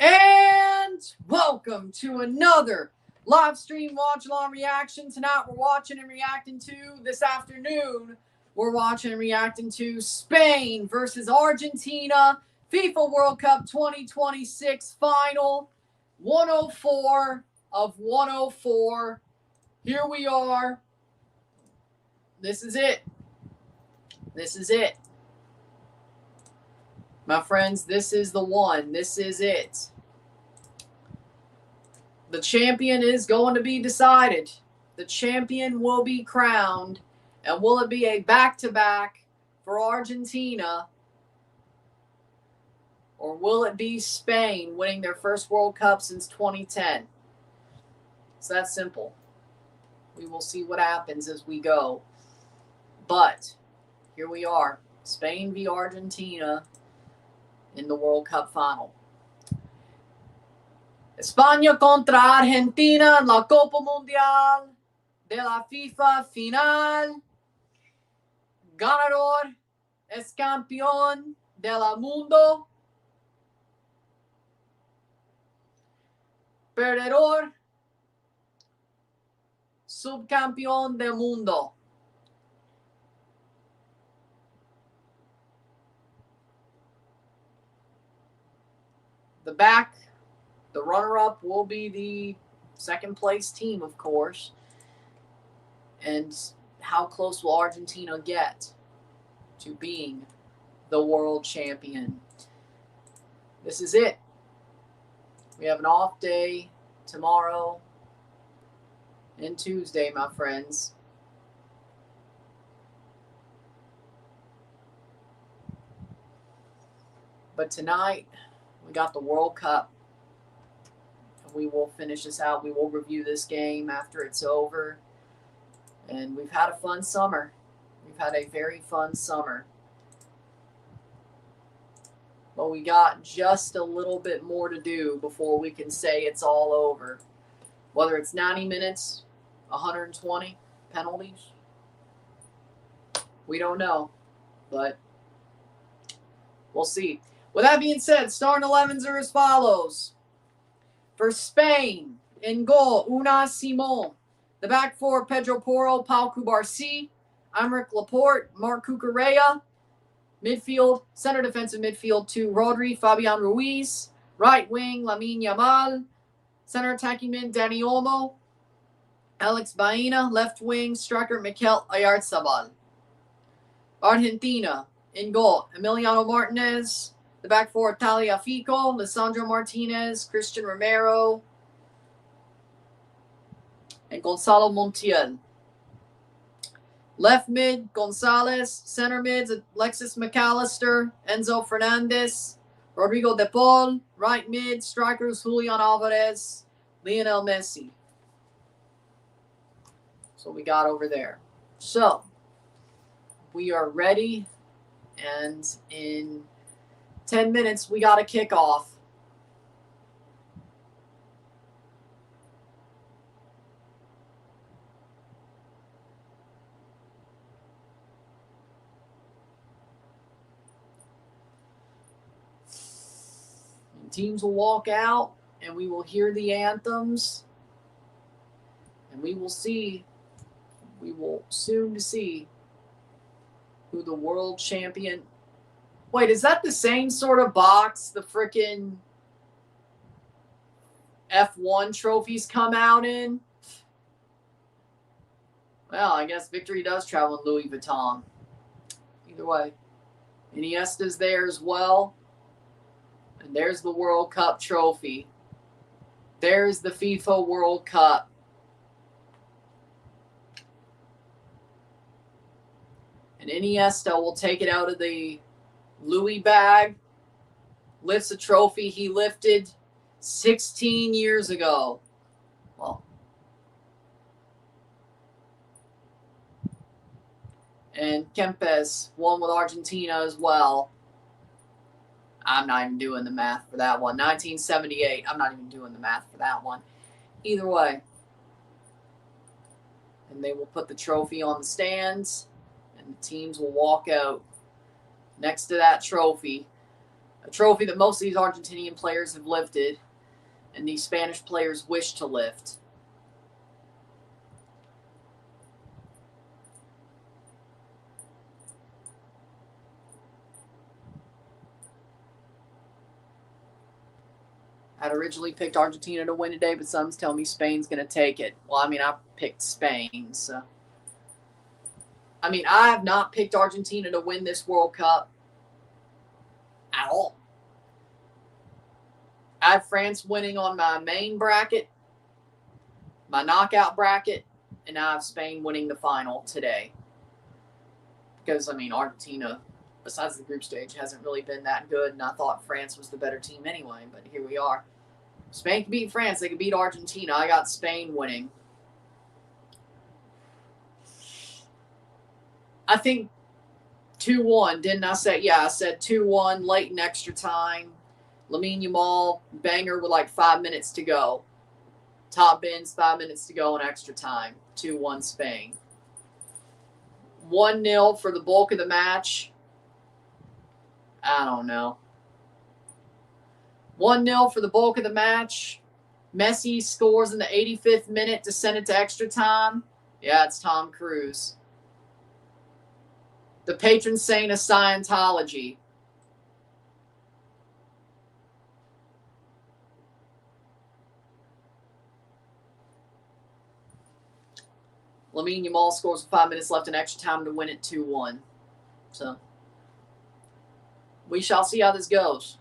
And welcome to another live stream watch-along reaction. Tonight we're watching and reacting to, this afternoon, we're watching and reacting to Spain versus Argentina FIFA World Cup 2026 final. 104 of 104. Here we are. This is it. This is it. My friends, this is the one. This is it. The champion is going to be decided. The champion will be crowned. And will it be a back-to-back for Argentina? Or will it be Spain winning their first World Cup since 2010? It's that simple. We will see what happens as we go. But here we are. Spain v. Argentina in the World Cup final. España contra Argentina en la Copa Mundial de la FIFA final. Ganador es campeón del mundo. Perdedor, subcampeón del mundo. The runner-up will be the second place team, of course. And how close will Argentina get to being the world champion? This is it. We have an off day tomorrow and Tuesday, my friends. But tonight, we got the World Cup. We will finish this out. We will review this game after it's over. And we've had a fun summer. We've had a very fun summer. But we got just a little bit more to do before we can say it's all over. Whether it's 90 minutes, 120 penalties, we don't know. But we'll see. With that being said, starting 11s are as follows. For Spain, in goal, Unai Simon. The back four, Pedro Porro, Pau Cubarsí, Aymeric Laporte, Marc Cucurella. Midfield, center defensive midfield, 2, Rodri, Fabian Ruiz. Right wing, Lamine Yamal. Center attacking mid, Dani Olmo. Alex Baena. Left wing, striker, Mikel Oyarzabal. Argentina, in goal, Emiliano Martinez. The back four, Tagliafico, Lisandro Martinez, Christian Romero, and Gonzalo Montiel. Left mid, Gonzalez. Center mids, Alexis McAllister, Enzo Fernandez, Rodrigo De Paul. Right mid, strikers, Julian Alvarez, Lionel Messi. So we got over there. So we are ready, and in 10 minutes, we got to kick off. And teams will walk out, and we will hear the anthems, and we will see, we will soon see who the world champion. Wait, is that the same sort of box the frickin' F1 trophies come out in? Well, I guess victory does travel in Louis Vuitton. Either way. Iniesta's there as well. And there's the World Cup trophy. There's the FIFA World Cup. And Iniesta will take it out of the Louis bag, lifts a trophy he lifted 16 years ago. Well, and Yepez won with Argentina as well. I'm not even doing the math for that one. 1978. I'm not even doing the math for that one. Either way. And they will put the trophy on the stands, and the teams will walk out next to that trophy. A trophy that most of these Argentinian players have lifted and these Spanish players wish to lift. I'd originally picked Argentina to win today, but some's telling me Spain's going to take it. Well, I mean, I picked Spain, so. I mean, I have not picked Argentina to win this World Cup at all. I have France winning on my main bracket, my knockout bracket, and I have Spain winning the final today. Because, I mean, Argentina, besides the group stage, hasn't really been that good, and I thought France was the better team anyway, but here we are. Spain can beat France. They can beat Argentina. I got Spain winning. I think 2-1, didn't I say? Yeah, I said 2-1, late in extra time. Lamine Yamal, banger with like 5 minutes to go. Top bins, 5 minutes to go in extra time. 2-1 Spain. 1-0 for the bulk of the match. I don't know. 1-0 for the bulk of the match. Messi scores in the 85th minute to send it to extra time. Yeah, it's Tom Cruise. The patron saint of Scientology. Lamine Yamal scores with 5 minutes left in extra time to win it 2-1. So, we shall see how this goes.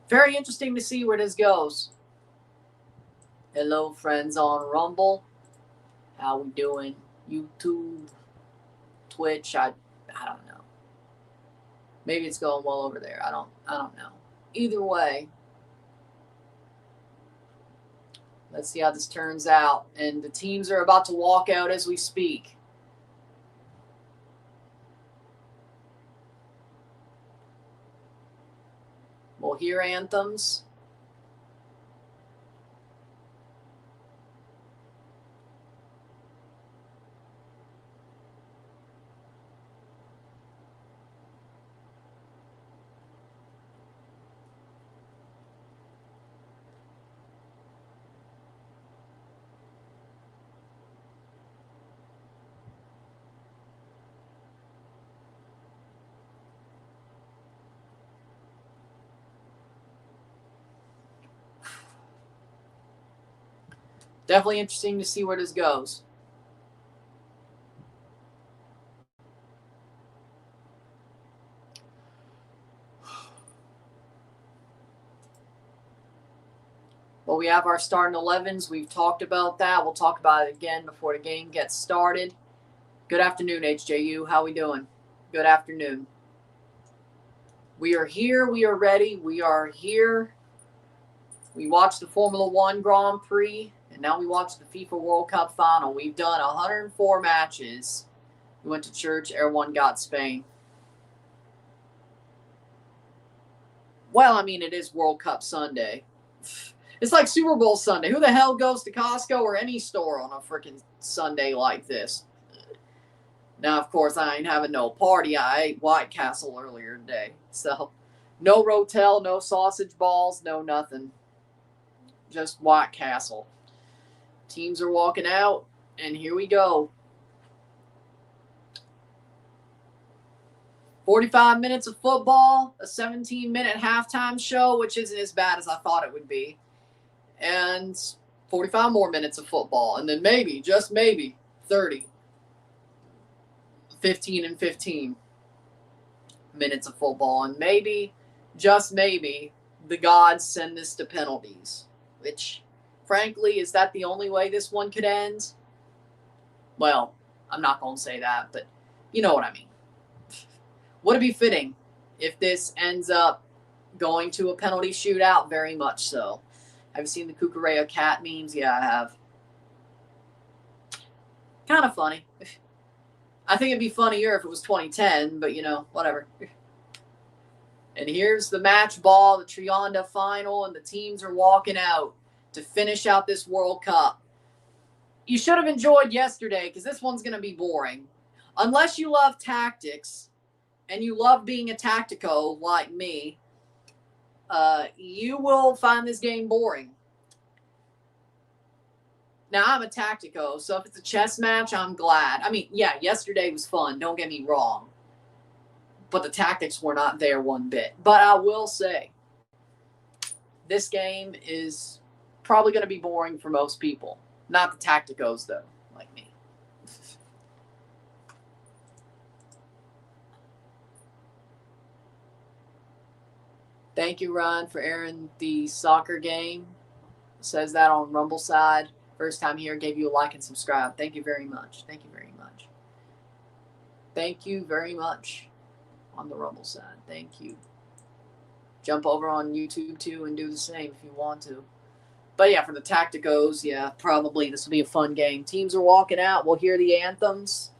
Very interesting to see where this goes. Hello, friends on Rumble. How we doing? YouTube, Twitch. I don't know. Maybe it's going well over there. I don't know. Either way, let's see how this turns out. And the teams are about to walk out as we speak. We'll hear anthems. Definitely interesting to see where this goes. Well, we have our starting 11s. We've talked about that. We'll talk about it again before the game gets started. Good afternoon, HJU. How we doing? Good afternoon. We are here. We are ready. We are here. We watched the Formula One Grand Prix, and now we watch the FIFA World Cup final. We've done 104 matches. We went to church. Everyone got Spain. Well, I mean, it is World Cup Sunday. It's like Super Bowl Sunday. Who the hell goes to Costco or any store on a freaking Sunday like this? Now, of course, I ain't having no party. I ate White Castle earlier today. So, no Rotel, no sausage balls, no nothing. Just White Castle. Teams are walking out, and here we go. 45 minutes of football, a 17-minute halftime show, which isn't as bad as I thought it would be. And 45 more minutes of football. And then maybe, just maybe, 30. 15 and 15 minutes of football. And maybe, just maybe, the gods send this to penalties. Which, frankly, is that the only way this one could end? Well, I'm not going to say that, but you know what I mean. Would it be fitting if this ends up going to a penalty shootout? Very much so. Have you seen the Cucurella cat memes? Yeah, I have. Kind of funny. I think it'd be funnier if it was 2010, but, you know, whatever. And here's the match ball, the Trianda final, and the teams are walking out to finish out this World Cup. You should have enjoyed yesterday because this one's going to be boring. Unless you love tactics and you love being a tactico like me, you will find this game boring. Now, I'm a tactico, so if it's a chess match, I'm glad. I mean, yeah, yesterday was fun. Don't get me wrong. But the tactics were not there one bit. But I will say, this game is probably going to be boring for most people. Not the tacticos, though, like me. Thank you, Ron, for airing the soccer game. It says that on Rumble side. First time here, gave you a like and subscribe. Thank you very much. Thank you very much. Thank you very much on the Rumble side. Thank you. Jump over on YouTube, too, and do the same if you want to. But, yeah, for the tacticos, yeah, probably this will be a fun game. Teams are walking out. We'll hear the anthems.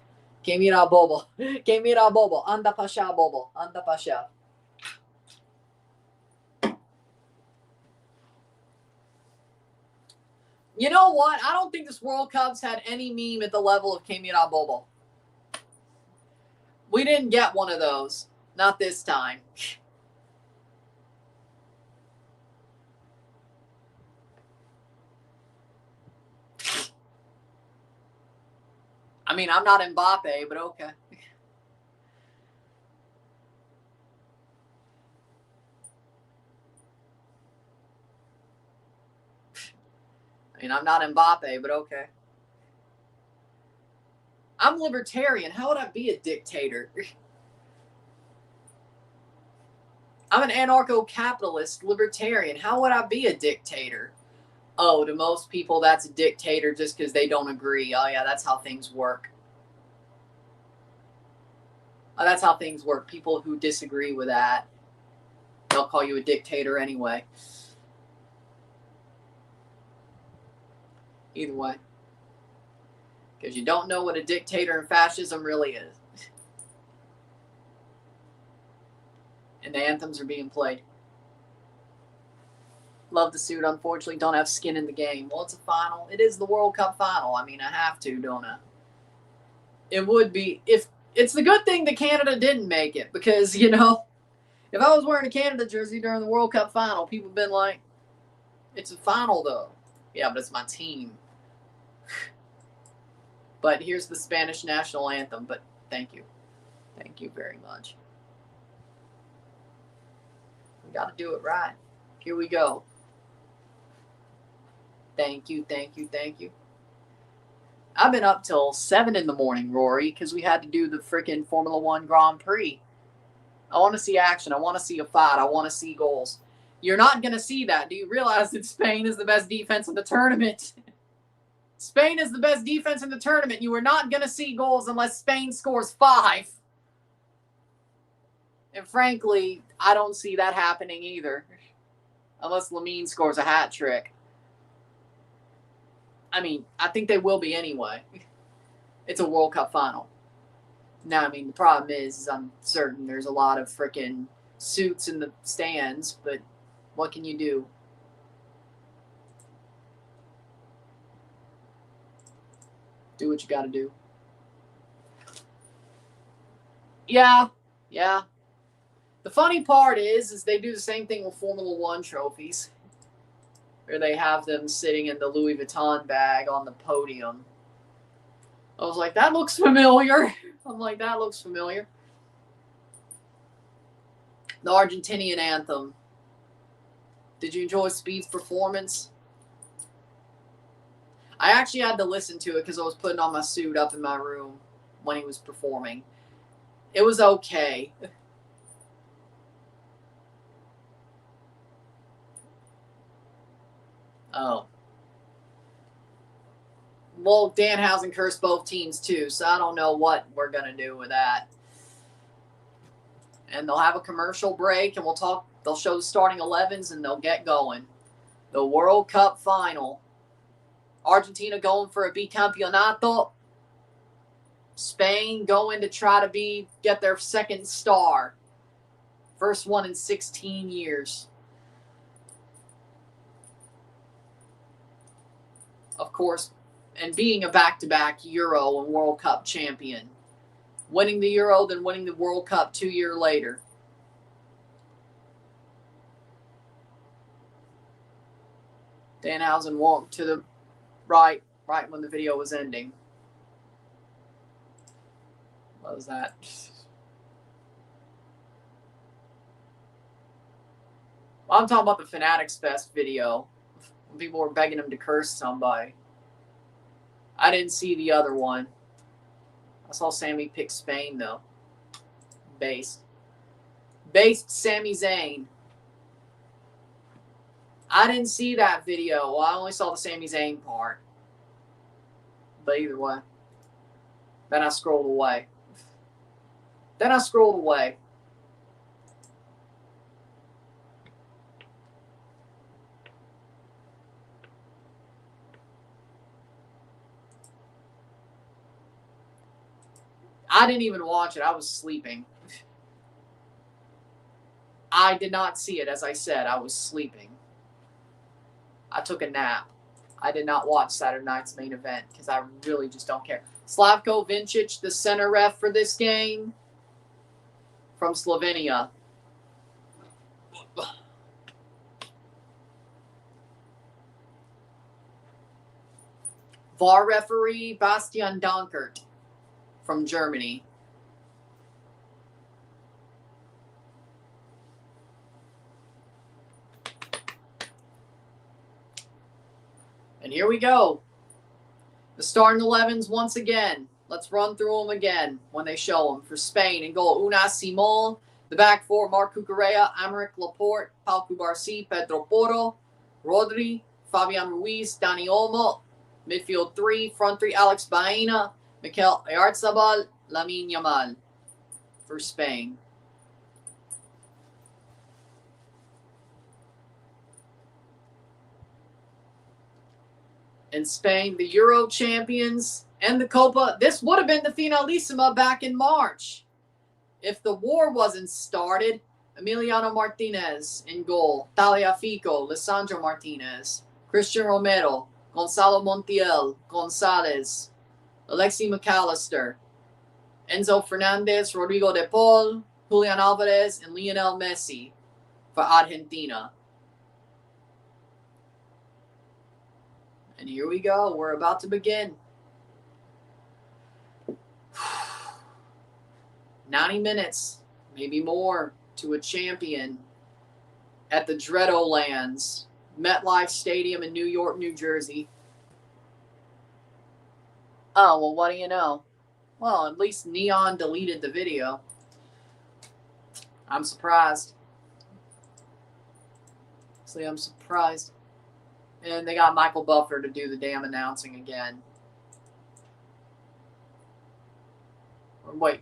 Que mira bobo. Que mira bobo. Anda pasha bobo. Anda pasha. You know what? I don't think this World Cup's had any meme at the level of Que mira bobo. We didn't get one of those. Not this time. I mean, I'm not Mbappe, but okay. I mean, I'm not Mbappe, but okay. I'm libertarian. How would I be a dictator? I'm an anarcho-capitalist libertarian. How would I be a dictator? Oh, to most people, that's a dictator just because they don't agree. Oh, yeah, that's how things work. Oh, that's how things work. People who disagree with that, they'll call you a dictator anyway. Either way. Because you don't know what a dictator and fascism really is. And the anthems are being played. Love the suit. Unfortunately, don't have skin in the game. Well, it's a final. It is the World Cup final. I mean, I have to, don't I? It would be if it's the good thing that Canada didn't make it because, you know, if I was wearing a Canada jersey during the World Cup final, people have been like, it's a final, though. Yeah, but it's my team. But here's the Spanish national anthem. But thank you. Thank you very much. We got to do it right. Here we go. Thank you, thank you, thank you. I've been up till 7 in the morning, Rory, because we had to do the freaking Formula One Grand Prix. I want to see action. I want to see a fight. I want to see goals. You're not going to see that. Do you realize that Spain is the best defense in the tournament? Spain is the best defense in the tournament. You are not going to see goals unless Spain scores 5. And frankly, I don't see that happening either. Unless Lamine scores a hat trick. I mean, I think they will be anyway. It's a World Cup final. Now, I mean, the problem is I'm certain there's a lot of freaking suits in the stands, but what can you do? Do what you got to do. Yeah. The funny part is they do the same thing with Formula One trophies. Or they have them sitting in the Louis Vuitton bag on the podium. I was like, that looks familiar. I'm like, that looks familiar. The Argentinian anthem. Did you enjoy Speed's performance? I actually had to listen to it because I was putting on my suit up in my room when he was performing. It was okay. Oh. Well, Danhausen cursed both teams too, so I don't know what we're going to do with that. And they'll have a commercial break, and we'll talk. They'll show the starting 11s, and they'll get going. The World Cup final. Argentina going for a bicampeonato. Spain going to try to get their second star. First one in 16 years. Of course, and being a back-to-back Euro and World Cup champion. Winning the Euro, then winning the World Cup 2 years later. Danhausen walked to the right when the video was ending. What was that? Well, I'm talking about the Fanatics Fest video. When people were begging him to curse somebody. I didn't see the other one. I saw Sammy pick Spain, though. Based Sami Zayn. I didn't see that video. Well, I only saw the Sami Zayn part. But either way. Then I scrolled away. I didn't even watch it. I was sleeping. I did not see it. As I said, I was sleeping. I took a nap. I did not watch Saturday night's main event because I really just don't care. Slavko Vincic, the center ref for this game, from Slovenia. VAR referee, Bastian Dankert, from Germany. And here we go. The starting 11s once again. Let's run through them again when they show them. For Spain, in goal, Unai Simon. The back four, Marc Cucurella, Aymeric Laporte, Pau Cubarsí, Pedro Porro, Rodri, Fabian Ruiz, Dani Olmo. Midfield three, front three, Alex Baena, Mikel Oyarzabal, Lamine Yamal. For Spain. In Spain, the Euro champions and the Copa. This would have been the Finalissima back in March. If the war wasn't started, Emiliano Martinez in goal. Tagliafico, Lisandro Martinez, Christian Romero, Gonzalo Montiel, Gonzalez, Alexi McAllister, Enzo Fernandez, Rodrigo de Paul, Julian Alvarez, and Lionel Messi for Argentina. And here we go. We're about to begin. 90 minutes, maybe more, to a champion at the Dreadlands, MetLife Stadium in New York, New Jersey. Oh, well, what do you know? Well, at least Neon deleted the video. I'm surprised. See, I'm surprised. And they got Michael Buffer to do the damn announcing again. Wait.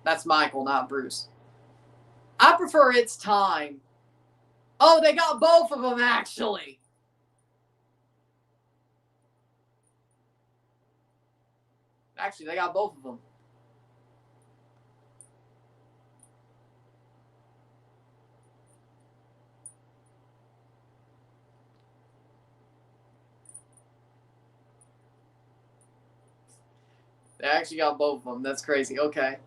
That's Michael, not Bruce. I prefer It's Time. Oh, they got both of them, actually. Actually, they got both of them. They actually got both of them. That's crazy. Okay.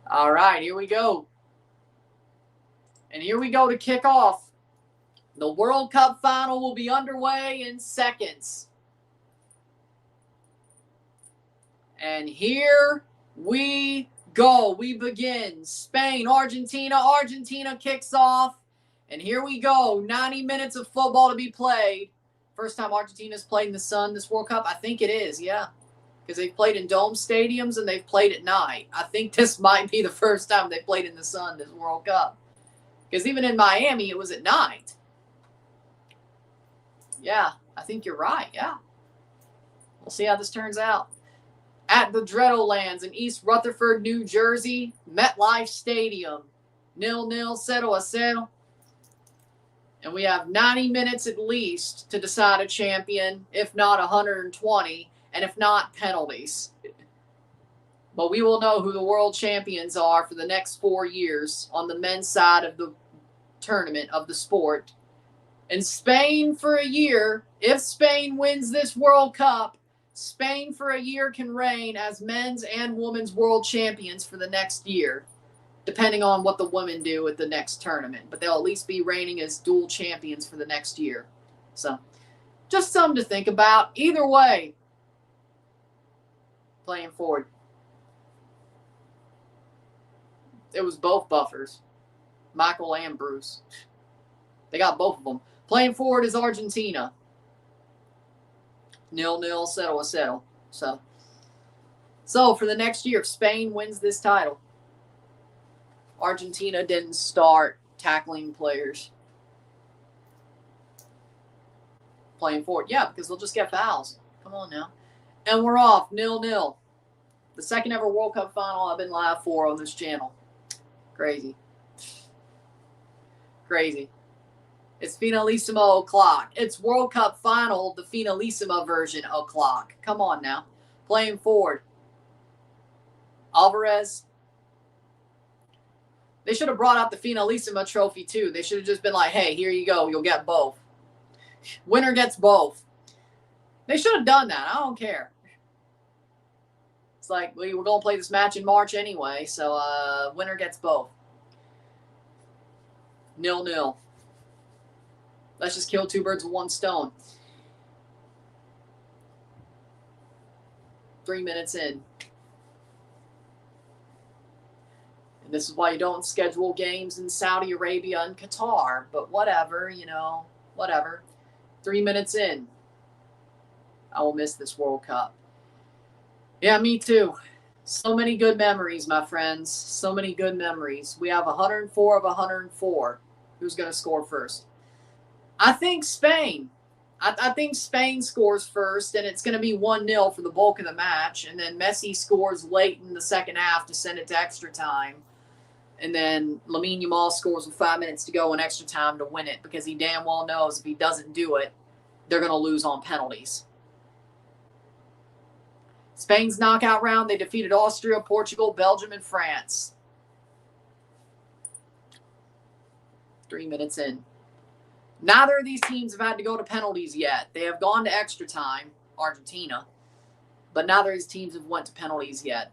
All right, here we go. And here we go to kick off. The World Cup final will be underway in seconds. And here we go. We begin. Spain, Argentina. Argentina kicks off. And here we go. 90 minutes of football to be played. First time Argentina's played in the sun this World Cup? I think it is, yeah. Because they've played in dome stadiums and they've played at night. I think this might be the first time they played in the sun this World Cup. Because even in Miami, it was at night. Yeah, I think you're right, yeah. We'll see how this turns out. At the Dreadlands in East Rutherford, New Jersey, MetLife Stadium. 0-0, 0-0. And we have 90 minutes at least to decide a champion, if not 120, and if not, penalties. But we will know who the world champions are for the next 4 years on the men's side of the tournament of the sport. And Spain for a year, if Spain wins this World Cup, Spain for a year can reign as men's and women's world champions for the next year, depending on what the women do at the next tournament. But they'll at least be reigning as dual champions for the next year. So, just something to think about. Either way, playing forward. It was both buffers, Michael and Bruce. They got both of them. Playing forward is Argentina. 0-0, settle. So for the next year, if Spain wins this title, Argentina didn't start tackling players. Playing forward. Yeah, because they'll just get fouls. Come on now. And we're off, 0-0. The second ever World Cup final I've been live for on this channel. Crazy. It's Finalissimo o'clock. It's World Cup final, the Finalissima version o'clock. Come on now. Playing forward. Alvarez. They should have brought out the Finalissima trophy too. They should have just been like, hey, here you go. You'll get both. Winner gets both. They should have done that. I don't care. It's like, well, we're going to play this match in March anyway, so winner gets both. 0-0. Let's just kill two birds with one stone. 3 minutes in. And this is why you don't schedule games in Saudi Arabia and Qatar. But whatever, whatever. 3 minutes in. I will miss this World Cup. Yeah, me too. So many good memories, my friends. So many good memories. We have 104 of 104. Who's going to score first? I think Spain. I think Spain scores first, and it's going to be 1-0 for the bulk of the match. And then Messi scores late in the second half to send it to extra time. And then Lamine Yamal scores with 5 minutes to go in extra time to win it, because he damn well knows if he doesn't do it, they're going to lose on penalties. Spain's knockout round, they defeated Austria, Portugal, Belgium, and France. 3 minutes in. Neither of these teams have had to go to penalties yet. They have gone to extra time, Argentina, but neither of these teams have went to penalties yet.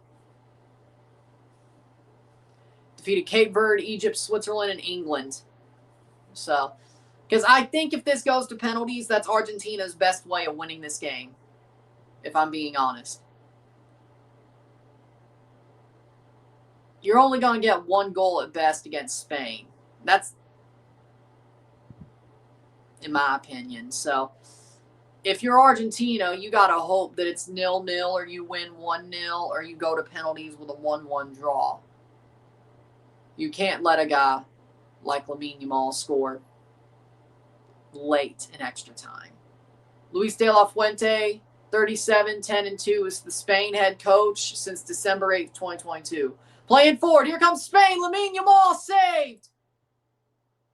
Defeated Cape Verde, Egypt, Switzerland, and England. So, because I think if this goes to penalties, that's Argentina's best way of winning this game, if I'm being honest. You're only going to get one goal at best against Spain. That's in my opinion. So if you're Argentina, you got to hope that it's 0-0 or you win 1-0 or you go to penalties with a 1-1 draw. You can't let a guy like Lamine Yamal score late in extra time. Luis de la Fuente, 37, 10-2, is the Spain head coach since December 8th, 2022. Playing forward. Here comes Spain. Lamine Yamal saved.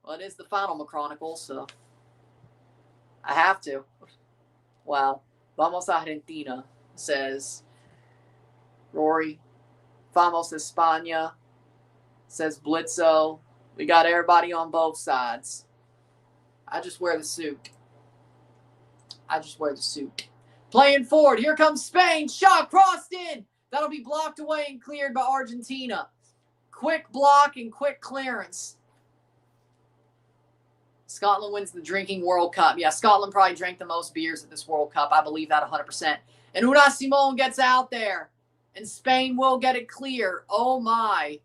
Well, it is the final Chronicles, so I have to. Wow. Vamos Argentina, says Rory. Vamos España, says Blitzo. We got everybody on both sides. I just wear the suit. Playing forward. Here comes Spain. Shot crossed in. That'll be blocked away and cleared by Argentina. Quick block and quick clearance. Scotland wins the drinking World Cup. Yeah, Scotland probably drank the most beers at this World Cup. I believe that 100%. And Unai Simon gets out there. And Spain will get it clear. Oh, my.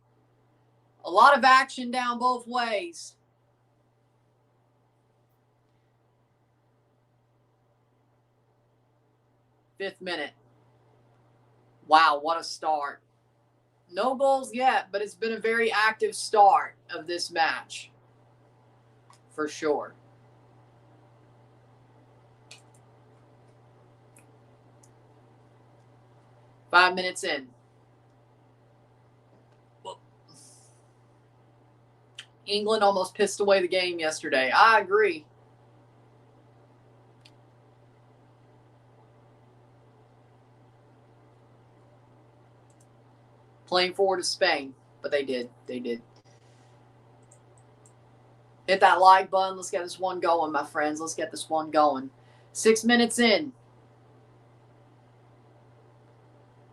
A lot of action down both ways. Fifth minute. Wow, what a start. No goals yet, but it's been a very active start of this match. For sure. Five minutes in. England almost pissed away the game yesterday. I agree. Playing forward to Spain. But they did. They did. Hit that like button. Let's get this one going, my friends. Let's get this one going. 6 minutes in.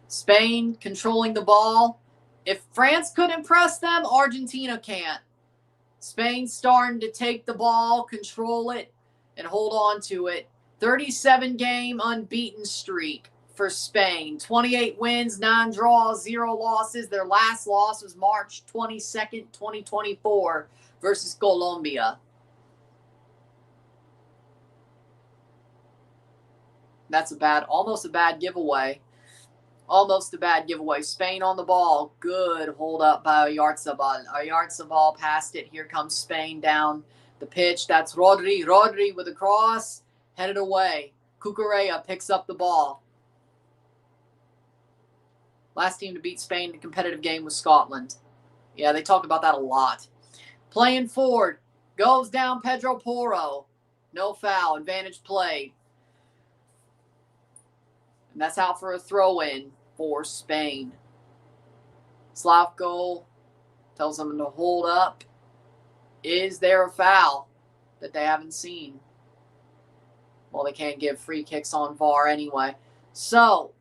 Spain controlling the ball. If France couldn't press them, Argentina can't. Spain starting to take the ball, control it, and hold on to it. 37-game unbeaten streak for Spain. 28 wins, 9 draws, 0 losses. Their last loss was March 22nd, 2024 versus Colombia. That's almost a bad giveaway. Almost a bad giveaway. Spain on the ball. Good hold up by Oyarzabal. Oyarzabal passed it. Here comes Spain down the pitch. That's Rodri. Rodri with a cross. Headed away. Cucurella picks up the ball. Last team to beat Spain in a competitive game was Scotland. Yeah, they talk about that a lot. Playing forward. Goes down Pedro Porro. No foul. Advantage played. And that's out for a throw-in for Spain. Slavko tells them to hold up. Is there a foul that they haven't seen? Well, they can't give free kicks on VAR anyway. So,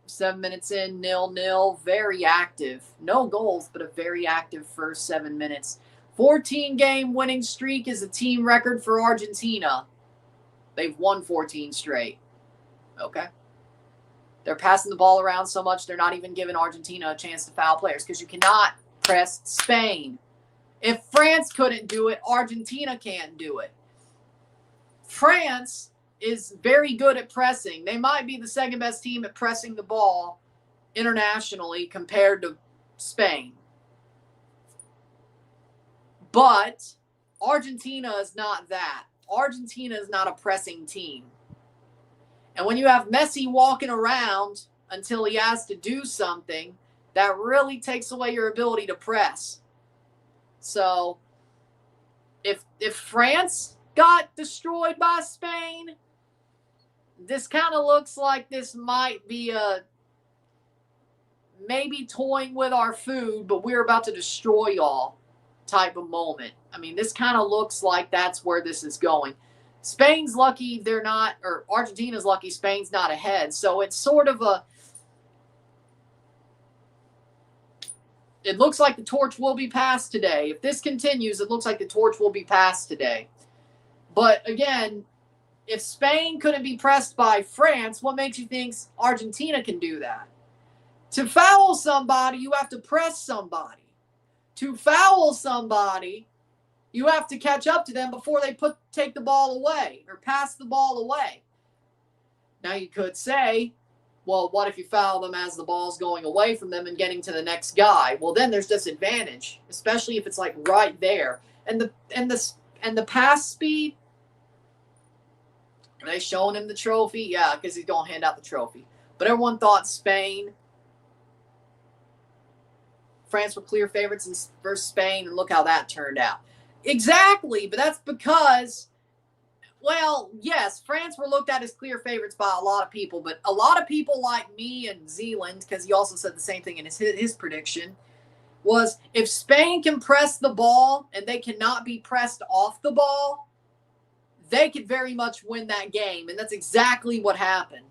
7 minutes in, 0-0. Very active. No goals, but a very active first 7 minutes. 14-game winning streak is a team record for Argentina. They've won 14 straight. Okay. They're passing the ball around so much, they're not even giving Argentina a chance to foul players because you cannot press Spain. If France couldn't do it, Argentina can't do it. France is very good at pressing. They might be the second best team at pressing the ball internationally compared to Spain. But Argentina is not that. Argentina is not a pressing team. And when you have Messi walking around until he has to do something, that really takes away your ability to press. So, if France got destroyed by Spain, this kind of looks like this might be a maybe toying with our food, but we're about to destroy y'all type of moment. I mean, this kind of looks like that's where this is going. Spain's lucky they're not, or Argentina's lucky Spain's not ahead. So it's sort of it looks like the torch will be passed today. If this continues, it looks like the torch will be passed today. But again, if Spain couldn't be pressed by France, what makes you think Argentina can do that? To foul somebody, you have to press somebody. To foul somebody, you have to catch up to them before they take the ball away or pass the ball away. Now you could say, well, what if you foul them as the ball's going away from them and getting to the next guy? Well, then there's disadvantage, especially if it's like right there. And the pass speed. Are they showing him the trophy? Yeah, because he's going to hand out the trophy. But everyone thought Spain. France were clear favorites versus Spain, and look how that turned out. Exactly, but that's because, well, yes, France were looked at as clear favorites by a lot of people, but a lot of people like me and Zealand, because he also said the same thing in his prediction, was if Spain can press the ball and they cannot be pressed off the ball, they could very much win that game, and that's exactly what happened.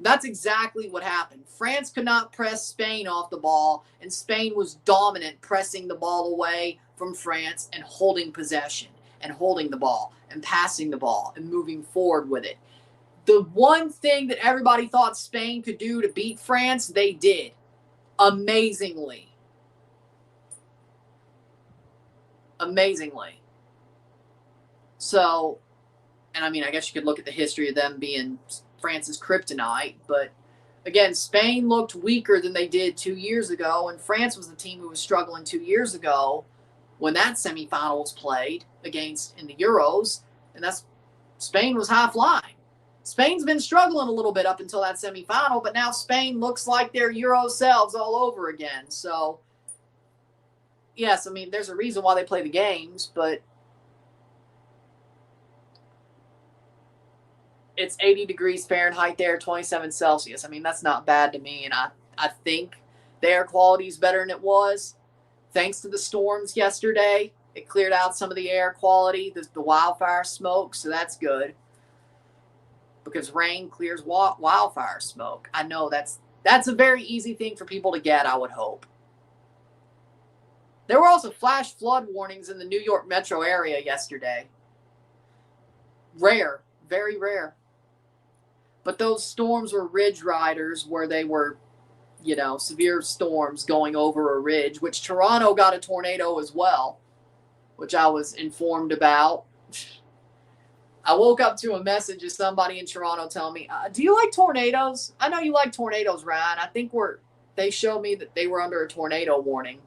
That's exactly what happened. France could not press Spain off the ball, and Spain was dominant, pressing the ball away from France and holding possession and holding the ball and passing the ball and moving forward with it. The one thing that everybody thought Spain could do to beat France, they did. Amazingly. Amazingly. So, and I mean, I guess you could look at the history of them being France's kryptonite, but again, Spain looked weaker than they did 2 years ago, and France was the team who was struggling 2 years ago when that semifinal was played against in the Euros, and that's Spain was high flying. Spain's been struggling a little bit up until that semifinal, but now Spain looks like their Euro selves all over again. So, yes, I mean, there's a reason why they play the games, but it's 80 degrees Fahrenheit there, 27 Celsius. I mean, that's not bad to me, and I think The air quality is better than it was. Thanks to the storms yesterday, it cleared out some of the air quality, the wildfire smoke, so that's good. Because rain clears wildfire smoke. I know that's a very easy thing for people to get, I would hope. There were also flash flood warnings in the New York metro area yesterday. Rare, very rare. But those storms were ridge riders where they were, you know, severe storms going over a ridge, which Toronto got a tornado as well, which I was informed about. I woke up to a message of somebody in Toronto telling me, do you like tornadoes? I know you like tornadoes, Ryan. I think they showed me that they were under a tornado warning.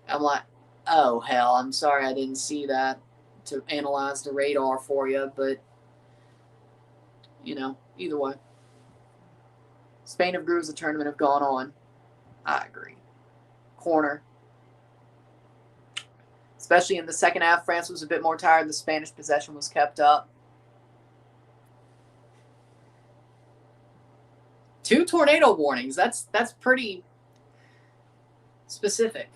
I'm like, oh, hell, I'm sorry I didn't see that to analyze the radar for you, but, you know, either way. Spain have grew as the tournament have gone on. I agree. Corner. Especially in the second half, France was a bit more tired. The Spanish possession was kept up. 2 tornado warnings. That's pretty specific.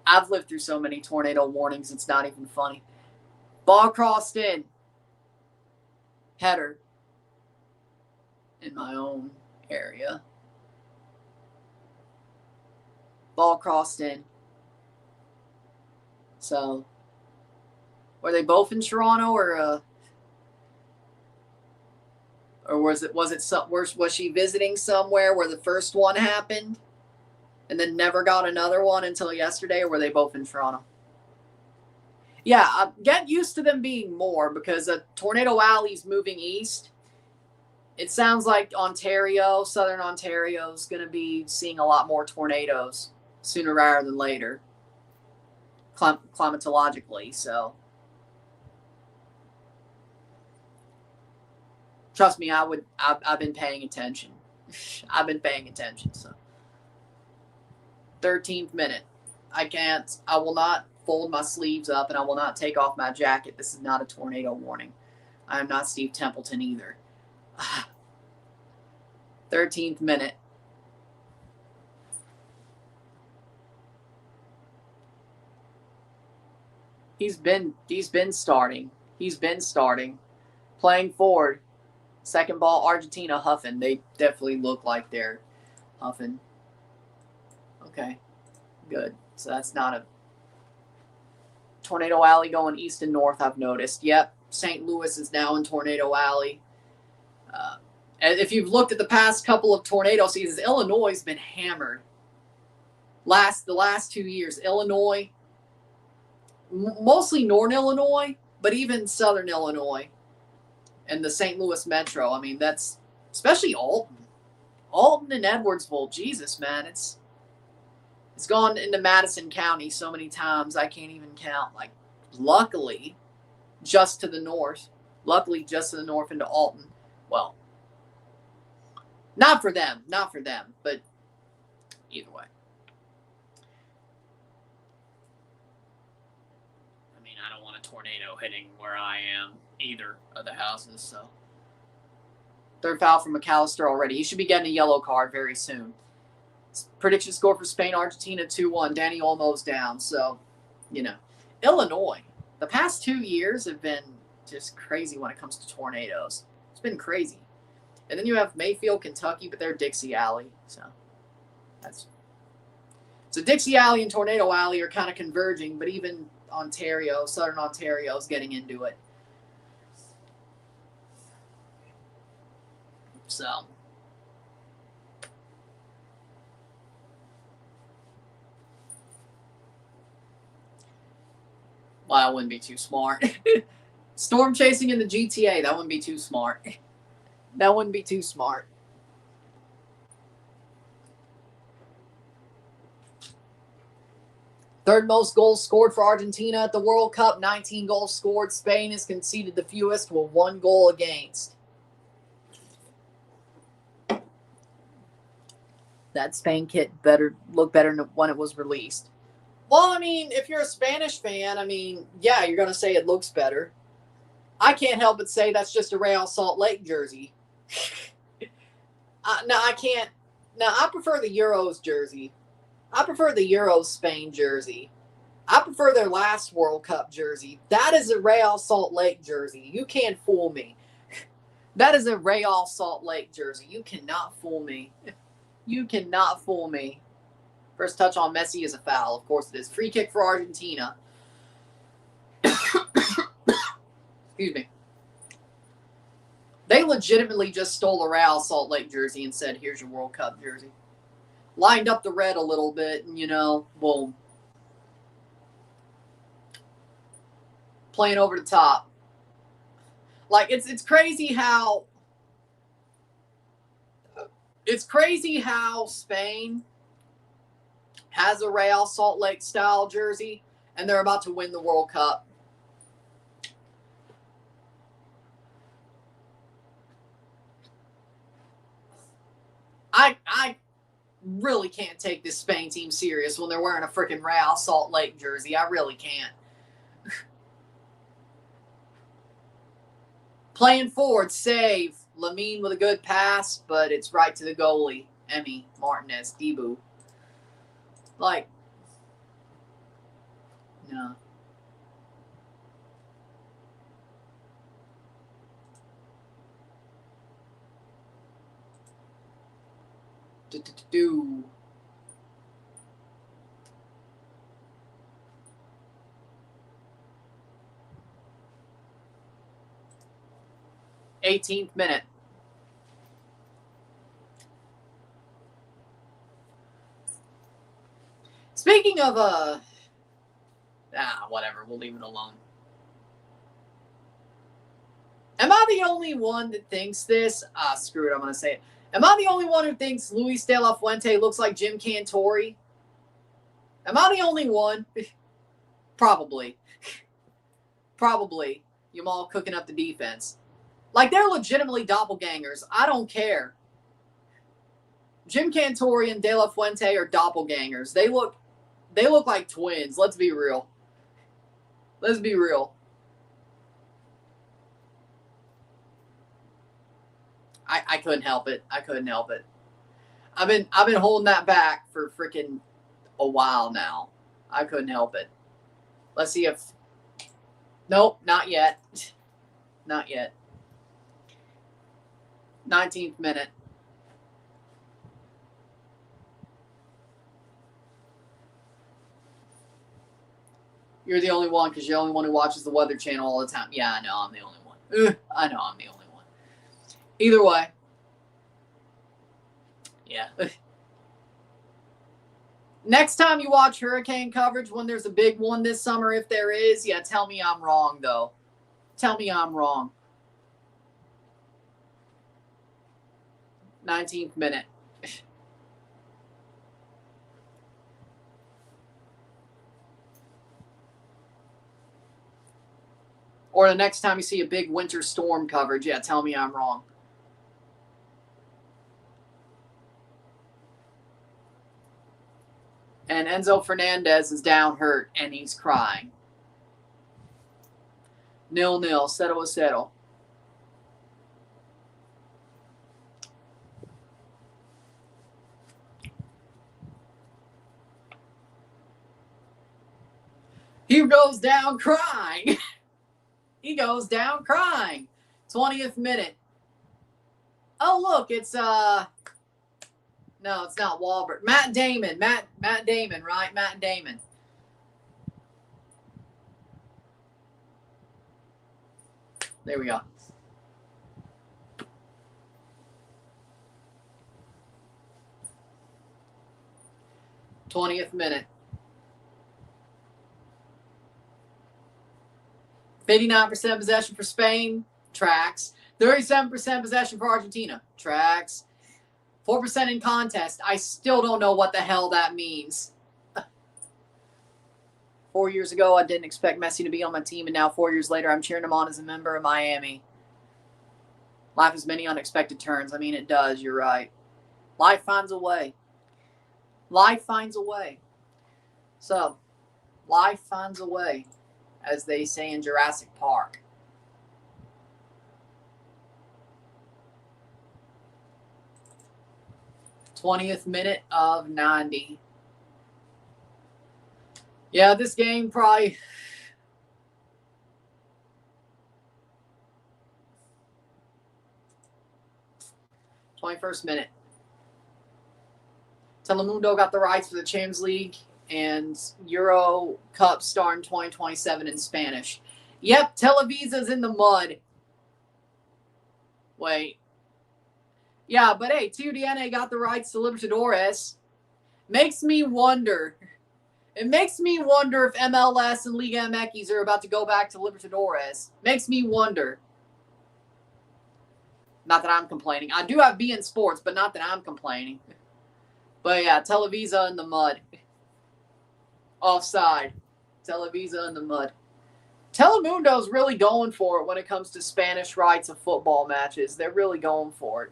I've lived through so many tornado warnings, it's not even funny. Ball crossed in. Header. In my own area. Ball crossed in. So, were they both in Toronto, or was she visiting somewhere where the first one happened, and then never got another one until yesterday, or were they both in Toronto? Yeah, get used to them being more, because Tornado Alley's moving east. It sounds like Southern Ontario is going to be seeing a lot more tornadoes sooner rather than later. Climatologically, so trust me, I've been paying attention. I've been paying attention. So 13th minute. I will not fold my sleeves up, and I will not take off my jacket. This is not a tornado warning. I am not Steve Templeton either. 13th minute. He's been starting. Playing forward. Second ball, Argentina huffing. They definitely look like they're huffing. Okay, good. So that's not a Tornado Alley going east and north, I've noticed. Yep, St. Louis is now in Tornado Alley. And if you've looked at the past couple of tornado seasons, Illinois has been hammered. The last 2 years, Illinois, mostly Northern Illinois, but even Southern Illinois and the St. Louis Metro. I mean, that's especially Alton and Edwardsville. Jesus, man, it's gone into Madison County so many times I can't even count. Like, luckily, just to the north into Alton. Well, not for them, but either way. I mean, I don't want a tornado hitting where I am, either of the houses, so. Third foul from McAllister already. He should be getting a yellow card very soon. Prediction score for Spain, Argentina 2-1. Danny Olmo's down, so, you know. Illinois, the past 2 years have been just crazy when it comes to tornadoes. It's been crazy. And then you have Mayfield, Kentucky, but they're Dixie Alley, so that's. So Dixie Alley and Tornado Alley are kind of converging, but even Southern Ontario is getting into it. So. Well, that wouldn't be too smart. Storm chasing in the GTA, that wouldn't be too smart. That wouldn't be too smart. Third most goals scored for Argentina at the World Cup. 19 goals scored. Spain has conceded the fewest with 1 goal against. That Spain kit looked better when it was released. Well, I mean, if you're a Spanish fan, I mean, yeah, you're going to say it looks better. I can't help but say that's just a Real Salt Lake jersey. No, I can't. Now, I prefer the Euros jersey. I prefer the Euros Spain jersey. I prefer their last World Cup jersey. That is a Real Salt Lake jersey. You can't fool me. That is a Real Salt Lake jersey. You cannot fool me. You cannot fool me. First touch on Messi is a foul. Of course it is. Free kick for Argentina. Excuse me. They legitimately just stole a Real Salt Lake jersey and said, here's your World Cup jersey. Lined up the red a little bit and, you know, boom. Playing over the top. Like, it's crazy how... It's crazy how Spain has a Real Salt Lake style jersey and they're about to win the World Cup. I really can't take this Spain team serious when they're wearing a freaking Real Salt Lake jersey. I really can't. Playing forward, save. Lamine with a good pass, but it's right to the goalie. Emi Martinez, Debu. Like, no. Do. 18th minute. Speaking of, whatever, we'll leave it alone. Am I the only one that thinks this? Screw it, I'm going to say it. Am I the only one who thinks Luis de la Fuente looks like Jim Cantori? Am I the only one? Probably. Probably. You all cooking up the defense. Like, they're legitimately doppelgangers. I don't care. Jim Cantori and De La Fuente are doppelgangers. They look like twins. Let's be real. Let's be real. I couldn't help it. I couldn't help it. I've been holding that back for freaking a while now. I couldn't help it. Let's see if... Nope, not yet. Not yet. 19th minute. You're the only one because you're the only one who watches the Weather Channel all the time. Yeah, I know I'm the only one. I know I'm the only one. Either way. Yeah. Next time you watch hurricane coverage when there's a big one this summer, if there is, yeah, tell me I'm wrong, though. Tell me I'm wrong. 19th minute. Or the next time you see a big winter storm coverage, yeah, tell me I'm wrong. And Enzo Fernandez is down hurt, and he's crying. 0-0, 0-0. He goes down crying. He goes down crying. 20th minute. Oh, look, it's, no, it's not Wahlberg. Matt Damon. Matt Damon, right? Matt Damon. There we go. Twentieth minute. 59% possession for Spain. Tracks. 37% possession for Argentina. Tracks. 4% in contest. I still don't know what the hell that means. 4 years ago, I didn't expect Messi to be on my team, and now 4 years later, I'm cheering him on as a member of Miami. Life has many unexpected turns. I mean, it does. You're right. Life finds a way. Life finds a way. So, life finds a way, as they say in Jurassic Park. 20th minute of 90. Yeah, this game probably... #21st minute. Telemundo got the rights for the Champions League and Euro Cup starting 2027 in Spanish. Yep, Televisa's in the mud. Wait. Yeah, but hey, TUDN got the rights to Libertadores. Makes me wonder. It makes me wonder if MLS and Liga MX are about to go back to Libertadores. Makes me wonder. Not that I'm complaining. I do have beIN Sports, but not that I'm complaining. But yeah, Televisa in the mud. Offside. Televisa in the mud. Telemundo's really going for it when it comes to Spanish rights of football matches. They're really going for it.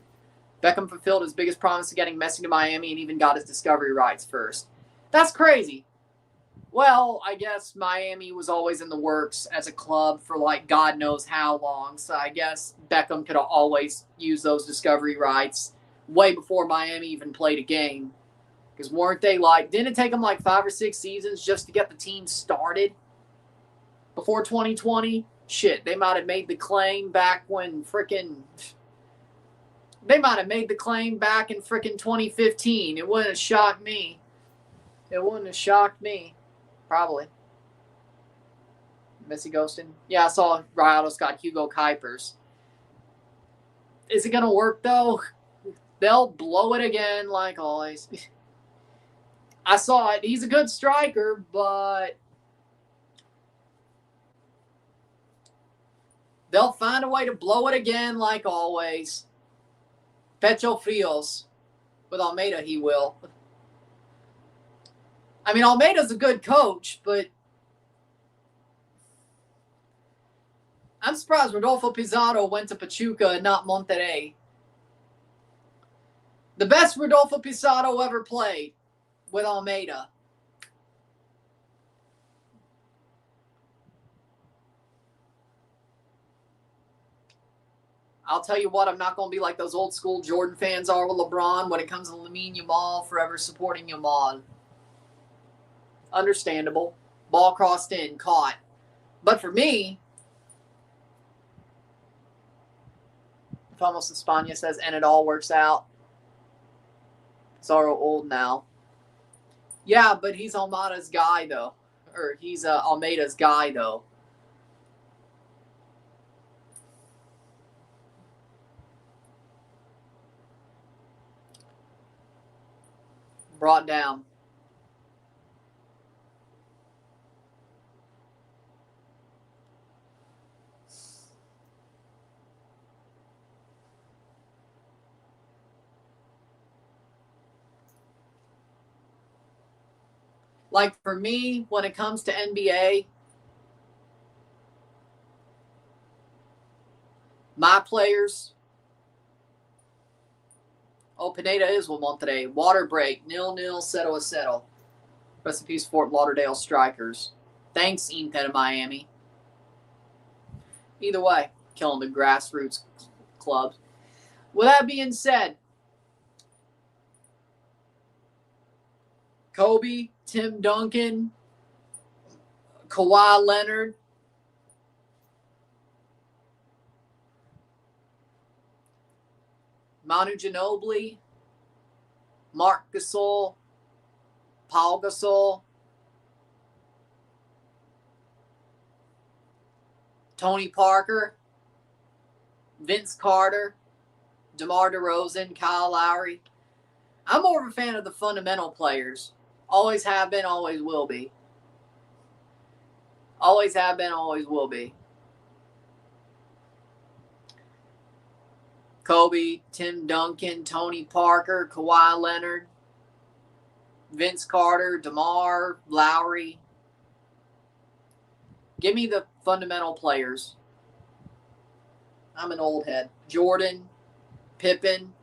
Beckham fulfilled his biggest promise of getting Messi to Miami and even got his discovery rights first. That's crazy. Well, I guess Miami was always in the works as a club for like God knows how long. So I guess Beckham could have always used those discovery rights way before Miami even played a game. Because weren't they like, didn't it take them like 5 or 6 seasons just to get the team started before 2020? Shit, they might have made the claim back when they might have made the claim back in 2015. It wouldn't have shocked me. It wouldn't have shocked me. Probably. Messi ghosting. Yeah, I saw Rayados got Hugo Kuipers. Is it going to work, though? They'll blow it again like always. I saw it. He's a good striker, but they'll find a way to blow it again like always. Pecho Frios. With Almeida, he will. I mean, Almeida's a good coach, but I'm surprised Rodolfo Pizarro went to Pachuca and not Monterrey. The best Rodolfo Pizarro ever played with Almeida. I'll tell you what, I'm not going to be like those old school Jordan fans are with LeBron when it comes to Lamine Yamal, forever supporting Yamal. Understandable. Ball crossed in, caught. But for me, Thomas Espana says, and it all works out. Pizarro old now. Yeah, but he's Almeida's guy, though. Or he's Almeida's guy, though. Brought down. Like for me, when it comes to NBA, my players. Oh, Pineda is with Monterrey. Water break. 0-0, 0-0. Rest in peace, Fort Lauderdale Strikers. Thanks, Inter Miami. Either way, killing the grassroots clubs. With that being said, Kobe, Tim Duncan, Kawhi Leonard, Manu Ginobili, Marc Gasol, Paul Gasol, Tony Parker, Vince Carter, DeMar DeRozan, Kyle Lowry. I'm more of a fan of the fundamental players. Always have been, always will be. Always have been, always will be. Kobe, Tim Duncan, Tony Parker, Kawhi Leonard, Vince Carter, DeMar, Lowry. Give me the fundamental players. I'm an old head. Jordan, Pippen,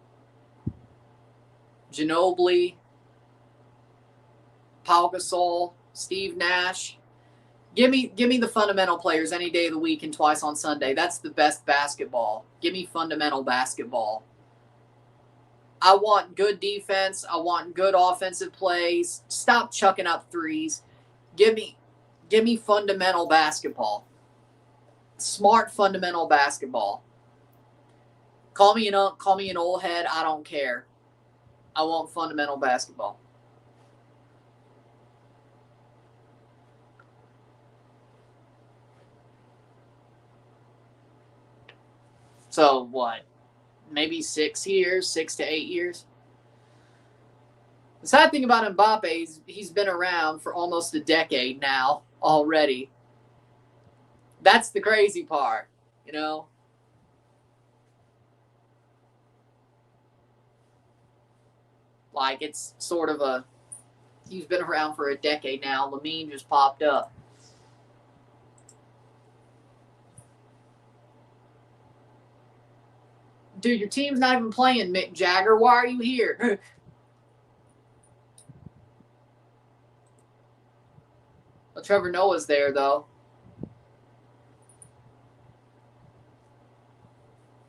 Ginobili, Paul Gasol, Steve Nash. Give me the fundamental players any day of the week and twice on Sunday. That's the best basketball. Give me fundamental basketball. I want good defense. I want good offensive plays. Stop chucking up threes. Give me fundamental basketball. Smart fundamental basketball. Call me an old head. I don't care. I want fundamental basketball. So what? Maybe 6 years, 6 to 8 years. The sad thing about Mbappe is he's been around for almost a decade now already. That's the crazy part, you know? Like, it's sort of a... He's been around for a decade now. Lamine just popped up. Dude, your team's not even playing, Mick Jagger. Why are you here? Well, Trevor Noah's there, though.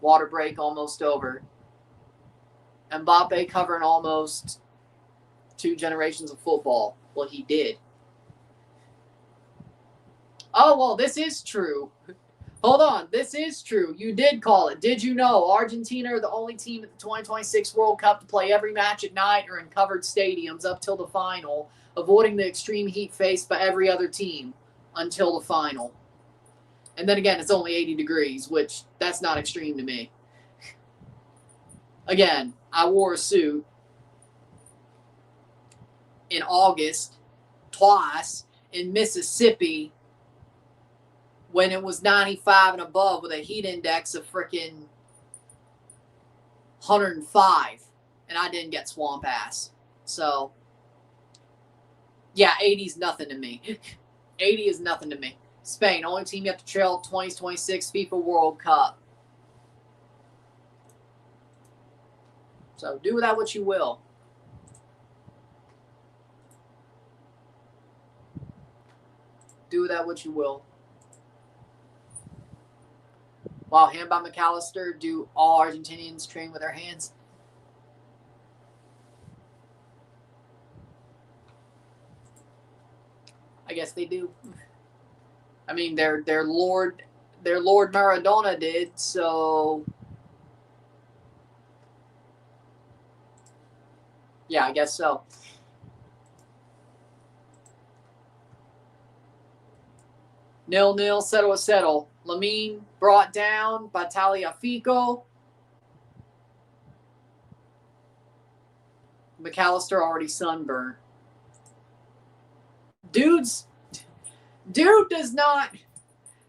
Water break almost over. Mbappe covering almost 2 generations of football. Well, he did. Oh, well, this is true. Hold on. This is true. You did call it. Did you know Argentina are the only team at the 2026 World Cup to play every match at night or in covered stadiums up till the final, avoiding the extreme heat faced by every other team until the final? And then again, it's only 80 degrees, which that's not extreme to me. Again, I wore a suit in August twice in Mississippi when it was 95 and above with a heat index of freaking 105, and I didn't get swamp ass. So, yeah, 80 is nothing to me. 80 is nothing to me. Spain, only team you have to trail 2026 FIFA World Cup. So do with that what you will. Do with that what you will. Wow, hand by McAllister. Do all Argentinians train with their hands? I guess they do. I mean, their Lord Maradona did, so yeah, I guess so. Nil-nil, settle. Lamine brought down by Tagliafico. McAllister already sunburned. Dude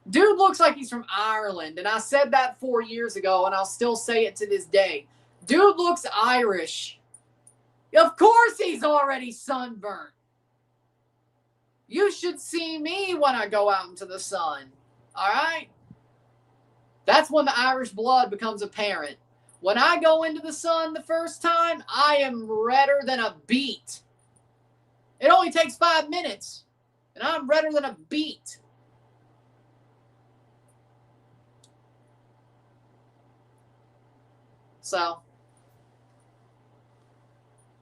looks like he's from Ireland, and I said that 4 years ago, and I'll still say it to this day. Dude looks Irish. Of course he's already sunburned. You should see me when I go out into the sun. All right? That's when the Irish blood becomes apparent. When I go into the sun the first time, I am redder than a beet. It only takes 5 minutes, and I'm redder than a beet. So,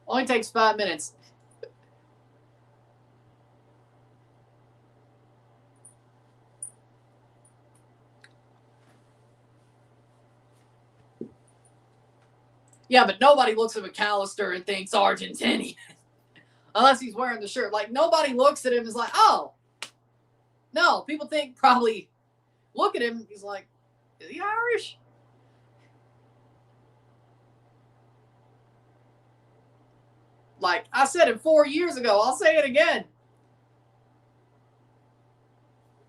only takes 5 minutes. Yeah, but nobody looks at McAllister and thinks Argentinian. Unless he's wearing the shirt. Like, nobody looks at him and is like, oh. No, people think probably, look at him, he's like, is he Irish? Like I said it 4 years ago, I'll say it again.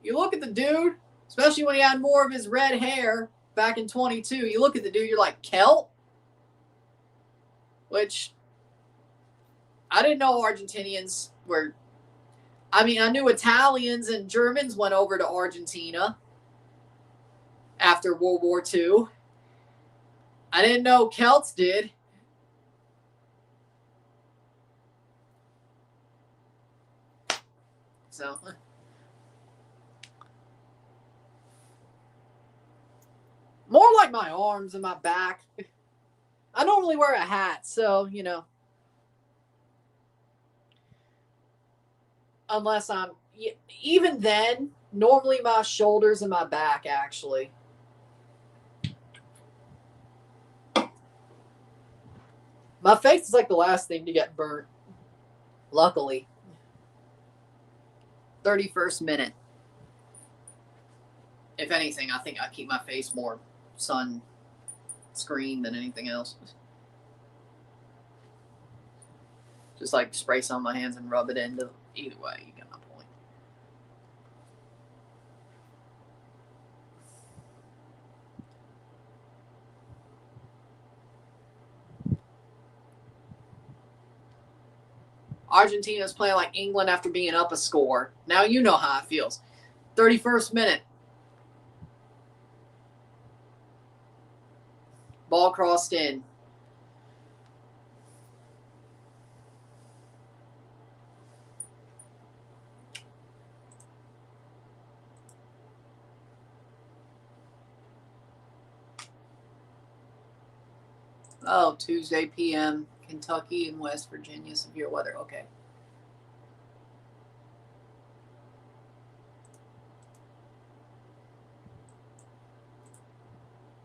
You look at the dude, especially when he had more of his red hair back in 22, you look at the dude, you're like, Celt? Which, I didn't know Argentinians were... I mean, I knew Italians and Germans went over to Argentina after World War II. I didn't know Celts did. So, more like my arms and my back. I normally wear a hat, so, you know. Unless I'm, even then, normally my shoulders and my back, actually. My face is like the last thing to get burnt. Luckily. 31st minute. If anything, I think I keep my face more sun screen than anything else. Just like spray some on my hands and rub it into. Either way, you get my point. Argentina's playing like England after being up a score. Now you know how it feels. 31st minute. Ball crossed in. Oh, Tuesday p.m. Kentucky and West Virginia, severe weather. Okay.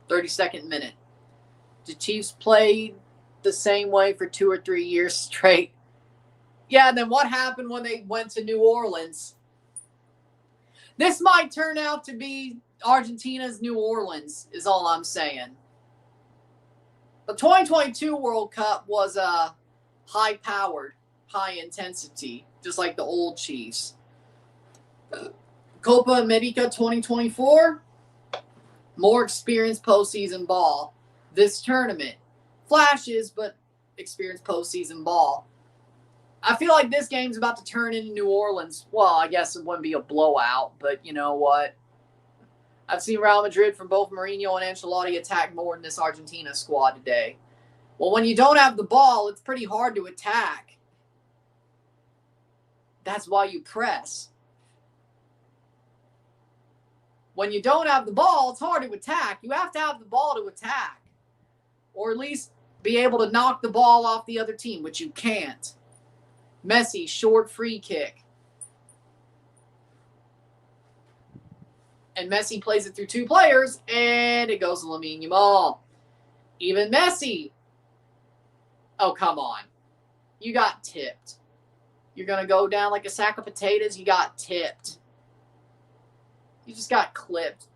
.32 minute. The Chiefs played the same way for 2 or 3 years straight. Yeah, and then what happened when they went to New Orleans? This might turn out to be Argentina's New Orleans, is all I'm saying. The 2022 World Cup was high-powered, high-intensity, just like the old Chiefs. Copa America 2024, more experienced postseason ball. This tournament, flashes, but experienced postseason ball. I feel like this game's about to turn into New Orleans. Well, I guess it wouldn't be a blowout, but you know what? I've seen Real Madrid from both Mourinho and Ancelotti attack more than this Argentina squad today. Well, when you don't have the ball, it's pretty hard to attack. That's why you press. When you don't have the ball, it's hard to attack. You have to have the ball to attack. Or at least be able to knock the ball off the other team, which you can't. Messi, short free kick. And Messi plays it through 2 players, and it goes to Lamine Yamal. Even Messi. Oh, come on. You got tipped. You're going to go down like a sack of potatoes? You got tipped. You just got clipped.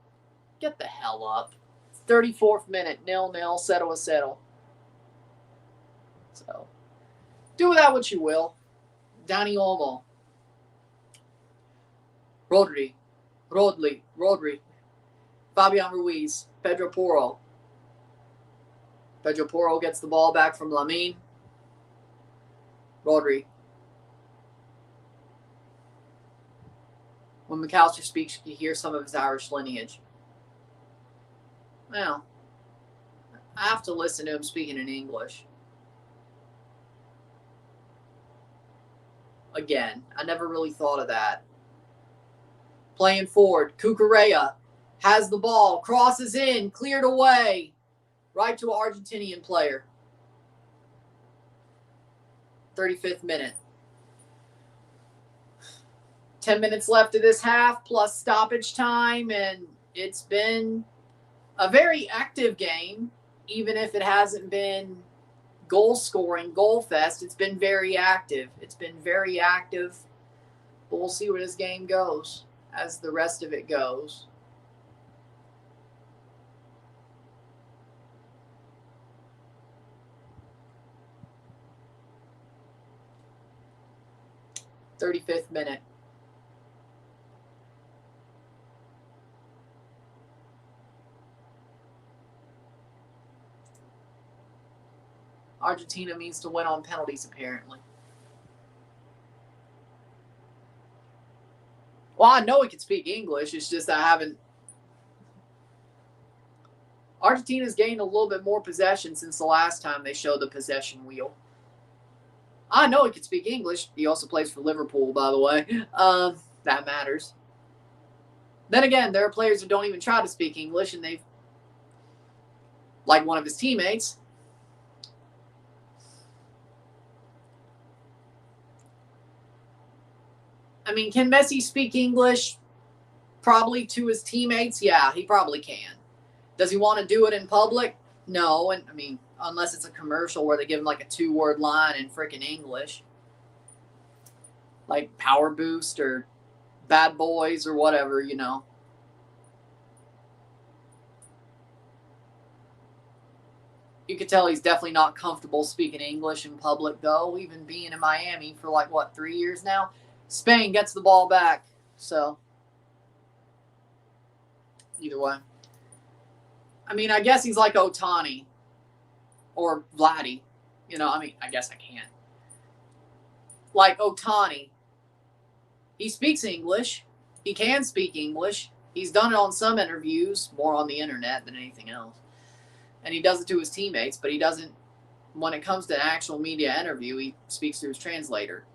Get the hell up. 34th minute, 0-0, settle. So, do with that what you will. Dani Olmo. Rodri. Fabian Ruiz. Pedro Porro. Pedro Porro gets the ball back from Lamine. Rodri. When McAllister speaks, you hear some of his Irish lineage. Well, I have to listen to him speaking in English. Again, I never really thought of that. Playing forward, Cucurella has the ball, crosses in, cleared away, right to an Argentinian player. 35th minute. 10 minutes left of this half, plus stoppage time, and it's been a very active game, even if it hasn't been goal-scoring, goal-fest. It's been very active. But we'll see where this game goes as the rest of it goes. .35th minute. Argentina means to win on penalties, apparently. Well, I know he can speak English. It's just I haven't. Argentina's gained a little bit more possession since the last time they showed the possession wheel. I know he can speak English. He also plays for Liverpool, by the way. That matters. Then again, there are players who don't even try to speak English, and they've, like one of his teammates, I mean, can Messi speak English? Probably to his teammates. Yeah, he probably can. Does he want to do it in public? No. And I mean, unless it's a commercial where they give him like a 2-word line in freaking English. Like Power Boost or Bad Boys or whatever, you know. You could tell he's definitely not comfortable speaking English in public, though, even being in Miami for like, what, 3 years now? Spain gets the ball back, so either way. I mean, I guess he's like Otani or Vladdy. You know, I mean, I guess I can't. Like Otani, he speaks English. He can speak English. He's done it on some interviews, more on the internet than anything else. And he does it to his teammates, but he doesn't, when it comes to an actual media interview, he speaks through his translator.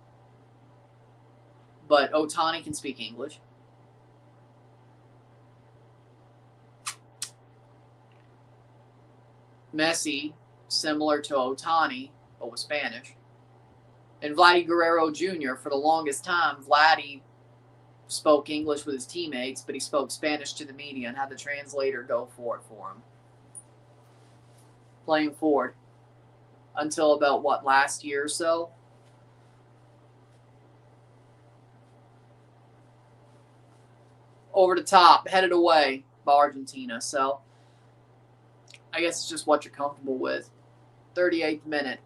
But Otani can speak English. Messi, similar to Otani, but with Spanish. And Vladdy Guerrero Jr., for the longest time, Vladdy spoke English with his teammates, but he spoke Spanish to the media and had the translator go for it for him. Playing forward until about, what, last year or so? Over the top, headed away by Argentina. So I guess it's just what you're comfortable with. 38th minute.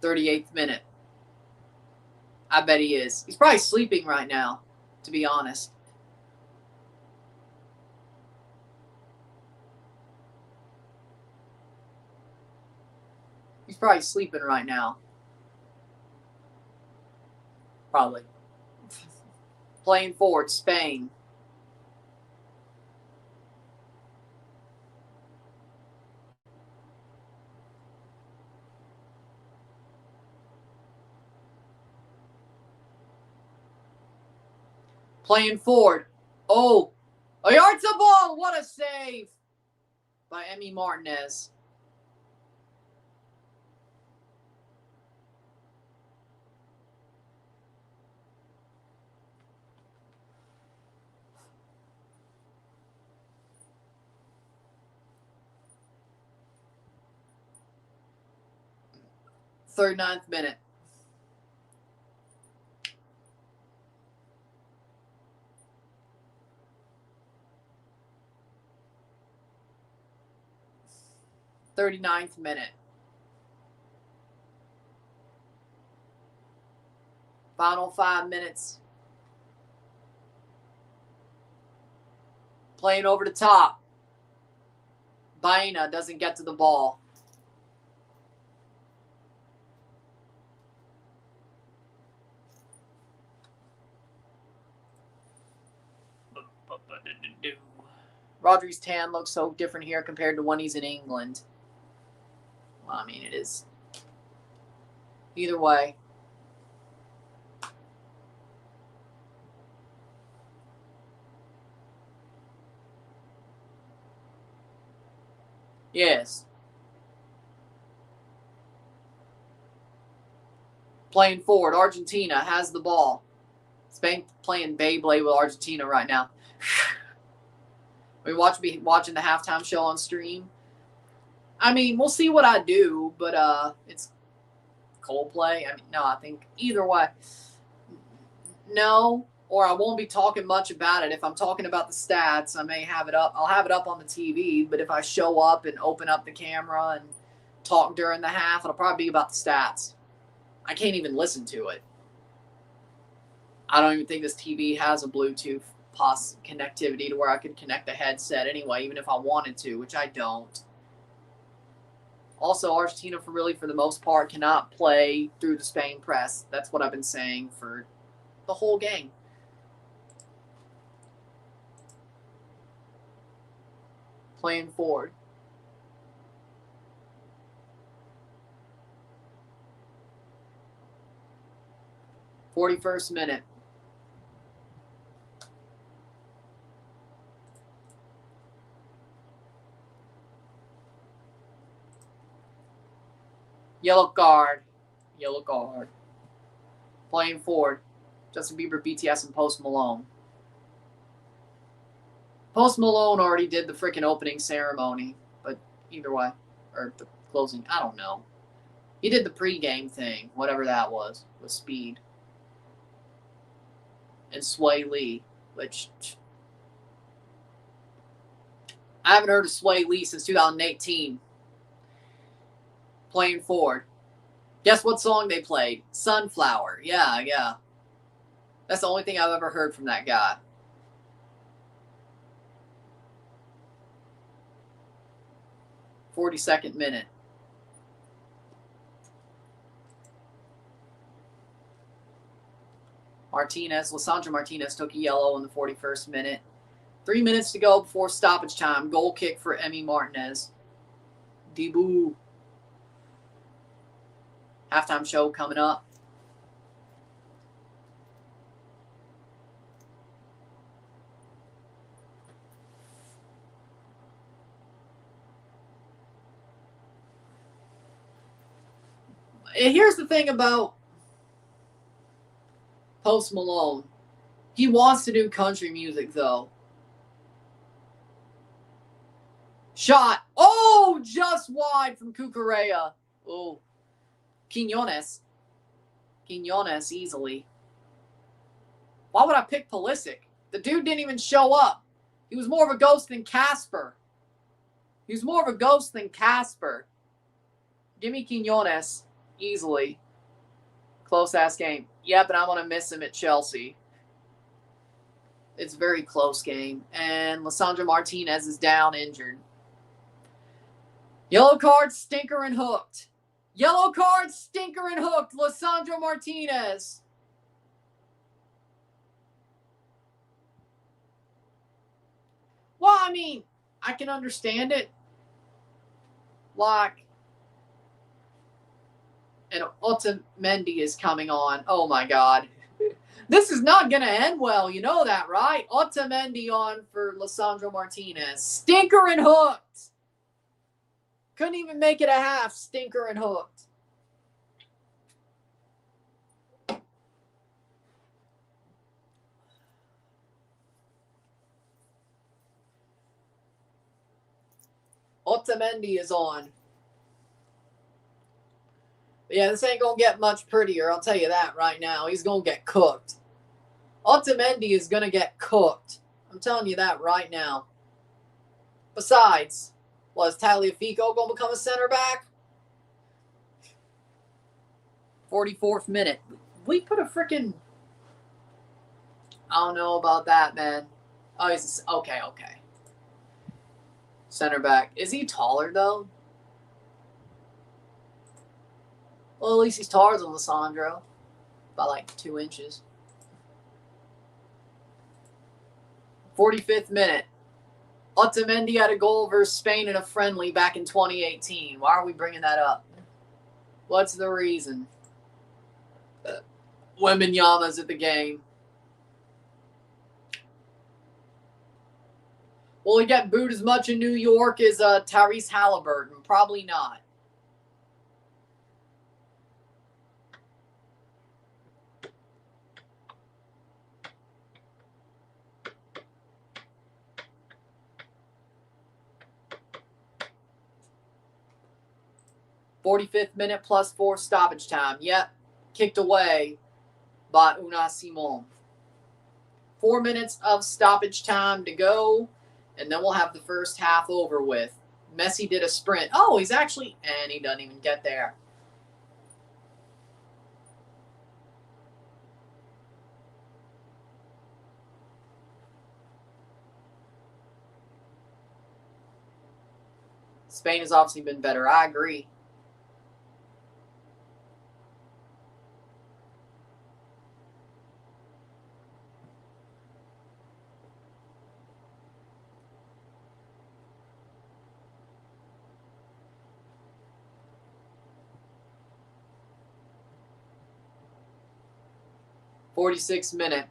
.38th minute. I bet he is. He's probably sleeping right now, to be honest. He's probably sleeping right now. Probably. Playing forward, Spain. Playing forward. Oh, Ayarza ball. What a save by Emi Martinez. .39th minute. .39th minute. Final 5 minutes. Playing over the top. Baena doesn't get to the ball. Rodri's tan looks so different here compared to when he's in England. Well, I mean, it is. Either way. Yes. Playing forward. Argentina has the ball. Spain playing Beyblade with Argentina right now. We be watching the halftime show on stream. I mean, we'll see what I do, but it's Coldplay. I mean, no, I think either way. No, or I won't be talking much about it. If I'm talking about the stats, I may have it up. I'll have it up on the TV, but if I show up and open up the camera and talk during the half, it'll probably be about the stats. I can't even listen to it. I don't even think this TV has a Bluetooth connectivity to where I could connect the headset anyway, even if I wanted to, which I don't. Also, Argentina, for the most part, cannot play through the Spain press. That's what I've been saying for the whole game. playing forward. "41st minute. Yellow card. Yellow card. Playing forward. Justin Bieber, BTS, and Post Malone. Post Malone already did the freaking opening ceremony, but either way, or the closing, I don't know. He did the pregame thing, whatever that was, with Speed. And Sway Lee, which I haven't heard of Sway Lee since 2018. Playing forward. Guess what song they played? Sunflower. Yeah. That's the only thing I've ever heard from that guy. "42nd minute. Lissandro Martinez took a yellow in the 41st minute. 3 minutes to go before stoppage time. Goal kick for Emi Martinez. Debut. Halftime show coming up. Here's the thing about Post Malone. He wants to do country music, though. Shot. Oh, just wide from Cucurella. Oh. Quiñones easily. Why would I pick Pulisic? The dude didn't even show up. He was more of a ghost than Casper. Give me Quiñones easily. Close-ass game. Yep, and I'm going to miss him at Chelsea. It's a very close game. And Lissandro Martinez is down injured. Yellow card, stinker and hooked. Lissandro Martinez. Well, I mean, I can understand it. Like, and Otamendi is coming on. Oh, my God. This is not going to end well. You know that, right? Otamendi on for Lissandro Martinez. Stinker and hooked. Couldn't even make it a half. Stinker and hooked. Otamendi is on. But yeah, this ain't going to get much prettier. I'll tell you that right now. He's going to get cooked. Otamendi is going to get cooked. I'm telling you that right now. Besides, was Tagliafico going to become a center back? 44th minute. We put a freaking... I don't know about that, man. Oh, he's... Okay. Center back. Is he taller, though? Well, at least he's taller than Lissandro. By like 2 inches. 45th minute. Otamendi had a goal versus Spain in a friendly back in 2018. Why are we bringing that up? What's the reason? Wembanyama's at the game. Will he get booed as much in New York as Tyrese Halliburton? Probably not. +45th minute +4 stoppage time. Yep. Kicked away by Unai Simon. 4 minutes of stoppage time to go, and then we'll have the first half over with. Messi did a sprint. Oh, he's actually... And he doesn't even get there. Spain has obviously been better. I agree. 46th minute.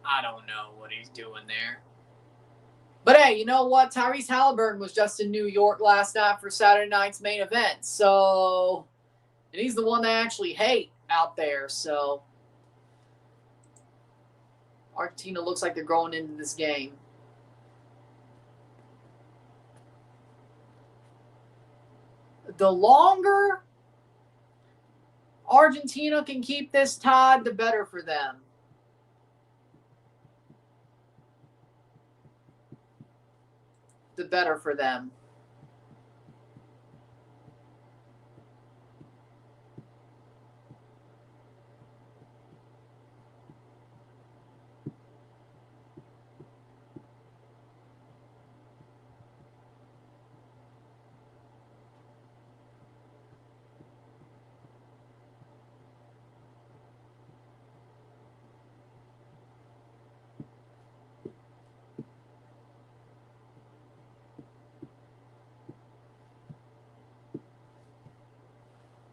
I don't know what he's doing there. But hey, you know what? Tyrese Halliburton was just in New York last night for Saturday night's main event. So, and he's the one they actually hate out there. So, Argentina looks like they're growing into this game. The longer Argentina can keep this tied, the better for them. The better for them.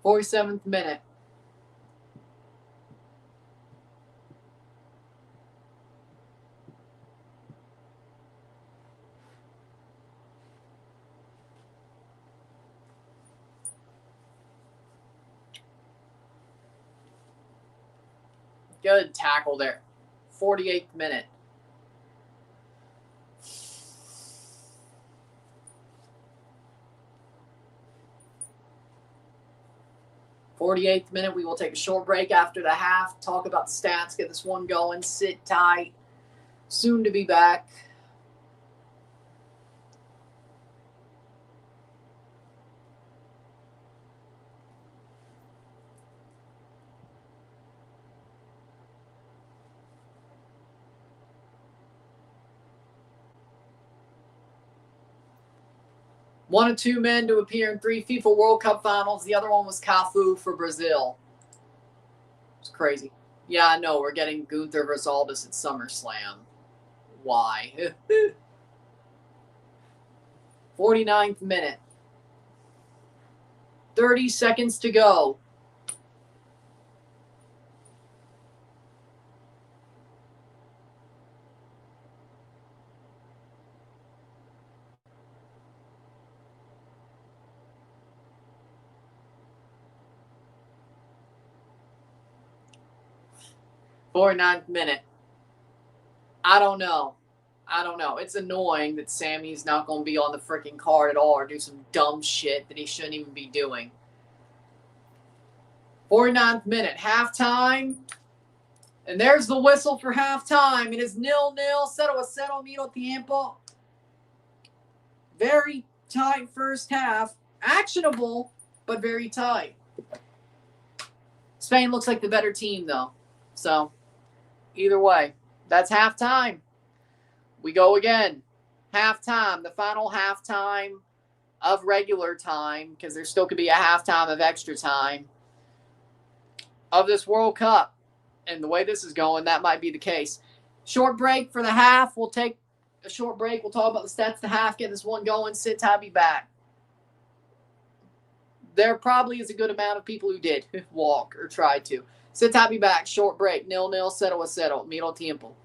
"47th minute. Good tackle there. 48th minute. "48th minute. We will take a short break after the half. Talk about the stats. Get this one going. Sit tight. Soon to be back. One of two men to appear in 3 FIFA World Cup finals. The other one was Cafu for Brazil. It's crazy. Yeah, I know. We're getting Gunther versus Aldis at SummerSlam. Why? 49th minute. 30 seconds to go. "49th minute. I don't know. It's annoying that Sammy's not going to be on the freaking card at all or do some dumb shit that he shouldn't even be doing. 49th minute. Halftime. And there's the whistle for halftime. It is 0-0. 0-0, medio tiempo. Very tight first half. Actionable, but very tight. Spain looks like the better team, though. So, either way, that's halftime. We go again. Halftime, the final halftime of regular time, because there still could be a halftime of extra time of this World Cup. And the way this is going, that might be the case. Short break for the half. We'll take a short break. We'll talk about the stats of the half, get this one going. Sit tight, be back. There probably is a good amount of people who did walk or tried to. Sit tight, be back. Short break. 0-0, 0-0. Medio tiempo.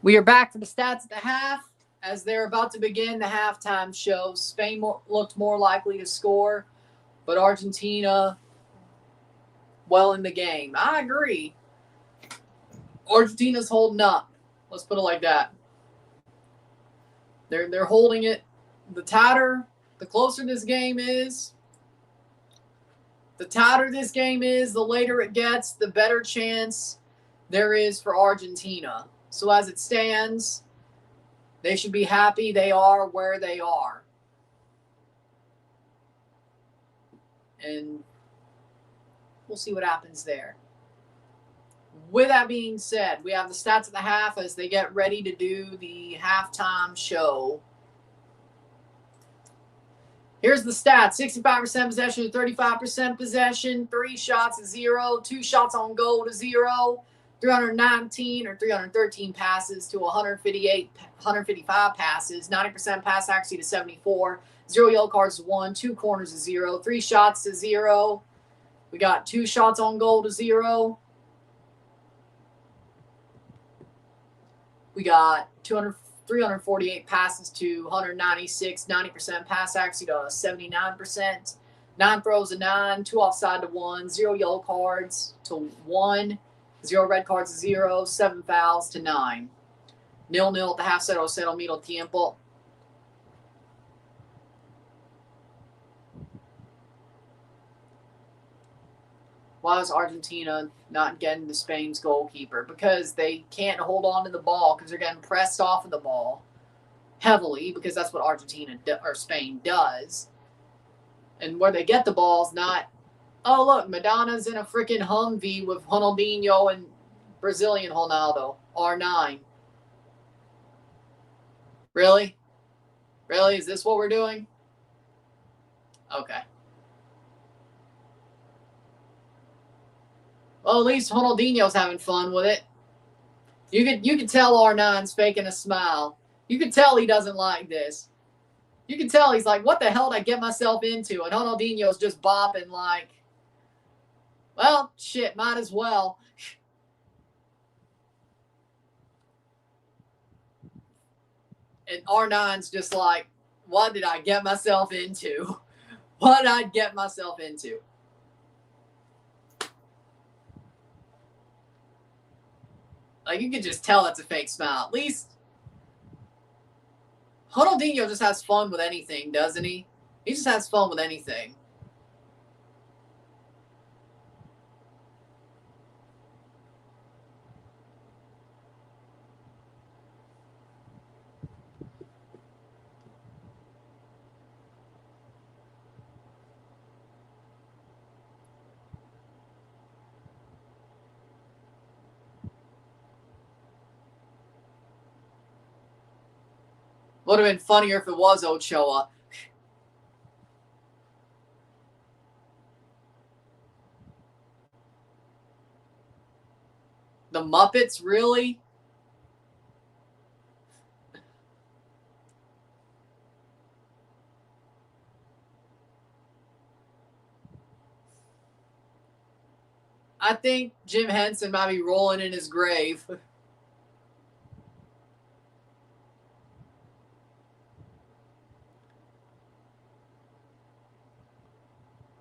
We are back for the stats at the half. As they're about to begin the halftime show, Spain looked more likely to score, but Argentina well in the game. I agree. Argentina's holding up. Let's put it like that. They're holding it. The closer this game is, the tighter this game is, the later it gets, the better chance there is for Argentina. So as it stands, they should be happy they are where they are. And we'll see what happens there. With that being said, we have the stats at the half as they get ready to do the halftime show. Here's the stats. 65% possession to 35% possession. 3 shots to 0. 2 shots on goal to 0. 319 or 313 passes to 155 passes. 90% pass accuracy to 74. 0 yellow cards to 1. 2 corners to 0. 3 shots to 0. We got 2 shots on goal to 0. We got 348 passes to 196, 90% pass accuracy to 79%, 9 throws to 9, 2 offside to 1, 0 yellow cards to 1, 0 red cards to 0, 7 fouls to 9. 0-0 at the half, 0-0 middle tiempo. Why is Argentina not getting to Spain's goalkeeper? Because they can't hold on to the ball because they're getting pressed off of the ball heavily because that's what Spain does. And where they get the ball is not, oh, look, Madonna's in a freaking Humvee with Ronaldinho and Brazilian Ronaldo, R9. Really? Really? Is this what we're doing? Okay. Well, at least Ronaldinho's having fun with it. You could tell R9's faking a smile. You could tell he doesn't like this. You can tell he's like, what the hell did I get myself into? And Ronaldinho's just bopping like, well, shit, might as well. And R9's just like, what did I get myself into? What did I get myself into? Like, you can just tell that's a fake smile. At least Ronaldinho just has fun with anything, doesn't he? He just has fun with anything. Would have been funnier if it was Ochoa. The Muppets, really? I think Jim Henson might be rolling in his grave.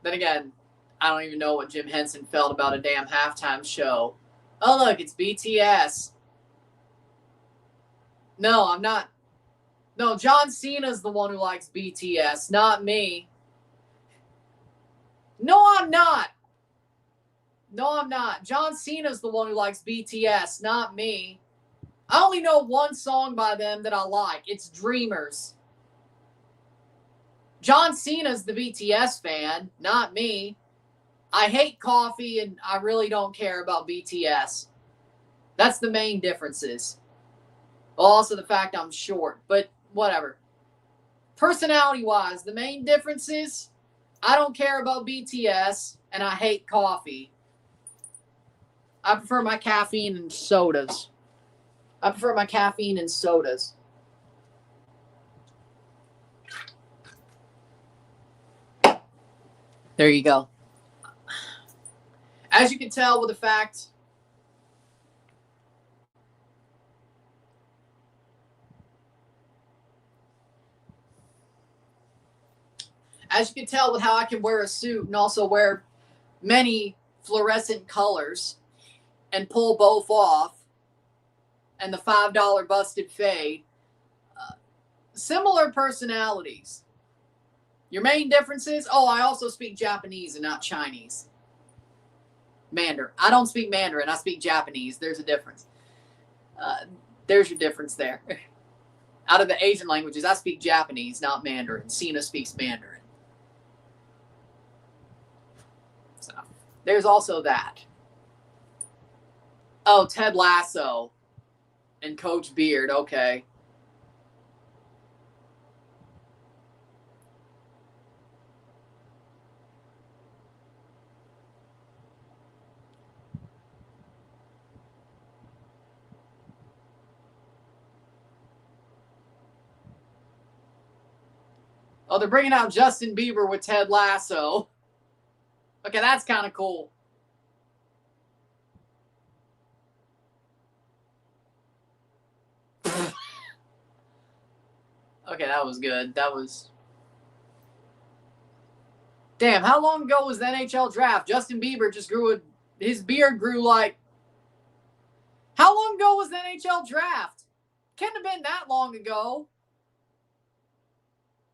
Then again, I don't even know what Jim Henson felt about a damn halftime show. Oh, look, it's BTS. No, I'm not. No, John Cena's the one who likes BTS, not me. No, I'm not. No, I'm not. John Cena's the one who likes BTS, not me. I only know one song by them that I like. It's Dreamers. John Cena's the BTS fan, not me. I hate coffee and I really don't care about BTS. That's the main differences. Also the fact I'm short, but whatever. Personality-wise, the main differences, I don't care about BTS and I hate coffee. I prefer my caffeine and sodas. There you go. As you can tell with the fact As you can tell with how I can wear a suit and also wear many fluorescent colors and pull both off, and the $5 busted fade, similar personalities. Your main differences? Oh, I also speak Japanese and not Chinese. Mandarin. I don't speak Mandarin. I speak Japanese. There's a difference. There's your difference there. Out of the Asian languages, I speak Japanese, not Mandarin. Cena speaks Mandarin. So, there's also that. Oh, Ted Lasso and Coach Beard. Okay. Oh, they're bringing out Justin Bieber with Ted Lasso. Okay, that's kind of cool. Okay, that was good. That was... Damn, how long ago was the NHL draft? Justin Bieber just grew... His beard grew like... How long ago was the NHL draft? Couldn't have been that long ago.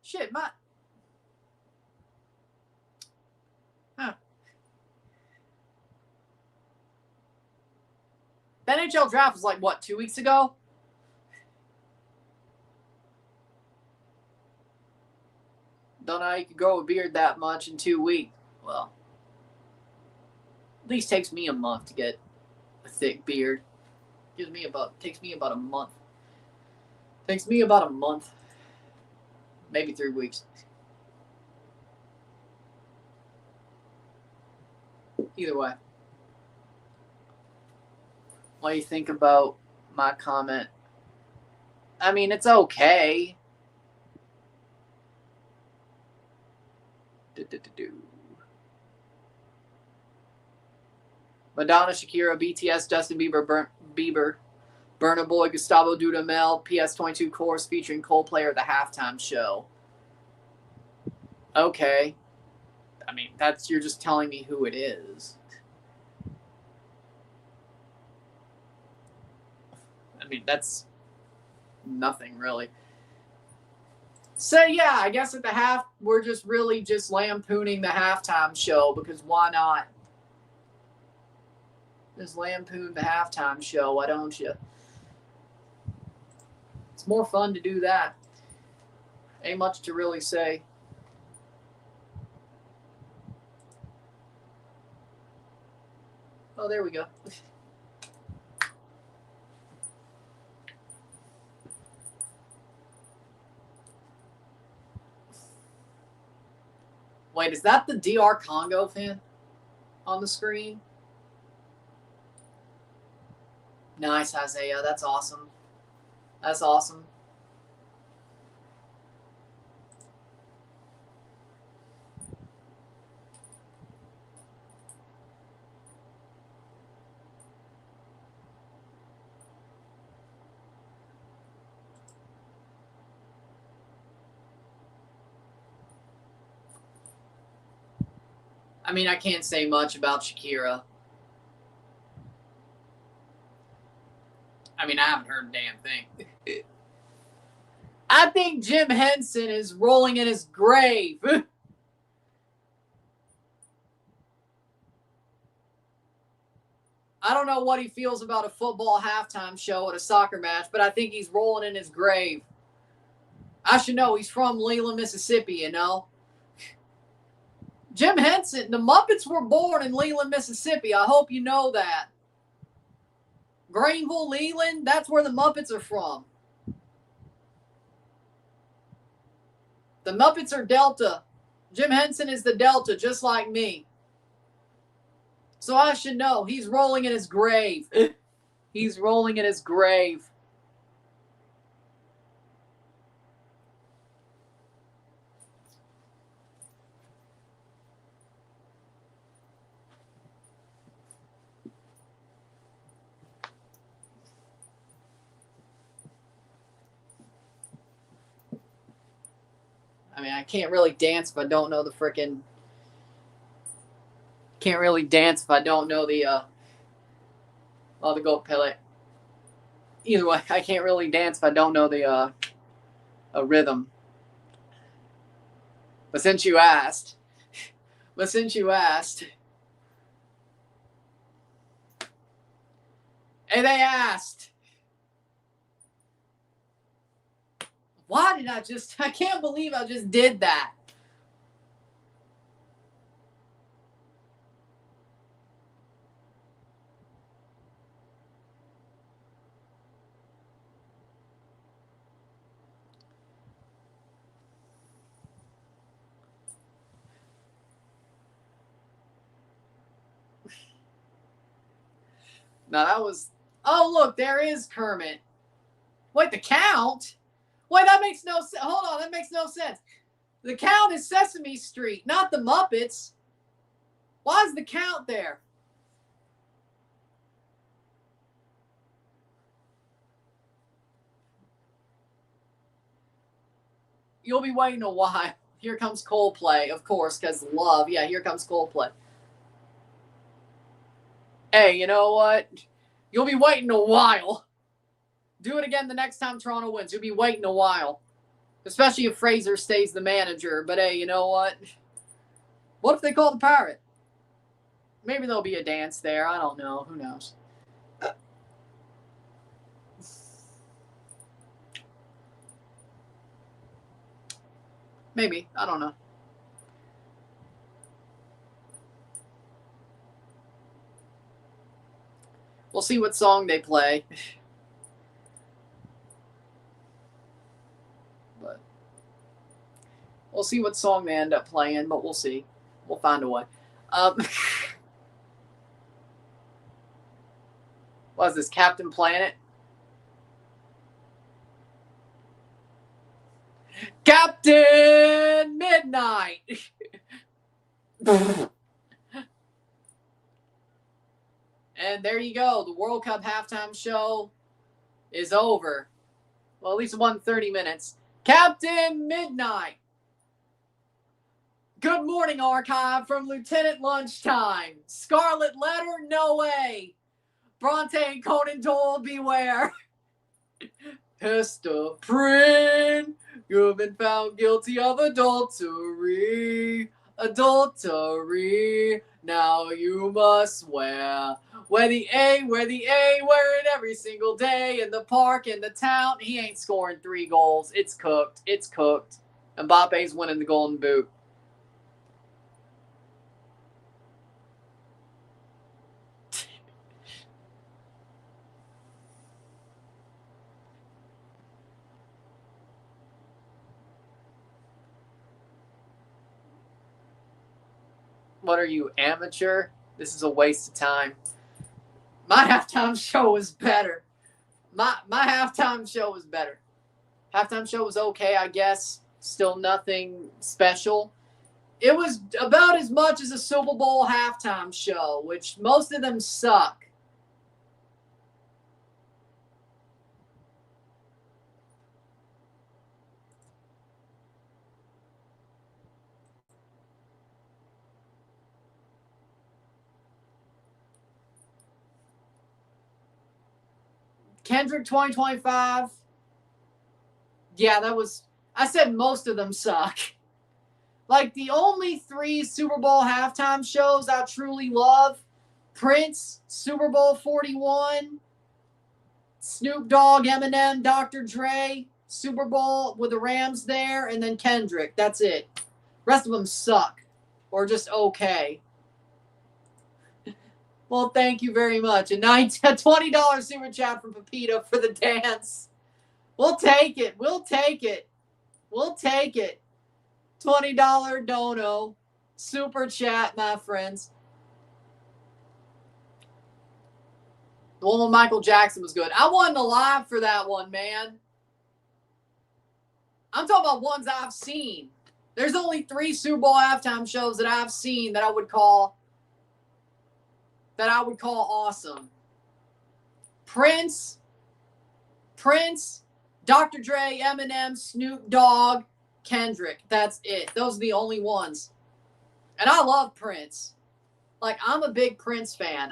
Shit, my... Huh. The NHL draft was like, what, 2 weeks ago? Don't know how you could grow a beard that much in 2 weeks. Well, at least takes me a month to get a thick beard. Takes me about a month. Takes me about a month. Maybe 3 weeks. Either way. What do you think about my comment? I mean, it's okay. Madonna, Shakira, BTS, Justin Bieber, Burna Boy, Gustavo Dudamel, PS22 Chorus featuring Coldplay at the halftime show. Okay. I mean, you're just telling me who it is. I mean, that's nothing really. So yeah, I guess at the half, we're just really just lampooning the halftime show because why not? Just lampoon the halftime show, why don't you? It's more fun to do that. Ain't much to really say. Oh, there we go. Wait, is that the DR Congo fan on the screen? Nice, Isaiah. That's awesome. That's awesome. I mean, I can't say much about Shakira. I mean, I haven't heard a damn thing. I think Jim Henson is rolling in his grave. I don't know what he feels about a football halftime show at a soccer match, but I think he's rolling in his grave. I should know. He's from Leland, Mississippi, you know. Jim Henson, the Muppets were born in Leland, Mississippi. I hope you know that. Greenville, Leland, that's where the Muppets are from. The Muppets are Delta. Jim Henson is the Delta, just like me. So I should know. He's rolling in his grave. He's rolling in his grave. I I mean, I can't really dance if I don't know the frickin'. Can't really dance if I don't know the goat pellet. Either way, I can't really dance if I don't know the rhythm. But since you asked, and they asked, why did I can't believe I just did that. No, that was. Oh, look, there is Kermit. Wait, the Count? Wait, that makes no sense. Hold on, that makes no sense. The Count is Sesame Street, not the Muppets. Why is the Count there? You'll be waiting a while. Here comes Coldplay, of course, because love. Yeah, here comes Coldplay. Hey, you know what? You'll be waiting a while. Do it again the next time Toronto wins. You'll be waiting a while. Especially if Fraser stays the manager. But hey, you know what? What if they call the Pirate? Maybe there'll be a dance there. I don't know. Who knows? Maybe. I don't know. We'll see what song they play. But we'll see what song they end up playing, but we'll see. We'll find a way. What is this, Captain Planet? Captain Midnight! And there you go. The World Cup halftime show is over. Well, at least 130 minutes. Captain Midnight. Good morning, Archive from Lieutenant Lunchtime. Scarlet Letter? No way. Bronte and Conan Doyle, beware. Hester Prynne, you've been found guilty of adultery. Adultery. Now you must swear. Wear the A, wear it every single day in the park, in the town. He ain't scoring 3 goals. It's cooked. It's cooked. Mbappe's winning the Golden Boot. What are you, amateur? This is a waste of time. My halftime show was better. My halftime show was better. Halftime show was okay, I guess. Still nothing special. It was about as much as a Super Bowl halftime show, which most of them suck. Kendrick 2025. Yeah, that was. I said most of them suck. Like, the only 3 Super Bowl halftime shows I truly love: Prince, Super Bowl 41, Snoop Dogg, Eminem, Dr. Dre, Super Bowl with the Rams there, and then Kendrick. That's it. Rest of them suck. Or just okay. Well, thank you very much. A $20 super chat from Pepito for the dance. We'll take it. We'll take it. We'll take it. $20 dono. Super chat, my friends. The one with Michael Jackson was good. I wasn't alive for that one, man. I'm talking about ones I've seen. There's only 3 Super Bowl halftime shows that I've seen that I would call awesome. Prince, Dr. Dre, Eminem, Snoop Dogg, Kendrick. That's it. Those are the only ones. And I love Prince. Like, I'm a big Prince fan.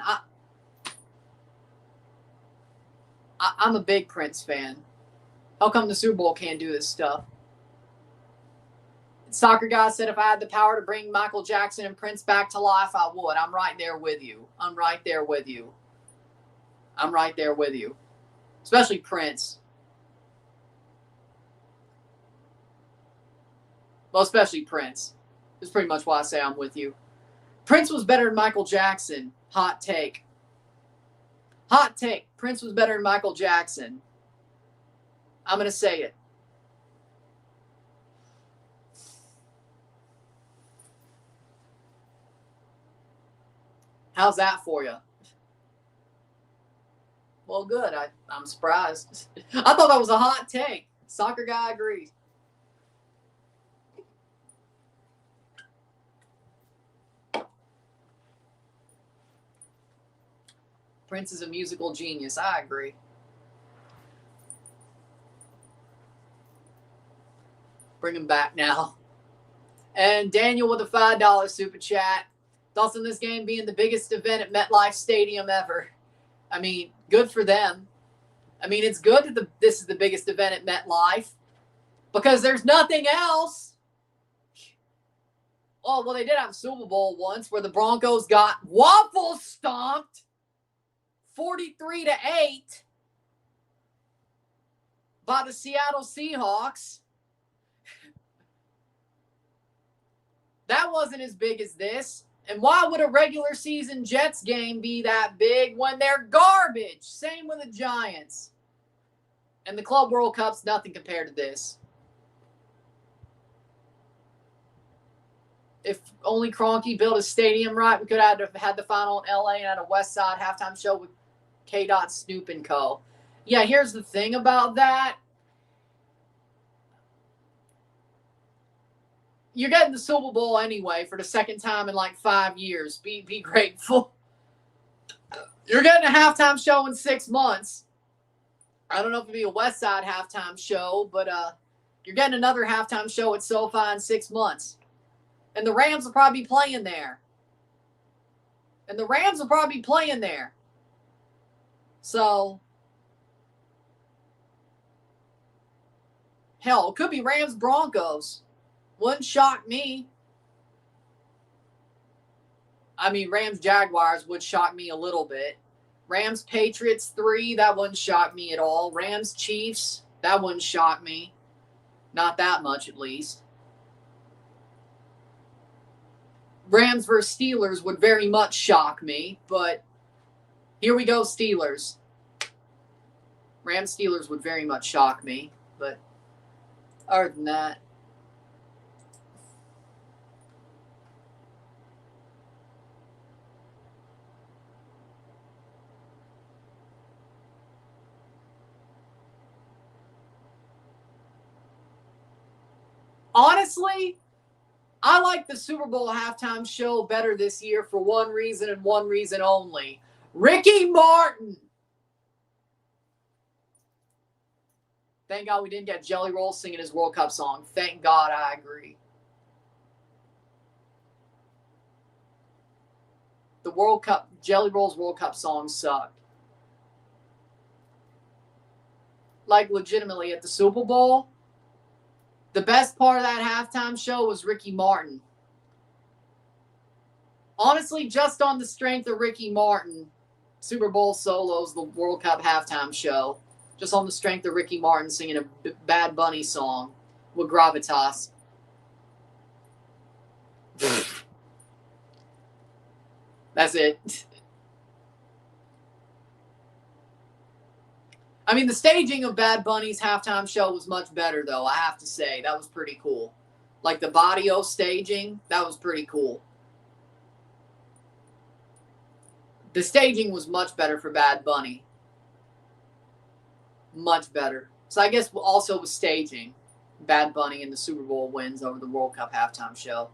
I'm a big Prince fan. How come the Super Bowl can't do this stuff? Soccer Guy said if I had the power to bring Michael Jackson and Prince back to life, I would. I'm right there with you. I'm right there with you. I'm right there with you. Especially Prince. Well, especially Prince. That's pretty much why I say I'm with you. Prince was better than Michael Jackson. Hot take. Hot take. Prince was better than Michael Jackson. I'm going to say it. How's that for you? Well, good. I'm surprised. I thought that was a hot take. Soccer Guy agrees. Prince is a musical genius. I agree. Bring him back now. And Daniel with a $5 super chat. Thoughts on this game being the biggest event at MetLife Stadium ever? I mean, good for them. I mean, it's good that this is the biggest event at MetLife because there's nothing else. Oh, well, they did have a Super Bowl once where the Broncos got waffle stomped 43-8 by the Seattle Seahawks. That wasn't as big as this. And why would a regular season Jets game be that big when they're garbage? Same with the Giants. And the Club World Cup's nothing compared to this. If only Kroenke built a stadium right, we could have had the final in LA and had a West Side halftime show with K-Dot, Snoop, and Co. Yeah, here's the thing about that. You're getting the Super Bowl anyway for the second time in like 5 years. Be grateful. You're getting a halftime show in 6 months. I don't know if it'll be a West Side halftime show, but you're getting another halftime show at SoFi in 6 months. And the Rams will probably be playing there. So, hell, it could be Rams Broncos. Wouldn't shock me. I mean, Rams Jaguars would shock me a little bit. Rams Patriots 3, that wouldn't shock me at all. Rams Chiefs, that wouldn't shock me. Not that much, at least. Rams versus Steelers would very much shock me, but here we go, Steelers. Rams Steelers would very much shock me, but other than that. Honestly, I like the Super Bowl halftime show better this year for one reason and one reason only. Ricky Martin. Thank God we didn't get Jelly Roll singing his World Cup song. Thank God, I agree. The World Cup, Jelly Roll's World Cup song sucked. Like, legitimately, at the Super Bowl, the best part of that halftime show was Ricky Martin. Honestly, just on the strength of Ricky Martin, Super Bowl solos, the World Cup halftime show, just on the strength of Ricky Martin singing a Bad Bunny song with gravitas. That's it. I mean, the staging of Bad Bunny's halftime show was much better, though, I have to say. That was pretty cool. Like the Barrio staging, that was pretty cool. The staging was much better for Bad Bunny. Much better. So I guess also with staging, Bad Bunny and the Super Bowl wins over the World Cup halftime show.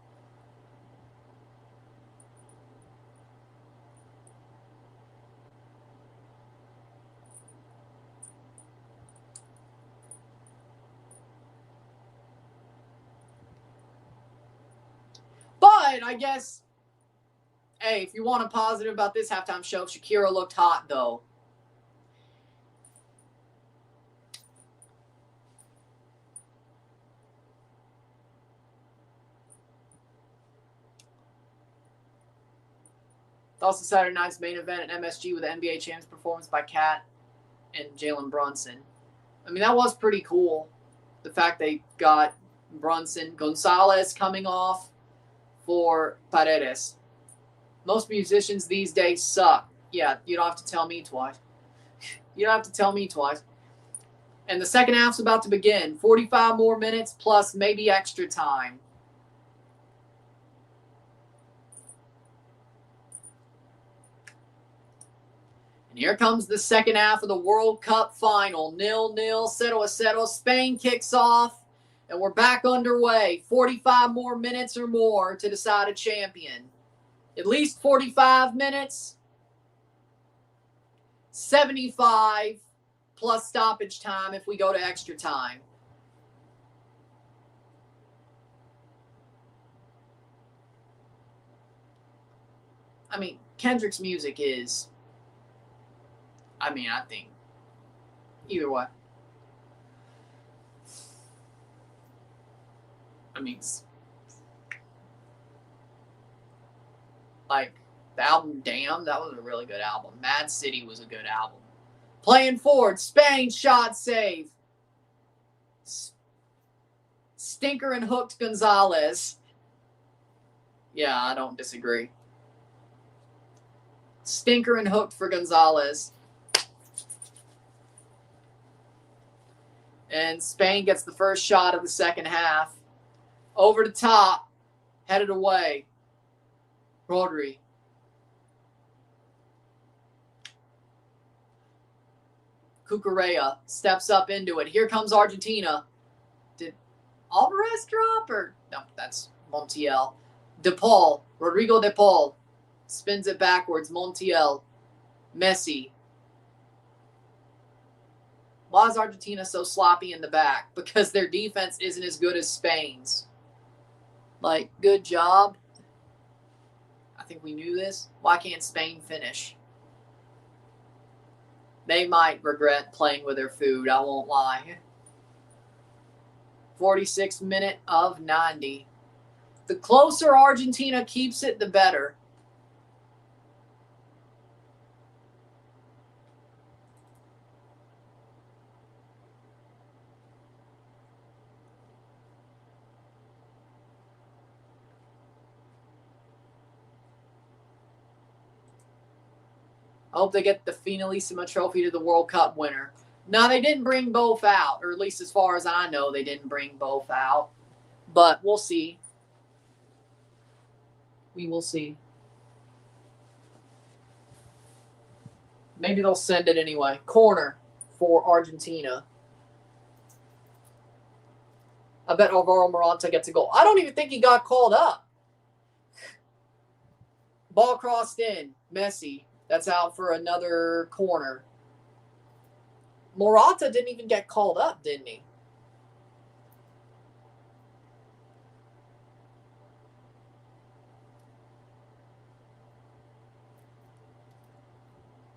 But I guess, hey, if you want a positive about this halftime show, Shakira looked hot, though. It's also Saturday night's main event at MSG with the NBA Champs performance by Kat and Jalen Brunson. I mean, that was pretty cool. The fact they got Brunson, Gonzalez coming off for Paredes. Most musicians these days suck. Yeah, you don't have to tell me twice. You don't have to tell me twice. And the second half's about to begin. 45 more minutes plus maybe extra time. And here comes the second half of the World Cup final. 0-0, 0-0. Spain kicks off, and we're back underway. 45 more minutes or more to decide a champion. At least 45 minutes. 75 plus stoppage time if we go to extra time. I mean, Kendrick's music is... I mean, I think either way. I mean, like the album Damn, that was a really good album. Mad City was a good album. Playing forward, Spain shot save. Stinker and hooked Gonzalez. Yeah, I don't disagree. Stinker and hooked for Gonzalez. And Spain gets the first shot of the second half. Over the top. Headed away. Rodri. Cucurella steps up into it. Here comes Argentina. Did Alvarez drop? Or no, that's Montiel. De Paul. Rodrigo De Paul. Spins it backwards. Montiel. Messi. Why is Argentina so sloppy in the back? Because their defense isn't as good as Spain's. Like, good job. I think we knew this. Why can't Spain finish? They might regret playing with their food, I won't lie. 46th minute of 90. The closer Argentina keeps it, the better. I hope they get the Finalissima trophy to the World Cup winner. No, they didn't bring both out, or at least as far as I know, they didn't bring both out. But we'll see. We will see. Maybe they'll send it anyway. Corner for Argentina. I bet Alvaro Morata gets a goal. I don't even think he got called up. Ball crossed in. Messi. That's out for another corner. Morata didn't even get called up, didn't he?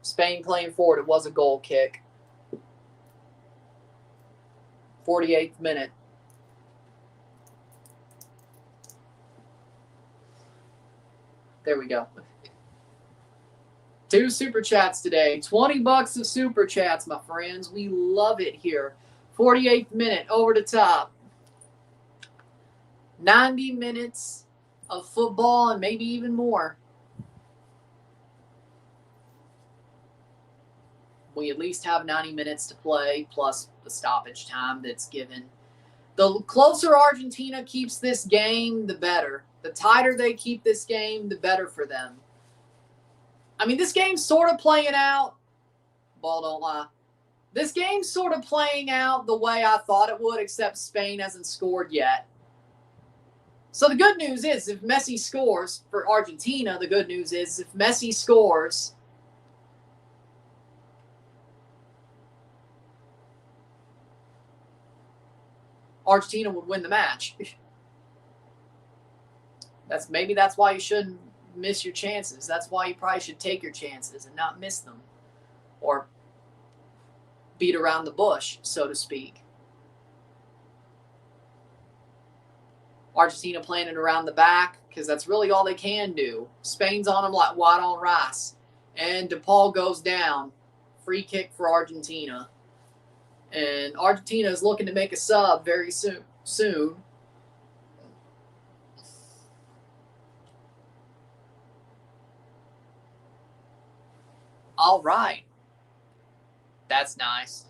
Spain playing forward. It was a goal kick. 48th minute. There we go. 2 super chats today. $20 of super chats, my friends. We love it here. 48th minute, over the top. 90 minutes of football and maybe even more. We at least have 90 minutes to play, plus the stoppage time that's given. The closer Argentina keeps this game, the better. The tighter they keep this game, the better for them. I mean, this game's sort of playing out. Ball don't lie. This game's sort of playing out the way I thought it would, except Spain hasn't scored yet. So the good news is, if Messi scores for Argentina, the good news is, if Messi scores, Argentina would win the match. Maybe that's why you shouldn't miss your chances. That's why you probably should take your chances and not miss them. Or beat around the bush, so to speak. Argentina playing it around the back because that's really all they can do. Spain's on them like white on rice. And DePaul goes down. Free kick for Argentina. And Argentina is looking to make a sub very soon. All right. That's nice.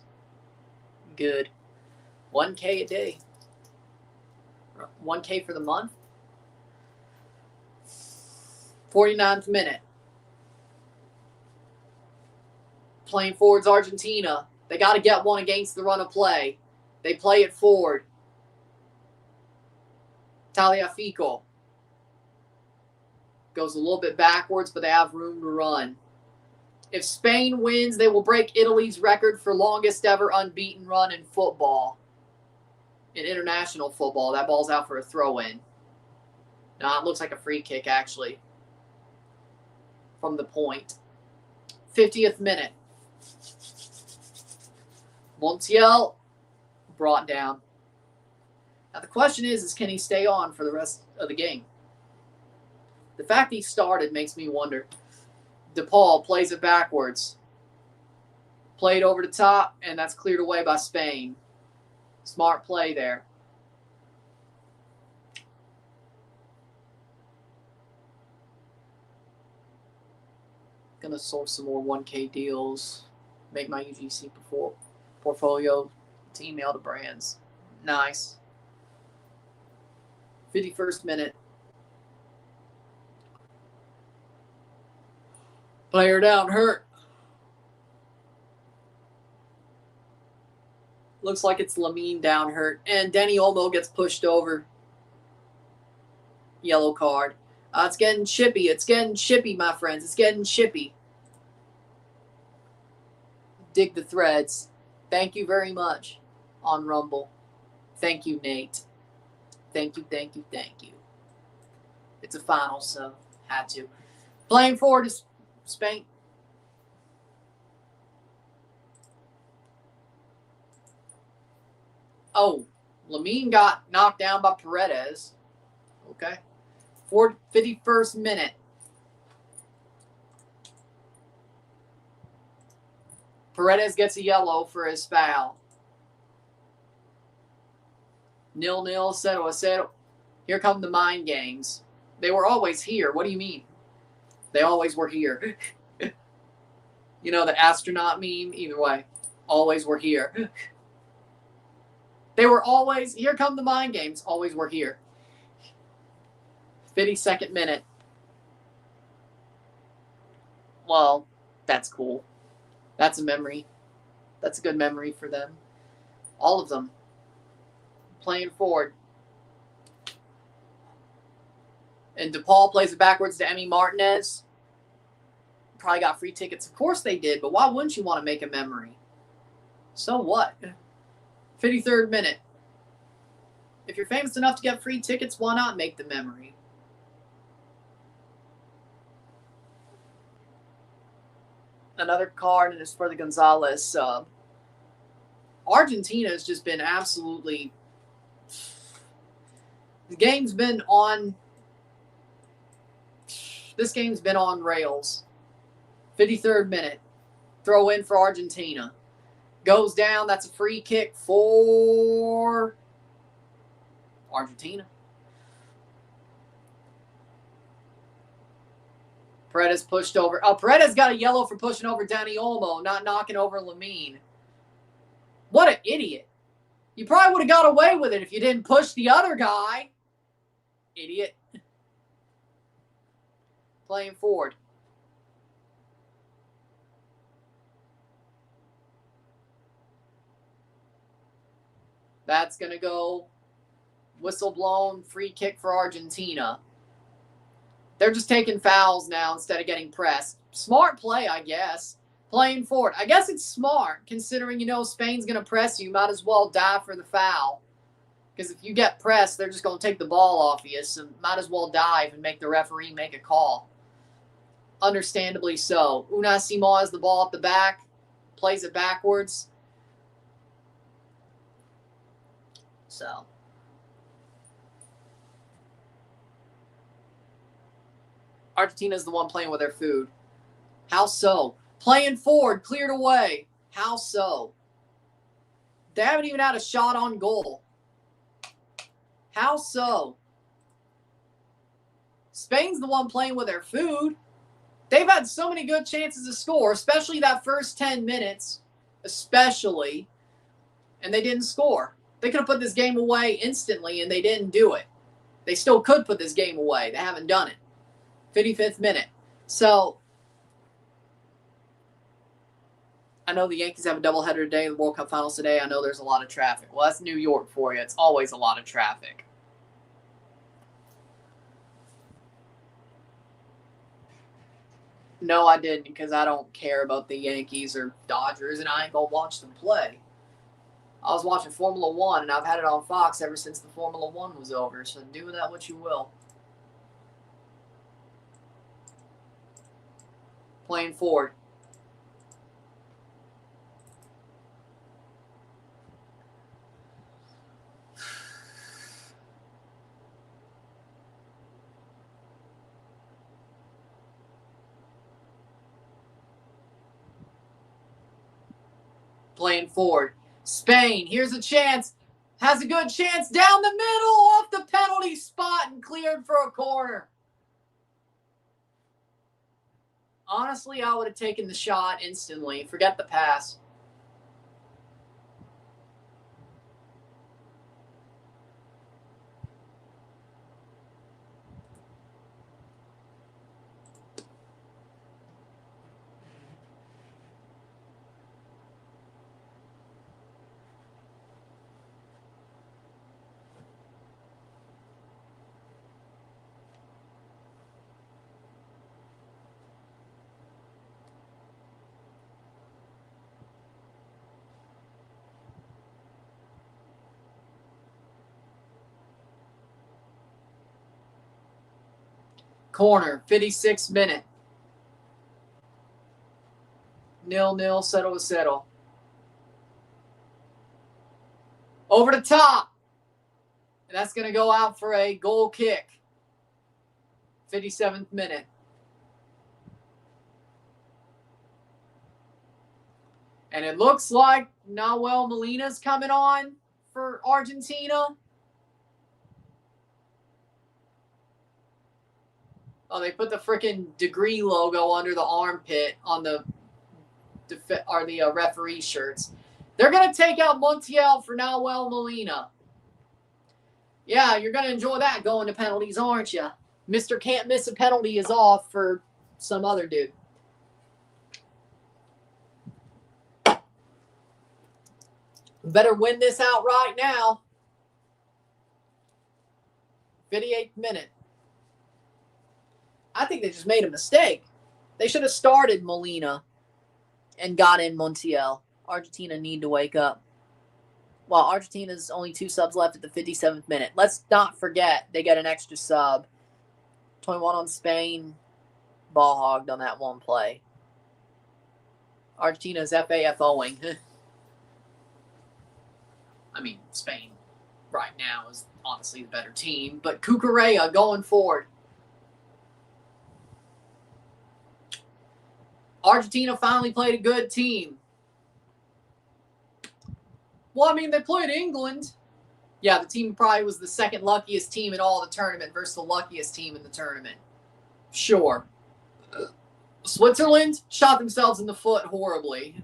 Good. 1K a day. 1K for the month. 49th minute. Playing forwards Argentina. They got to get one against the run of play. They play it forward. Tagliafico goes a little bit backwards, but they have room to run. If Spain wins, they will break Italy's record for longest ever unbeaten run in football. In international football, that ball's out for a throw-in. Nah, it looks like a free kick, actually. From the point. 50th minute. Montiel brought down. Now, the question is can he stay on for the rest of the game? The fact he started makes me wonder. DePaul plays it backwards. Played over the top, and that's cleared away by Spain. Smart play there. Gonna source some more 1K deals. Make my UGC portfolio to email to brands. Nice. 51st minute. Player down, hurt. Looks like it's Lamine down hurt. And Dani Olmo gets pushed over. Yellow card. It's getting chippy. It's getting chippy, my friends. It's getting chippy. Dig the threads. Thank you very much on Rumble. Thank you, Nate. Thank you, thank you, thank you. It's a final, so had to. Playing forward is Spain. Oh, Lamine got knocked down by Paredes. Okay. 51st minute. Paredes gets a yellow for his foul. 0-0, 0-0. Here come the mind games. They were always here. What do you mean? They always were here. You know, the astronaut meme? Either way. Always were here. They were always, here come the mind games. Always were here. 52nd minute. Well, that's cool. That's a memory. That's a good memory for them. All of them. Playing forward. And DePaul plays it backwards to Emi Martinez. Probably got free tickets. Of course they did, but why wouldn't you want to make a memory? So what? 53rd minute. If you're famous enough to get free tickets, why not make the memory? Another card, and it's for the Gonzalez sub. Argentina has just been absolutely... The game's been on... This game's been on rails. 53rd minute. Throw in for Argentina. Goes down. That's a free kick for Argentina. Paredes pushed over. Oh, Paredes got a yellow for pushing over Dani Olmo, not knocking over Lamine. What an idiot. You probably would have got away with it if you didn't push the other guy. Idiot. Playing forward. That's going to go whistle blown, free kick for Argentina. They're just taking fouls now instead of getting pressed. Smart play, I guess. Playing forward. I guess it's smart considering, you know, Spain's going to press you. Might as well die for the foul. Because if you get pressed, they're just going to take the ball off you. So might as well dive and make the referee make a call. Understandably so. Simon has the ball at the back, plays it backwards. So. Argentina's the one playing with their food. How so? Playing forward, cleared away. How so? They haven't even had a shot on goal. How so? Spain's the one playing with their food. They've had so many good chances to score, especially that first 10 minutes, especially, and they didn't score. They could have put this game away instantly, and they didn't do it. They still could put this game away. They haven't done it. 55th minute. So, I know the Yankees have a doubleheader today in the World Cup Finals today. I know there's a lot of traffic. Well, that's New York for you. It's always a lot of traffic. No, I didn't, because I don't care about the Yankees or Dodgers, and I ain't going to watch them play. I was watching Formula One, and I've had it on Fox ever since the Formula One was over, so do with that what you will. Playing forward. Playing forward. Spain, here's a chance. Has a good chance down the middle off the penalty spot and cleared for a corner. Honestly, I would have taken the shot instantly. Forget the pass. Corner, 56th minute. 0-0, settle to settle. Over the top. And that's going to go out for a goal kick. 57th minute. And it looks like Nahuel Molina's coming on for Argentina. Oh, they put the freaking degree logo under the armpit on the referee shirts. They're going to take out Montiel for Nahuel Molina. Yeah, you're going to enjoy that going to penalties, aren't you? Mr. Can't Miss a Penalty is off for some other dude. Better win this out right now. 58th minute. I think they just made a mistake. They should have started Molina and got in Montiel. Argentina need to wake up. Well, Argentina's only 2 subs left at the 57th minute. Let's not forget they get an extra sub. 21 on Spain. Ball hogged on that one play. Argentina's FAFOing. I mean, Spain right now is honestly the better team. But Cucurella going forward. Argentina finally played a good team. Well, I mean, they played England. Yeah, the team probably was the second luckiest team in all the tournament versus the luckiest team in the tournament. Sure. Switzerland shot themselves in the foot horribly.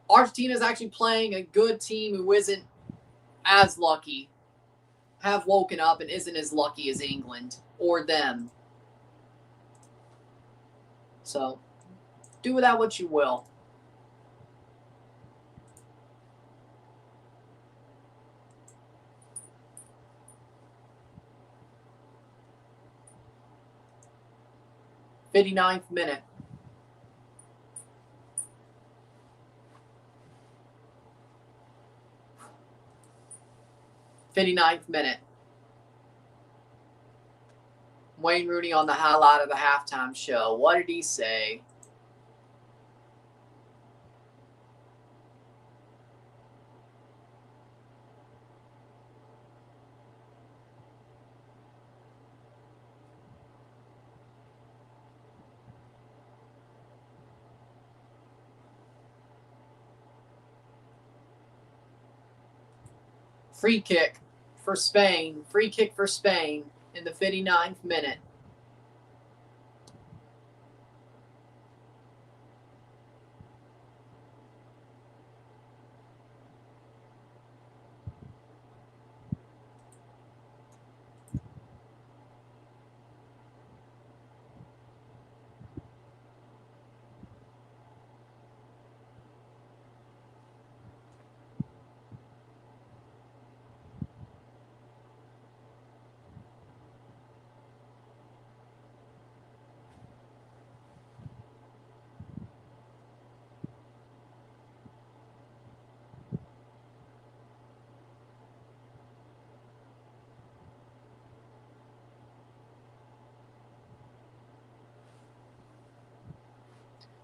Argentina is actually playing a good team who isn't as lucky, have woken up and isn't as lucky as England or them. So, do with that what you will. '59th minute. – 59th minute. Wayne Rooney on the highlight of the halftime show. What did he say? Free kick for Spain. Free kick for Spain in the 59th minute.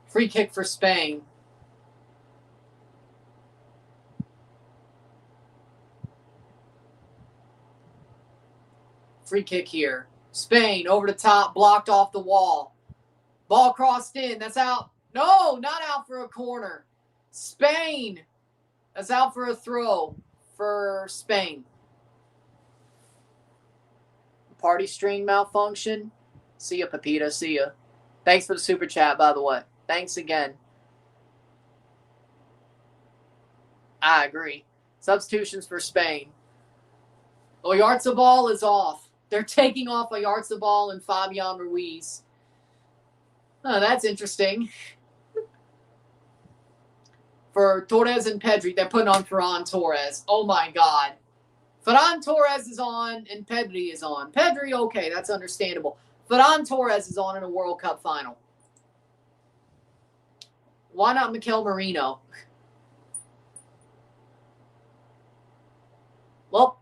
Free kick for Spain. Free kick here. Spain over the top, blocked off the wall. Ball crossed in. That's out. No, not out for a corner. Spain. That's out for a throw for Spain. Party string malfunction. See ya, Pepita. See ya. Thanks for the super chat, by the way. Thanks again. I agree. Substitutions for Spain. Oyarzabal is off. They're taking off Oyarzabal and Fabian Ruiz. Oh, that's interesting. For Torres and Pedri, they're putting on Ferran Torres. Oh, my God. Ferran Torres is on and Pedri is on. Pedri, okay, that's understandable. Ferran Torres is on in a World Cup final. Why not Mikel Merino? Well,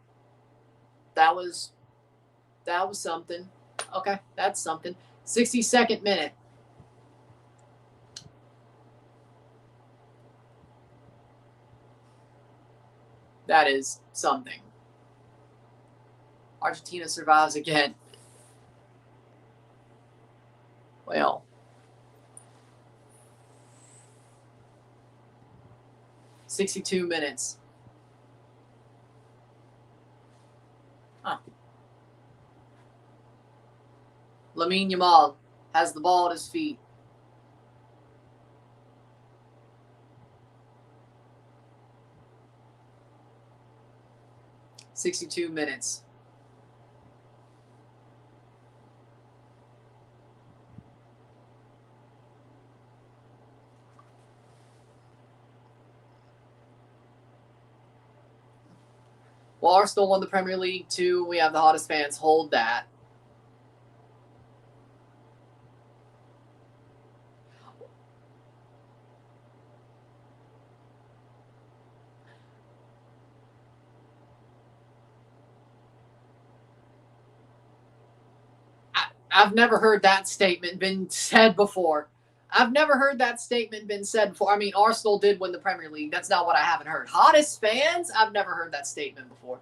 that was something. Okay, that's something. 62nd minute. That is something. Argentina survives again. Well, $62 minutes. Huh. Lamine Yamal has the ball at his feet. $62 minutes. Well, Arsenal won the Premier League too. We have the hottest fans. Hold that. I've never heard that statement been said before. I've never heard that statement been said before. I mean, Arsenal did win the Premier League. That's not what I haven't heard. Hottest fans? I've never heard that statement before.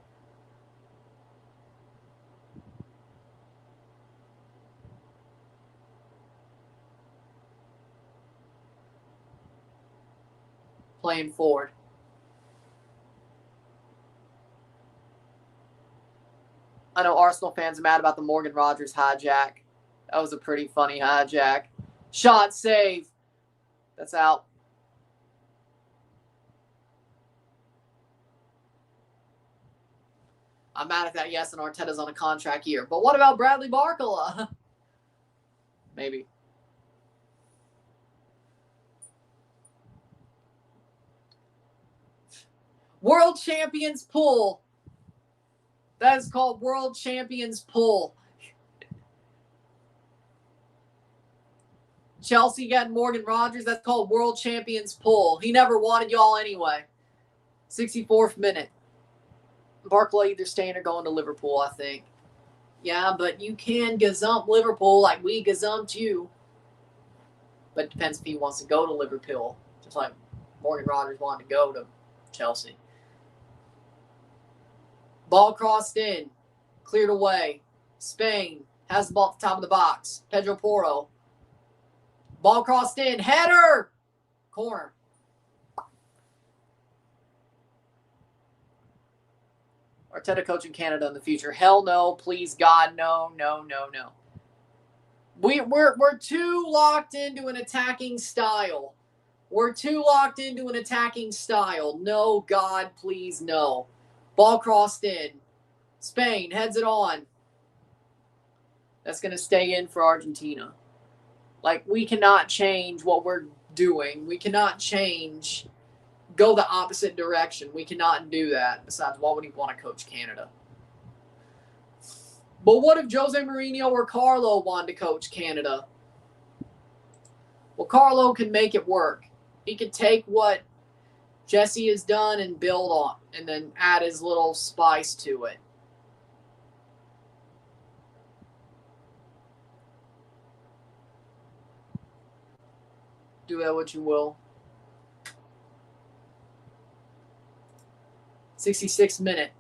Playing forward. I know Arsenal fans are mad about the Morgan Rogers hijack. That was a pretty funny hijack. Shot save. That's out. I'm mad at that, yes, and Arteta's on a contract year. But what about Bradley Barcola? Maybe. World Champions Pool. That is called World Champions Pool. Chelsea getting Morgan Rogers. That's called World Champions Pool. He never wanted y'all anyway. 64th minute. Barkley either staying or going to Liverpool, I think. Yeah, but you can gazump Liverpool like we gazumped you. But it depends if he wants to go to Liverpool. Just like Morgan Rodgers wanted to go to Chelsea. Ball crossed in. Cleared away. Spain has the ball at the top of the box. Pedro Porro. Ball crossed in. Header! Corner. Arteta coaching Canada in the future. Hell no, please God, no. We're too locked into an attacking style. No, God, please, no. Ball crossed in. Spain heads it on. That's going to stay in for Argentina. Like, we cannot change what we're doing. We cannot go the opposite direction. We cannot do that. Besides, why would he want to coach Canada? But what if Jose Mourinho or Carlo wanted to coach Canada? Well, Carlo can make it work. He could take what Jesse has done and build on, and then add his little spice to it. Do that what you will. 66th minute.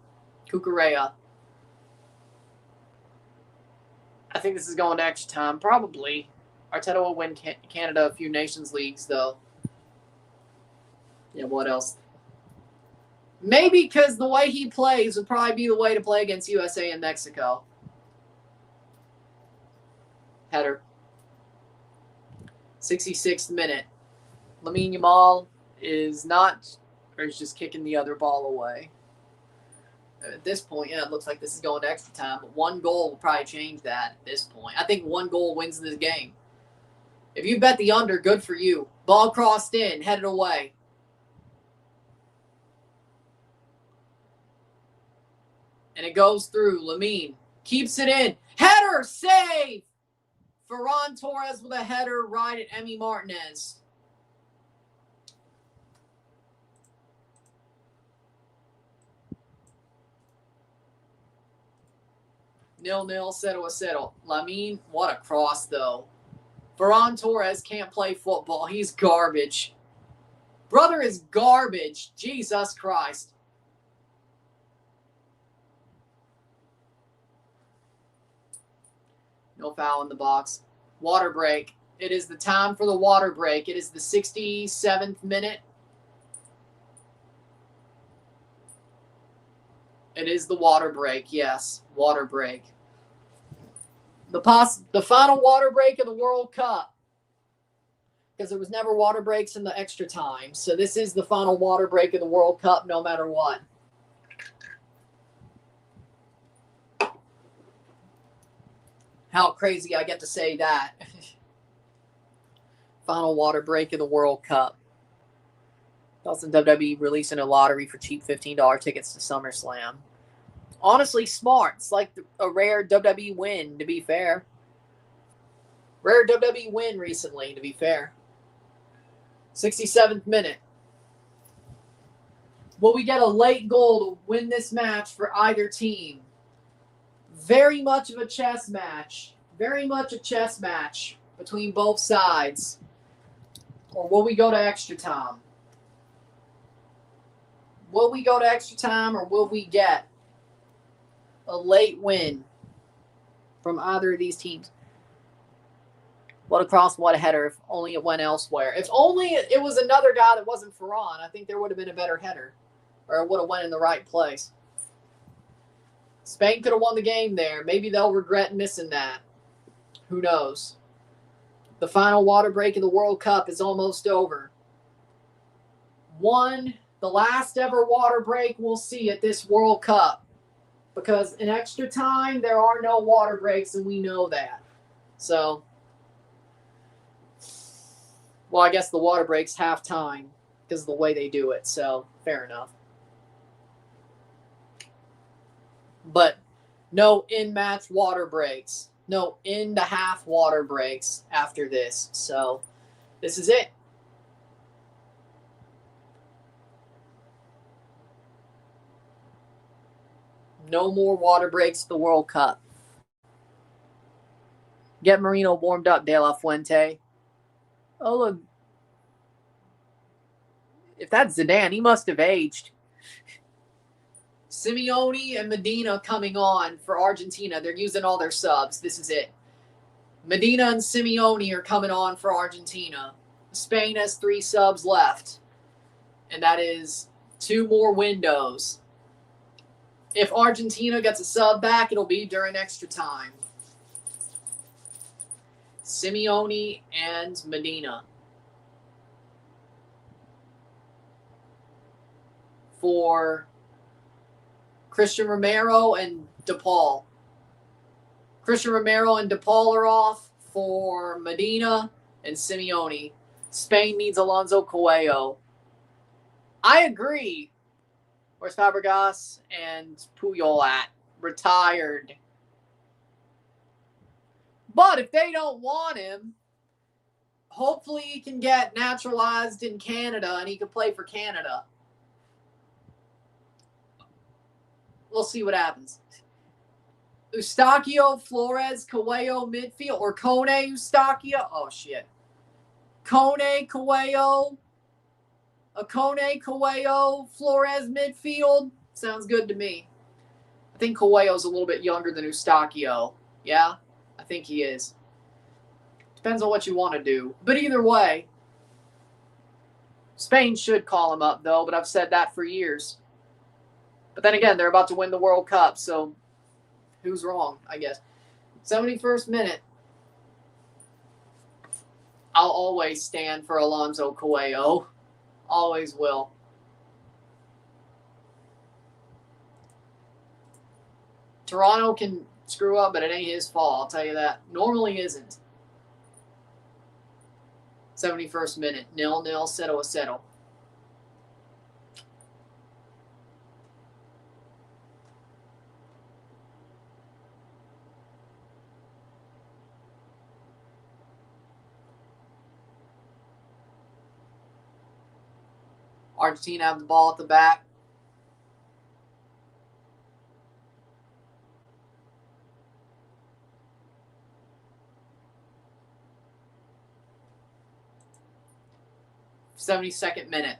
Cucurella. I think this is going to extra time. Probably. Arteta will win Canada a few Nations Leagues, though. Yeah, what else? Maybe because the way he plays would probably be the way to play against USA and Mexico. Header. 66th minute. Lamine Yamal is not, or is just kicking the other ball away. At this point, yeah, it looks like this is going to extra time. But one goal will probably change that at this point. I think one goal wins this game. If you bet the under, good for you. Ball crossed in, headed away. And it goes through. Lamine keeps it in. Header, save! Ferran Torres with a header right at Emi Martinez. Nil-nil, settle. Lamine, what a cross, though. Ferran Torres can't play football. He's garbage. Brother is garbage. Jesus Christ. No foul in the box. Water break. It is the time for the water break. It is the 67th minute. It is the water break. Yes, water break. The final water break of the World Cup. Because there was never water breaks in the extra time. So this is the final water break of the World Cup no matter what. How crazy I get to say that. Final water break of the World Cup. Also, WWE releasing a lottery for cheap $15 tickets to SummerSlam. Honestly, smart. It's like a rare WWE win, to be fair. Rare WWE win recently, to be fair. 67th minute. Will we get a late goal to win this match for either team? Very much of a chess match. Very much a chess match between both sides. Or will we go to extra time? Will we go to extra time or will we get a late win from either of these teams? What a cross, what a header. If only it went elsewhere. If only it was another guy that wasn't Ferran, I think there would have been a better header. Or it would have went in the right place. Spain could have won the game there. Maybe they'll regret missing that. Who knows? The final water break of the World Cup is almost over. The last ever water break we'll see at this World Cup. Because in extra time, there are no water breaks, and we know that. So, well, I guess the water break's half time because of the way they do it. So, fair enough. But no in-match water breaks. No in-the-half water breaks after this. So, this is it. No more water breaks at the World Cup. Get Marino warmed up, De La Fuente. Oh, look. If that's Zidane, he must have aged. Simeone and Medina coming on for Argentina. They're using all their subs. This is it. Medina and Simeone are coming on for Argentina. Spain has 3 subs left. And that is 2 more windows. If Argentina gets a sub back, it'll be during extra time. Simeone and Medina. For Christian Romero and DePaul. Christian Romero and DePaul are off for Medina and Simeone. Spain needs Alonso Coelho. I agree. Where's Fabregas and Puyol at? Retired. But if they don't want him, hopefully he can get naturalized in Canada and he can play for Canada. We'll see what happens. Eustachio, Flores, Coelho, midfield. Or Kone, Eustachio. Oh, shit. Kone, Coelho. A Kone, Coelho, Flores, midfield. Sounds good to me. I think Coelho's a little bit younger than Eustachio. Yeah? I think he is. Depends on what you want to do. But either way, Spain should call him up, though. But I've said that for years. But then again, they're about to win the World Cup, so who's wrong, I guess. 71st minute. I'll always stand for Alonso Coelho. Always will. Toronto can screw up, but it ain't his fault, I'll tell you that. Normally isn't. 71st minute. 0-0, 0-0. Argentina have the ball at the back. '72nd minute.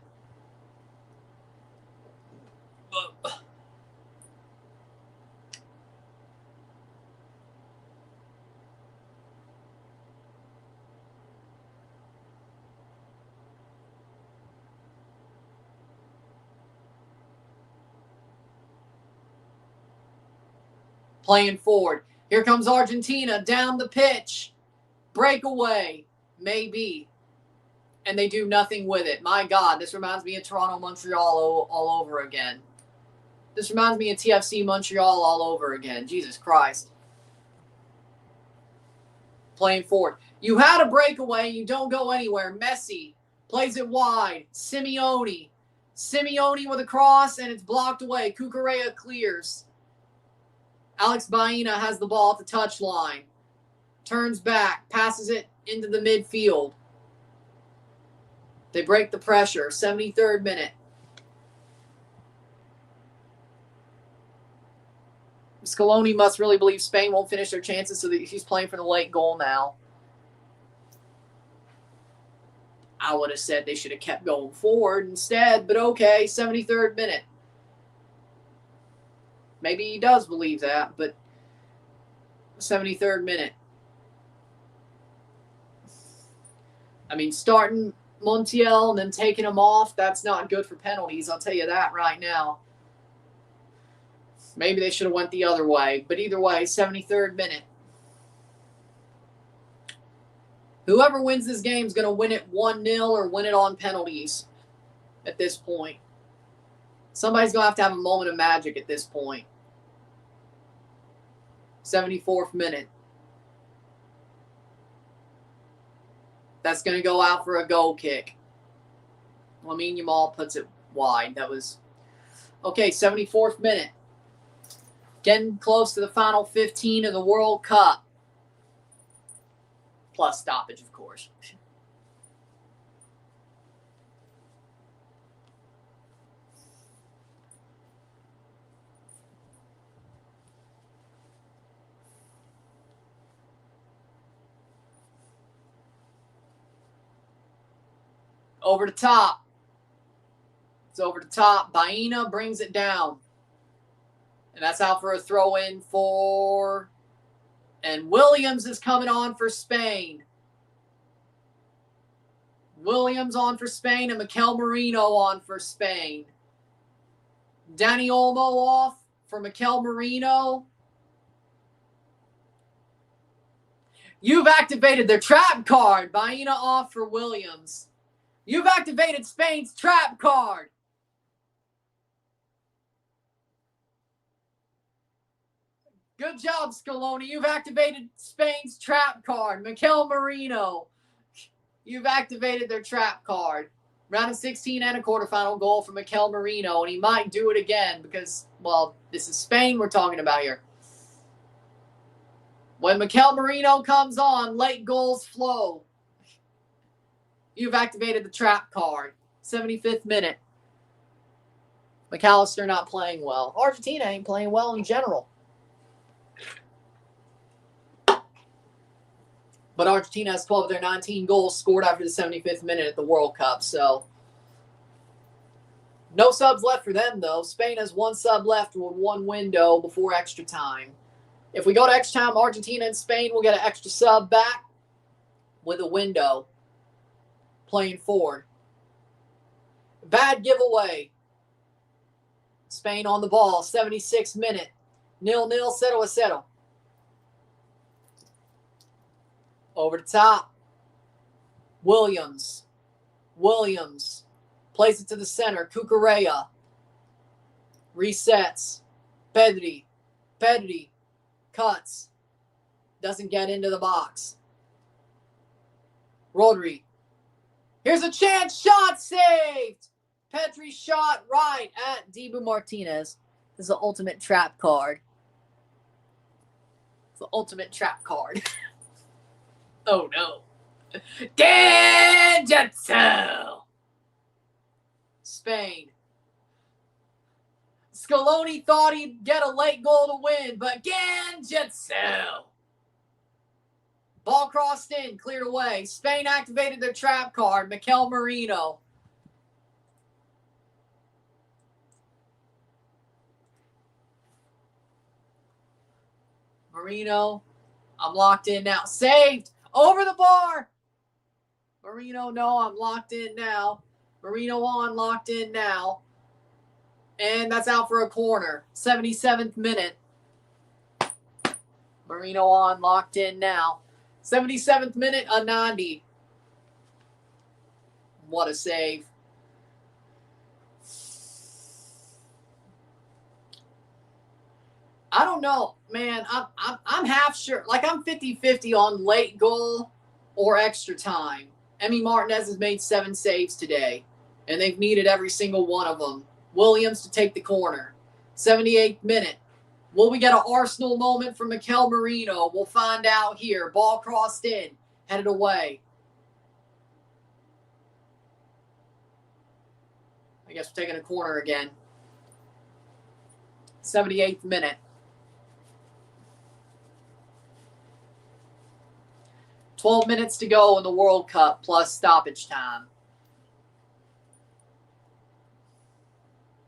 Playing forward. Here comes Argentina down the pitch. Breakaway. Maybe. And they do nothing with it. My God, this reminds me of Toronto, Montreal all over again. This reminds me of TFC Montreal all over again. Jesus Christ. Playing forward. You had a breakaway. You don't go anywhere. Messi plays it wide. Simeone. Simeone with a cross, and it's blocked away. Cucurella clears. Alex Baena has the ball at the touchline. Turns back. Passes it into the midfield. They break the pressure. 73rd minute. Scaloni must really believe Spain won't finish their chances, so that he's playing for the late goal now. I would have said they should have kept going forward instead, but okay, 73rd minute. Maybe he does believe that, but 73rd minute. I mean, starting Montiel and then taking him off, that's not good for penalties, I'll tell you that right now. Maybe they should have went the other way, but either way, 73rd minute. Whoever wins this game is going to win it 1-0 or win it on penalties at this point. Somebody's going to have a moment of magic at this point. 74th minute. That's going to go out for a goal kick. Lamine Yamal puts it wide. That was... Okay, 74th minute. Getting close to the final 15 of the World Cup. Plus stoppage, of course. Over the top. It's over the top. Baena brings it down. And that's out for a throw-in for... And Williams is coming on for Spain. Williams on for Spain and Mikel Merino on for Spain. Dani Olmo off for Mikel Merino. You've activated their trap card. Baena off for Williams. You've activated Spain's trap card. Good job, Scaloni. You've activated Spain's trap card. Mikel Merino. You've activated their trap card. Round of 16 and a quarterfinal goal for Mikel Merino, and he might do it again because, well, this is Spain we're talking about here. When Mikel Merino comes on, late goals flow. You've activated the trap card. 75th minute. McAllister not playing well. Argentina ain't playing well in general. But Argentina has 12 of their 19 goals scored after the 75th minute at the World Cup. So, no subs left for them, though. Spain has one sub left with one window before extra time. If we go to extra time, Argentina and Spain will get an extra sub back with a window playing forward. Bad giveaway. Spain on the ball, 76th minute. 0-0, 0-0. Over the top. Williams. Plays it to the center. Cucurella. Resets. Pedri. Cuts. Doesn't get into the box. Rodri. Here's a chance. Shot saved. Pedri shot right at Dibu Martinez. This is the ultimate trap card. It's the ultimate trap card. Oh, no. Genjutsu! Spain. Scaloni thought he'd get a late goal to win, but Genjutsu! Ball crossed in, cleared away. Spain activated their trap card. Mikel Merino. I'm locked in now. Saved! Over the bar. Merino, no, I'm locked in now. Merino on, locked in now. And that's out for a corner. 77th minute. Merino on, locked in now. 77th minute, a 90. What a save. I don't know, man. I'm half sure. Like, I'm 50-50 on late goal or extra time. Emi Martinez has made 7 saves today, and they've needed every single one of them. Williams to take the corner. 78th minute. Will we get an Arsenal moment from Mikel Merino? We'll find out here. Ball crossed in. Headed away. I guess we're taking a corner again. 78th minute. 12 minutes to go in the World Cup plus stoppage time.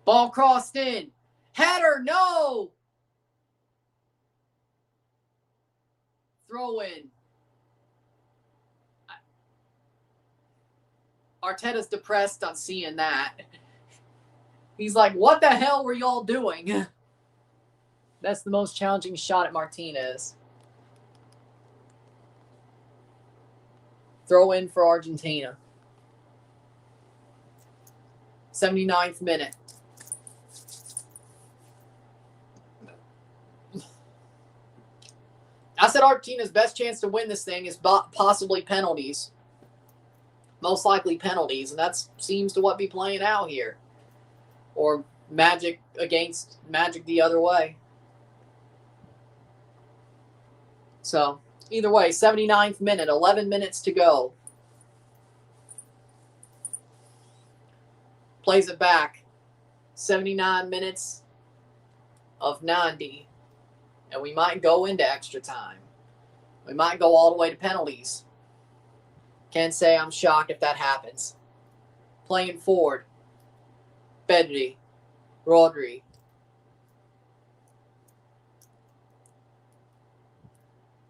Ball crossed in. Header, no! Throw in. Arteta's depressed on seeing that. He's like, what the hell were y'all doing? That's the most challenging shot at Martinez. Throw in for Argentina. 79th minute. I said Argentina's best chance to win this thing is possibly penalties. Most likely penalties, and that seems to what be playing out here. Or magic against magic the other way. So, either way, 79th minute, 11 minutes to go. Plays it back. 79 minutes of 90. And we might go into extra time. We might go all the way to penalties. Can't say I'm shocked if that happens. Playing forward. Pedri. Rodri.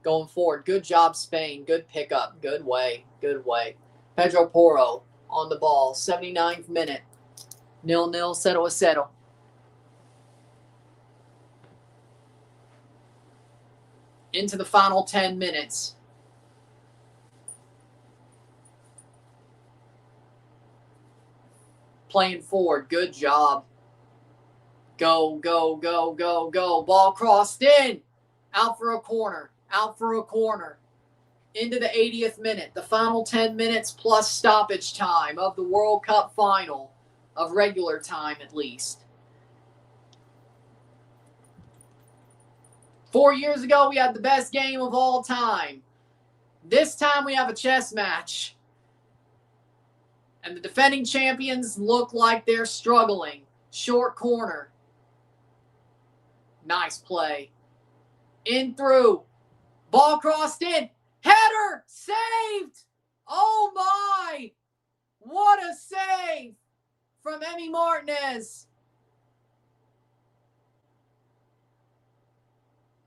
Going forward. Good job, Spain. Good pickup. Good way. Good way. Pedro Porro on the ball. 79th minute. 0-0, 0-0. Into the final 10 minutes. Playing forward. Good job. Go, go, go, go, go. Ball crossed in. Out for a corner. Out for a corner. Into the 80th minute. The final 10 minutes plus stoppage time of the World Cup final. Of regular time, at least. 4 years ago, we had the best game of all time. This time, we have a chess match. And the defending champions look like they're struggling. Short corner. Nice play. In through. Ball crossed in. Header! Saved! Oh my! What a save from Emi Martinez.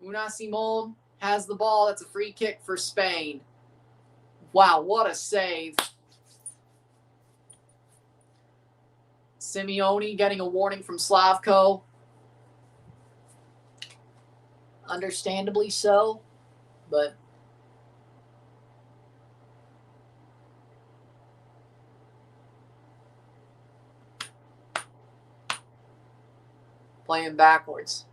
Unai Simon has the ball. That's a free kick for Spain. Wow, what a save. Simeone getting a warning from Slavko. Understandably so, but playing backwards.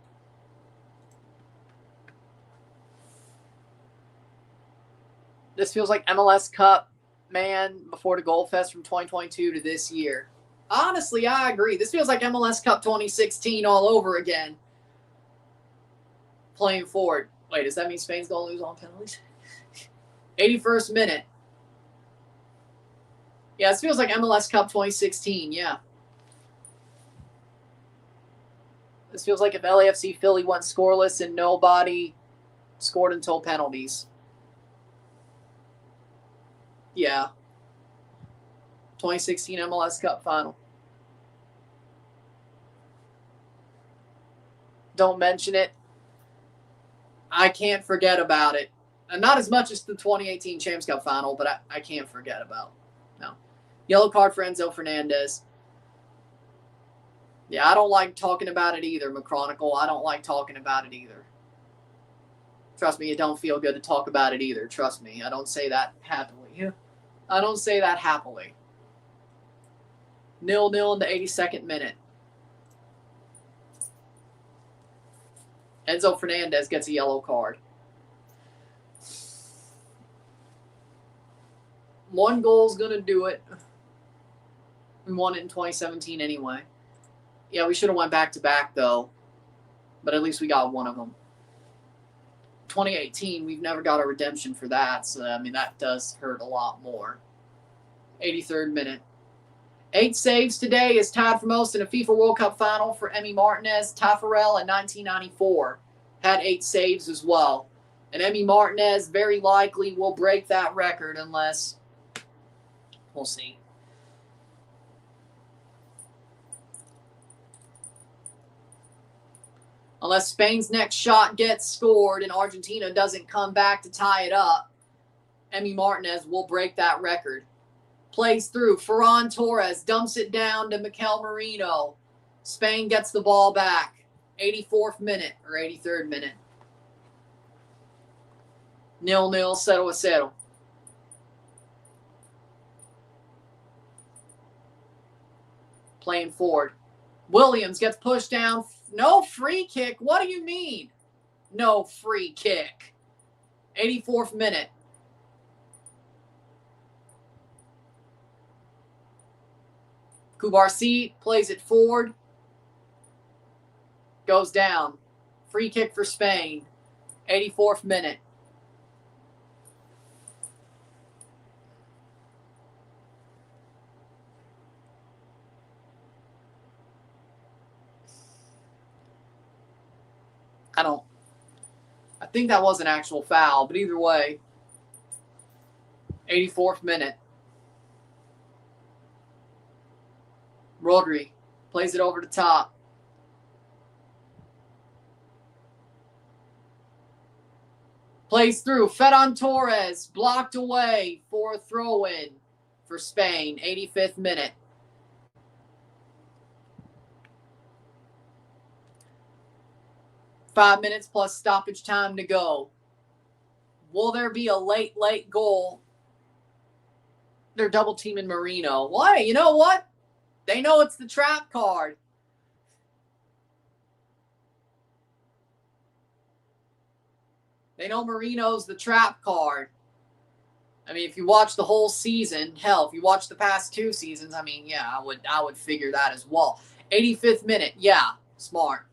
This feels like MLS Cup, man, before the Goal Fest from 2022 to this year. Honestly, I agree. This feels like MLS Cup 2016 all over again. Playing forward. Wait, does that mean Spain's going to lose on penalties? 81st minute. Yeah, this feels like MLS Cup 2016, yeah. This feels like if LAFC Philly went scoreless and nobody scored until penalties. Yeah. 2016 MLS Cup final. Don't mention it. I can't forget about it. And not as much as the 2018 Champs Cup final, but I can't forget about it. No. Yellow card for Enzo Fernandez. Yeah, I don't like talking about it either, McChronicle. I don't like talking about it either. Trust me, it don't feel good to talk about it either. Trust me, I don't say that happily. I don't say that happily. 0-0 in the 82nd minute. Enzo Fernandez gets a yellow card. One goal's going to do it. We won it in 2017 anyway. Yeah, we should have went back-to-back, though. But at least we got one of them. 2018, we've never got a redemption for that. So, I mean, that does hurt a lot more. 83rd minute. 8 saves today is tied for most in a FIFA World Cup final for Emi Martinez. Taffarel in 1994 had 8 saves as well. And Emi Martinez very likely will break that record unless... We'll see. Unless Spain's next shot gets scored and Argentina doesn't come back to tie it up, Emi Martinez will break that record. Plays through. Ferran Torres dumps it down to Mikel Merino. Spain gets the ball back. 84th minute or 83rd minute. 0-0, 0-0. Playing forward. Williams gets pushed down. No free kick. What do you mean? No free kick. 84th minute. Kubarsi plays it forward. Goes down. Free kick for Spain. 84th minute. I think that was an actual foul, but either way. 84th minute. Rodri plays it over the top. Plays through. Ferran Torres blocked away for a throw-in for Spain. 85th minute. Five minutes plus stoppage time to go. Will there be a late goal? They're double teaming Marino. Why? You know what? They know it's the trap card. They know Marino's the trap card. I mean, if you watch the whole season, hell, if you watch the past 2 seasons, I mean, yeah, I would figure that as well. 85th minute, yeah, smart.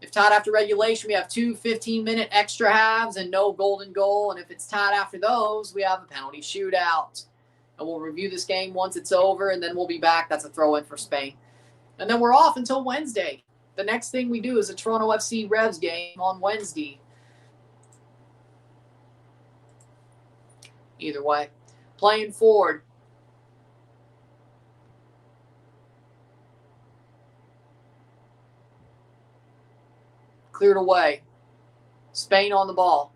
If tied after regulation, we have 2 15-minute extra halves and no golden goal. And if it's tied after those, we have a penalty shootout. And we'll review this game once it's over, and then we'll be back. That's a throw-in for Spain. And then we're off until Wednesday. The next thing we do is a Toronto FC Revs game on Wednesday. Either way. Playing forward. Cleared away. Spain on the ball.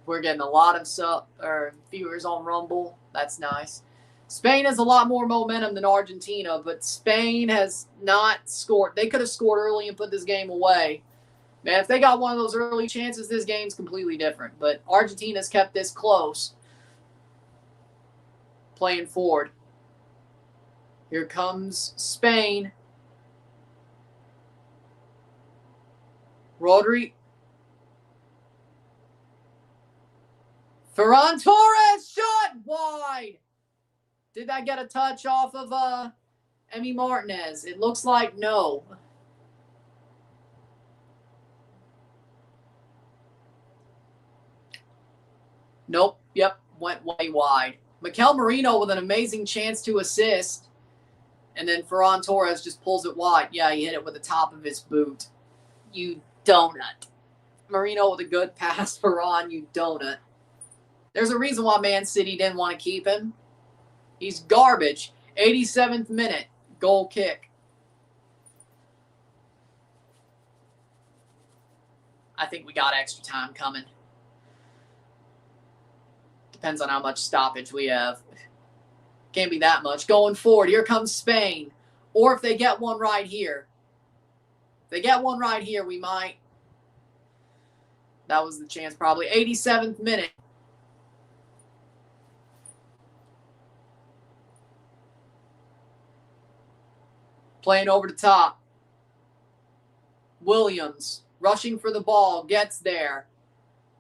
We're getting a lot of viewers on Rumble. That's nice. Spain has a lot more momentum than Argentina, but Spain has not scored. They could have scored early and put this game away. Man, if they got one of those early chances, this game's completely different. But Argentina's kept this close. Playing forward. Here comes Spain. Rodri. Ferran Torres shot wide. Did that get a touch off of Emi Martinez? It looks like no. Nope. Yep. Went way wide. Mikel Merino with an amazing chance to assist. And then Ferran Torres just pulls it wide. Yeah, he hit it with the top of his boot. You donut. Merino with a good pass. Ferran, you donut. There's a reason why Man City didn't want to keep him. He's garbage. 87th minute. Goal kick. I think we got extra time coming. Depends on how much stoppage we have. Can't be that much. Going forward, here comes Spain. Or if they get one right here. If they get one right here, we might. That was the chance probably. 87th minute. Playing over the top. Williams. Rushing for the ball. Gets there.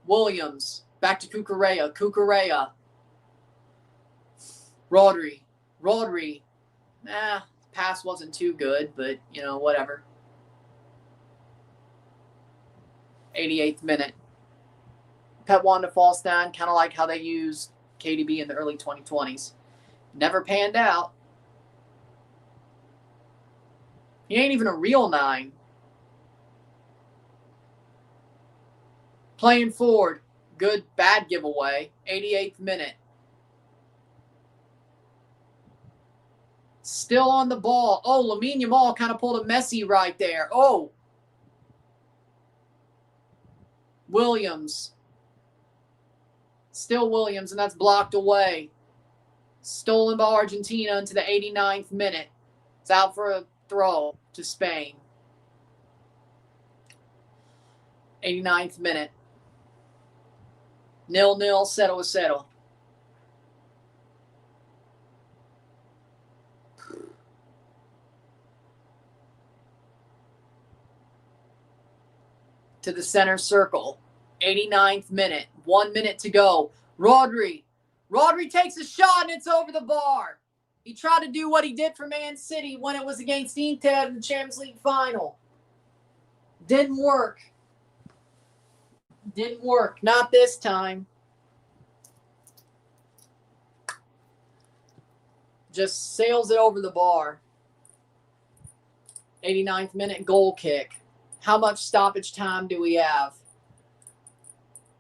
Williams. Back to Cucurella. Cucurella. Rodri. Rodri. Pass wasn't too good, but, you know, whatever. 88th minute. Pep wanted to fall down, kind of like how they used KDB in the early 2020s. Never panned out. He ain't even a real 9. Playing forward. Good, bad giveaway. 88th minute. Still on the ball. Oh, Lamine Yamal kind of pulled a Messi right there. Oh. Williams. Still Williams, and that's blocked away. Stolen by Argentina into the 89th minute. It's out for a throw to Spain. 89th minute. 0-0, 0-0. To the center circle. 89th minute. 1 minute to go. Rodri. Rodri takes a shot and it's over the bar. He tried to do what he did for Man City when it was against Inter in the Champions League final. Didn't work. Didn't work. Not this time. Just sails it over the bar. 89th minute goal kick. How much stoppage time do we have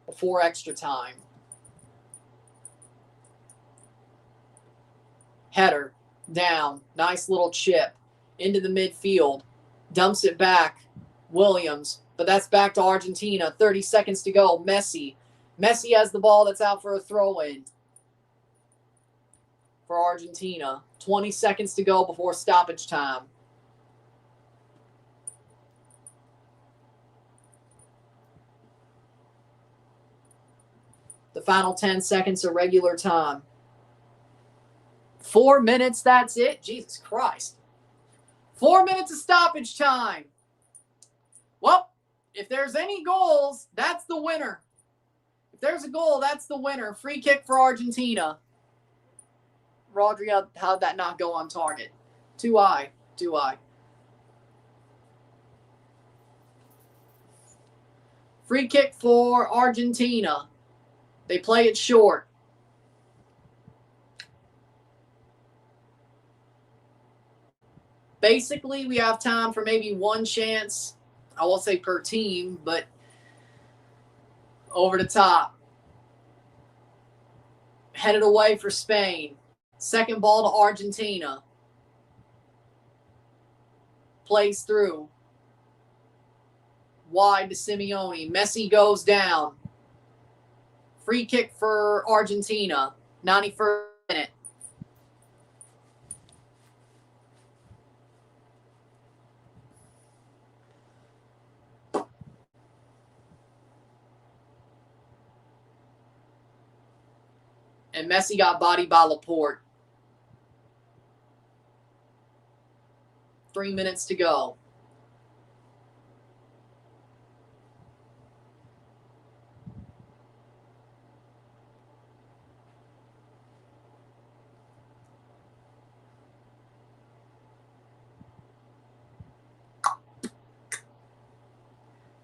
before extra time? Header, down, nice little chip into the midfield, dumps it back, Williams, but that's back to Argentina. 30 seconds to go. Messi has the ball that's out for a throw-in for Argentina. 20 seconds to go before stoppage time. The final 10 seconds of regular time. 4 minutes, that's it? Jesus Christ. 4 minutes of stoppage time. Well, if there's any goals, that's the winner. If there's a goal, that's the winner. Free kick for Argentina. Rodri, how'd that not go on target? Too high. Free kick for Argentina. They play it short. Basically, we have time for maybe one chance. I won't say per team, but over the top. Headed away for Spain. Second ball to Argentina. Plays through. Wide to Simeone. Messi goes down. Free kick for Argentina. 91st minute. And Messi got bodied by Laporte. 3 minutes to go.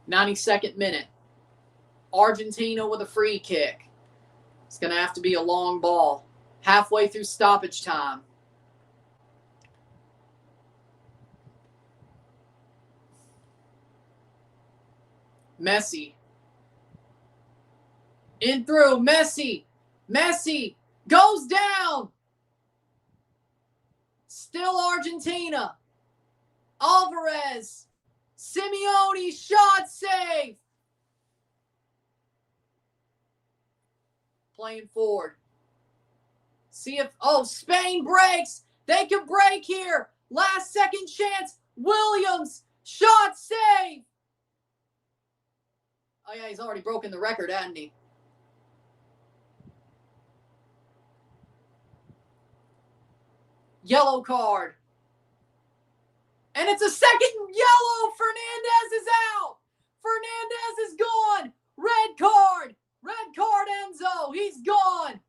'92nd minute. Argentina with a free kick. It's going to have to be a long ball. Halfway through stoppage time. Messi. In through. Messi goes down. Still Argentina. Alvarez. Simeone shot save. Playing forward. See if, Spain breaks. They can break here. Last second chance. Williams. Shot save. Oh, yeah, he's already broken the record, hasn't he? Yellow card. And it's a second yellow. Fernandez is out. Fernandez is gone. Red card. Red card, Enzo. He's gone.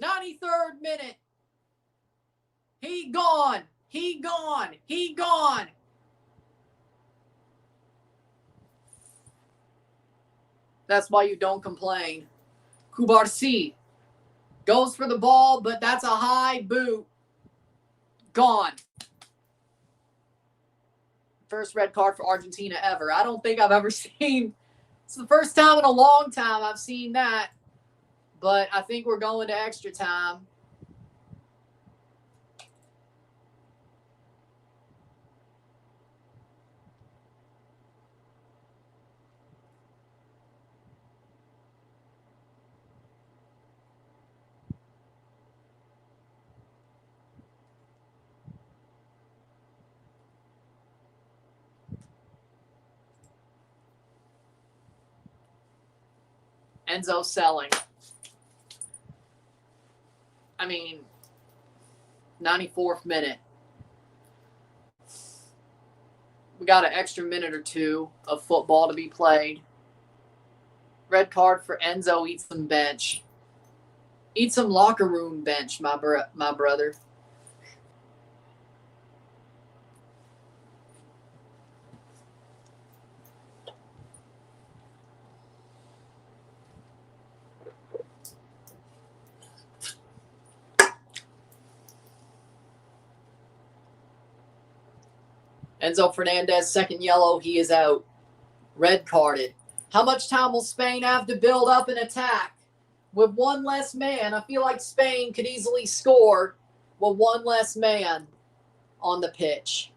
93rd minute. He gone. That's why you don't complain. Kubarsi goes for the ball, but that's a high boot. Gone. First red card for Argentina ever. I don't think I've ever seen. It's the first time in a long time I've seen that. But I think we're going to extra time. Enzo selling. 94th minute. We got an extra minute or two of football to be played. Red card for Enzo. Eat some bench. Eat some locker room bench, my brother. Enzo Fernandez, second yellow. He is out. Red carded. How much time will Spain have to build up an attack? With one less man, I feel like Spain could easily score with one less man on the pitch.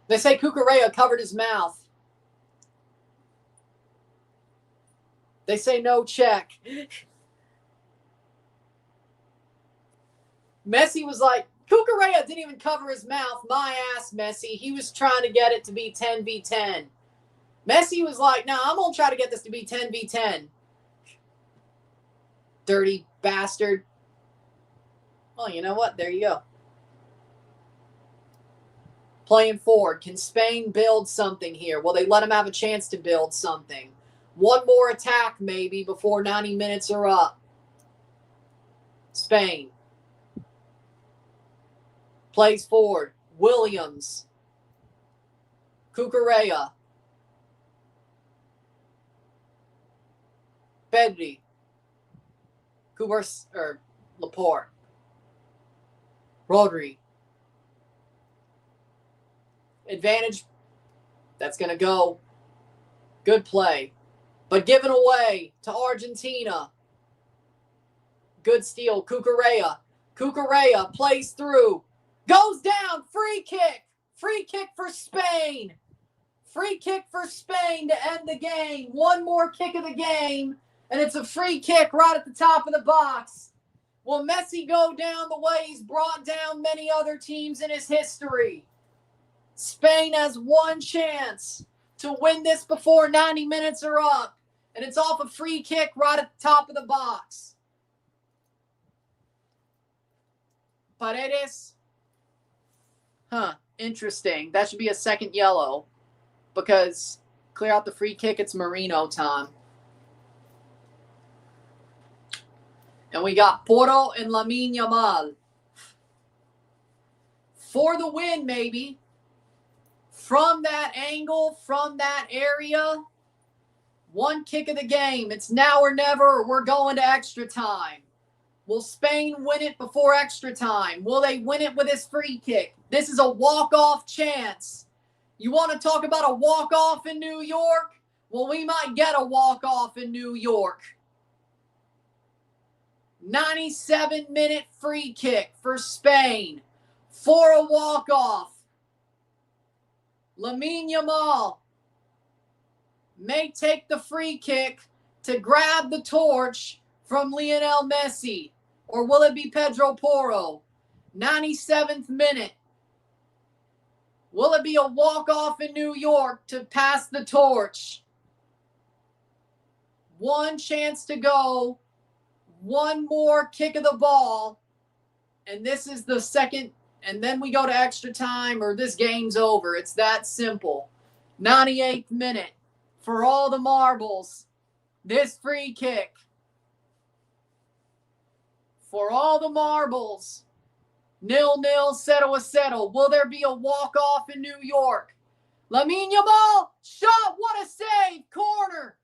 They say Cucurella covered his mouth. They say no check. Messi was like, Cucurella didn't even cover his mouth. My ass, Messi. He was trying to get it to be 10v10. Messi was like, nah, I'm going to try to get this to be 10v10. Dirty bastard. Well, you know what? There you go. Playing forward. Can Spain build something here? Will they let him have a chance to build something? One more attack, maybe, before 90 minutes are up. Spain. Plays forward. Williams. Cucurella. Pedri. Laporte. Rodri. Advantage. That's going to go. Good play. But given away to Argentina. Good steal. Cucurella. Cucurella plays through. Goes down. Free kick. Free kick for Spain. Free kick for Spain to end the game. One more kick of the game. And it's a free kick right at the top of the box. Will Messi go down the way he's brought down many other teams in his history? Spain has one chance to win this before 90 minutes are up. And it's off a free kick right at the top of the box. Paredes. Interesting. That should be a second yellow. Because clear out the free kick, it's Marino time. And we got Porro and Lamine Yamal. For the win, maybe. From that angle, from that area. One kick of the game. It's now or never, or we're going to extra time. Will Spain win it before extra time? Will they win it with this free kick? This is a walk-off chance. You want to talk about a walk-off in New York? Well, we might get a walk-off in New York. 97-minute free kick for Spain for a walk-off. Lamine Yamal may take the free kick to grab the torch from Lionel Messi. Or will it be Pedro Porro? 97th minute. Will it be a walk-off in New York to pass the torch? One chance to go. One more kick of the ball. And this is the second. And then we go to extra time or this game's over. It's that simple. 98th minute. For all the marbles. This free kick. For all the marbles. 0-0, 0-0. Will there be a walk-off in New York? Lamine Yamal, shot, what a save, corner.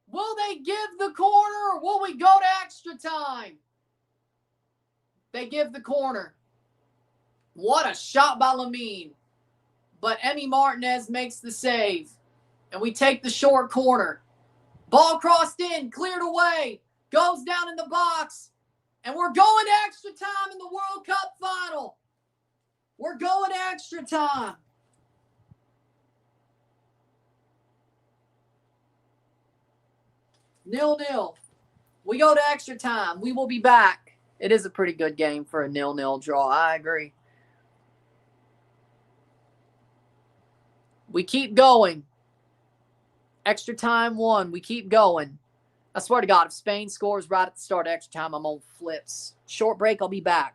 Will they give the corner or will we go to extra time? They give the corner. What a shot by Lamine. But Emi Martinez makes the save. And we take the short corner. Ball crossed in, cleared away, goes down in the box. And we're going to extra time in the World Cup final. We're going to extra time. Nil-nil. We go to extra time. We will be back. It is a pretty good game for a 0-0 draw. I agree. We keep going. Extra time 1. We keep going. I swear to God, if Spain scores right at the start of extra time, I'm on flips. Short break, I'll be back.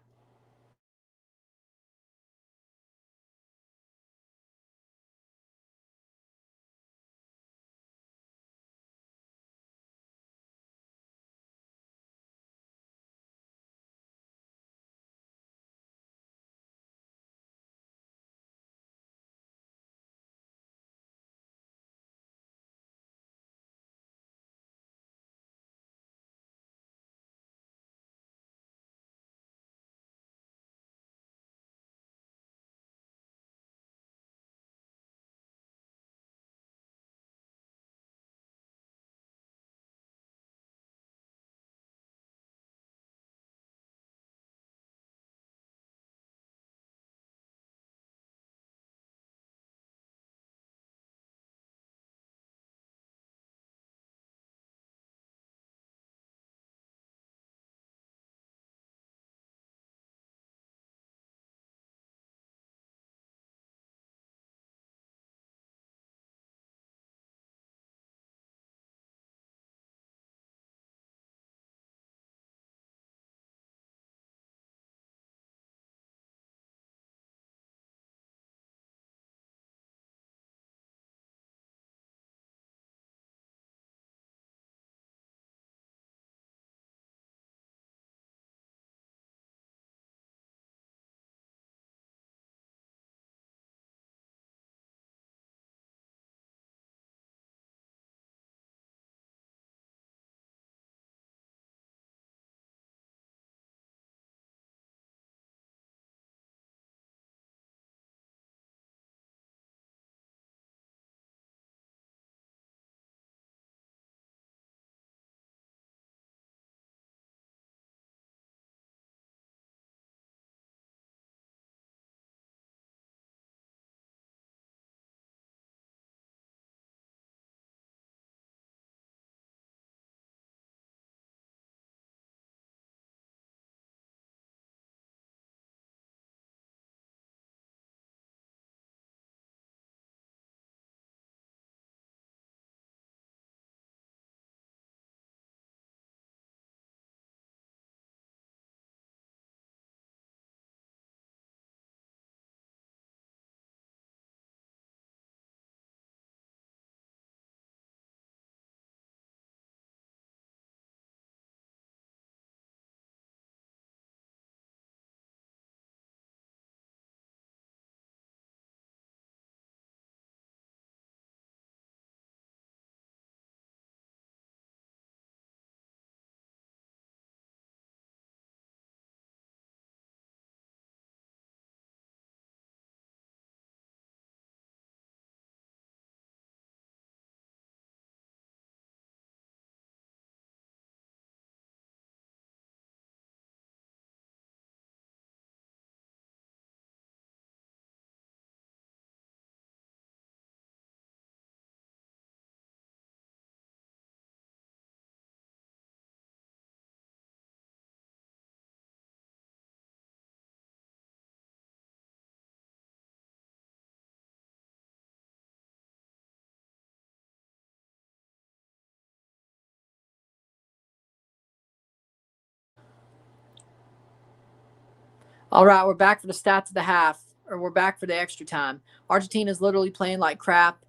All right, we're back for the stats of the half, or we're back for the extra time. Argentina's literally playing like crap,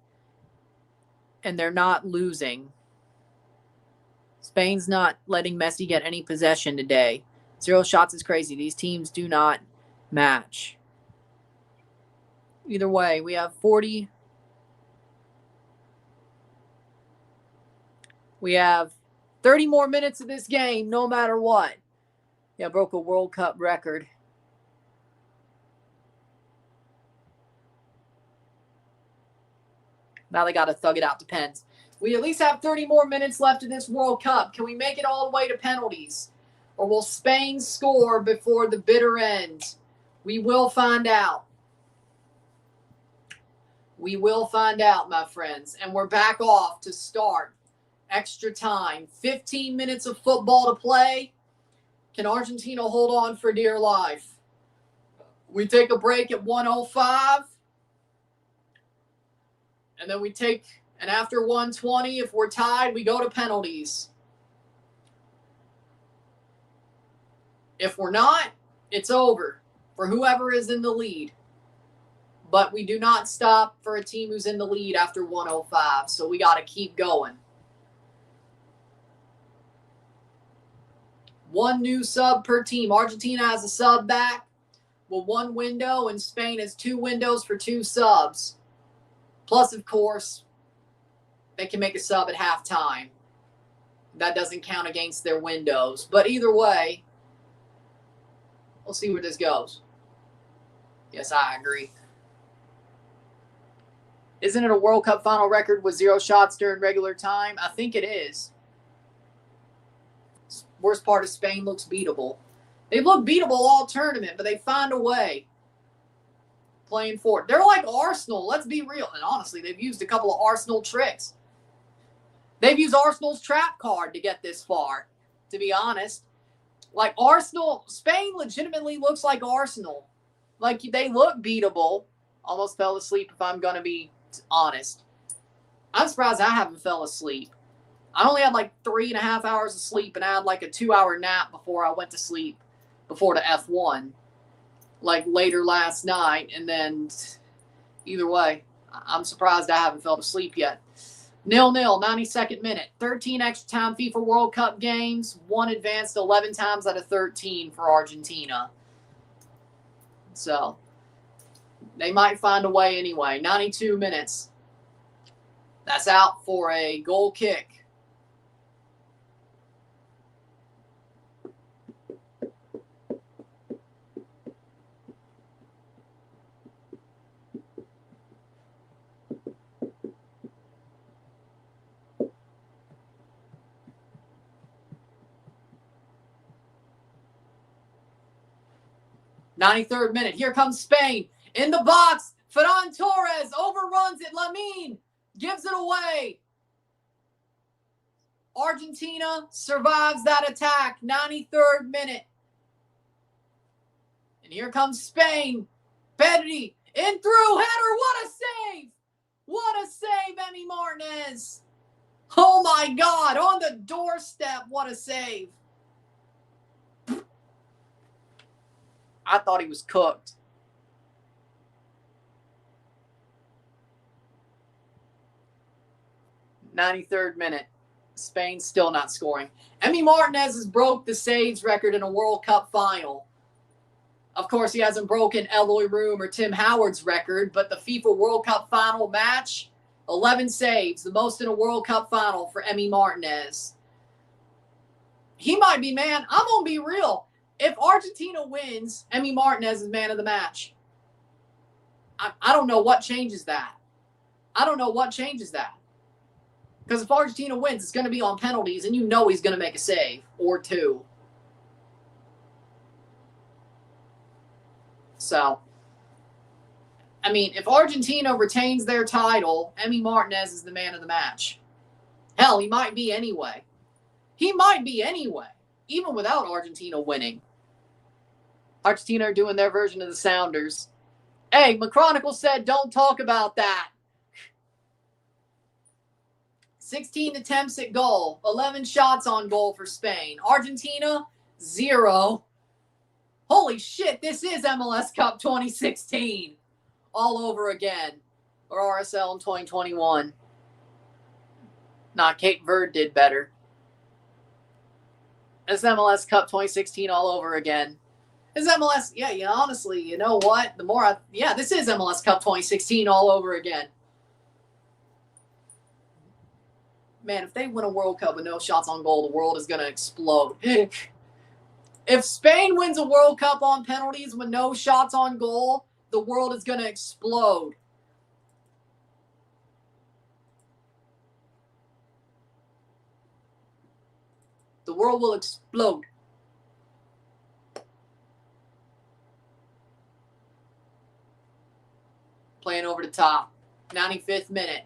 and they're not losing. Spain's not letting Messi get any possession today. 0 shots is crazy. These teams do not match. Either way, we have 40. We have 30 more minutes of this game, no matter what. Yeah, broke a World Cup record. Now they got to thug it out to pens. We at least have 30 more minutes left of this World Cup. Can we make it all the way to penalties? Or will Spain score before the bitter end? We will find out. We will find out, my friends. And we're back off to start. Extra time. 15 minutes of football to play. Can Argentina hold on for dear life? We take a break at 1:05. And then we take, and after 1:20, if we're tied, we go to penalties. If we're not, it's over for whoever is in the lead. But we do not stop for a team who's in the lead after 1:05, so we got to keep going. One new sub per team. Argentina has a sub back with 1 window, and Spain has 2 windows for 2 subs. Plus, of course, they can make a sub at halftime. That doesn't count against their windows. But either way, we'll see where this goes. Yes, I agree. Isn't it a World Cup final record with 0 shots during regular time? I think it is. Worst part is Spain looks beatable. They've looked beatable all tournament, but they find a way. Playing for it. They're like Arsenal. Let's be real. And honestly, they've used a couple of Arsenal tricks. They've used Arsenal's trap card to get this far, to be honest. Like Arsenal, Spain legitimately looks like Arsenal. Like they look beatable. Almost fell asleep if I'm going to be honest. I'm surprised I haven't fell asleep. I only had like 3.5 hours of sleep, and I had like a 2-hour nap before I went to sleep before the F1. Like later last night, and then either way, I'm surprised I haven't fell asleep yet. 0-0, 92nd minute. 13 extra time FIFA World Cup games. 1 advanced 11 times out of 13 for Argentina. So, they might find a way anyway. 92 minutes. That's out for a goal kick. '93rd minute. Here comes Spain. In the box. Ferran Torres overruns it. Lamine gives it away. Argentina survives that attack. 93rd minute. And here comes Spain. Pedri in through header. What a save. What a save, Emi Martinez. Oh my God. On the doorstep. What a save. I thought he was cooked. '93rd minute. Spain still not scoring. Emi Martinez has broke the saves record in a World Cup final. Of course, he hasn't broken Eloy Room or Tim Howard's record, but the FIFA World Cup final match, 11 saves, the most in a World Cup final for Emi Martinez. He might be, man, I'm going to be real. If Argentina wins, Emi Martinez is man of the match. I don't know what changes that. I don't know what changes that. Because if Argentina wins, it's going to be on penalties, and you know he's going to make a save or 2. So, I mean, if Argentina retains their title, Emi Martinez is the man of the match. Hell, he might be anyway. He might be anyway, even without Argentina winning. Argentina are doing their version of the Sounders. Hey, McChronicle said don't talk about that. 16 attempts at goal. 11 shots on goal for Spain. Argentina, 0. Holy Holy shit, this is MLS Cup 2016 all over again. Or RSL in 2021. Nah, Cape Verde did better. It's MLS Cup 2016 all over again. It's MLS, yeah, honestly, you know what? This is MLS Cup 2016 all over again. Man, if they win a World Cup with no shots on goal, the world is going to explode. If Spain wins a World Cup on penalties with no shots on goal, the world is going to explode. The world will explode. Playing over the top. 95th minute.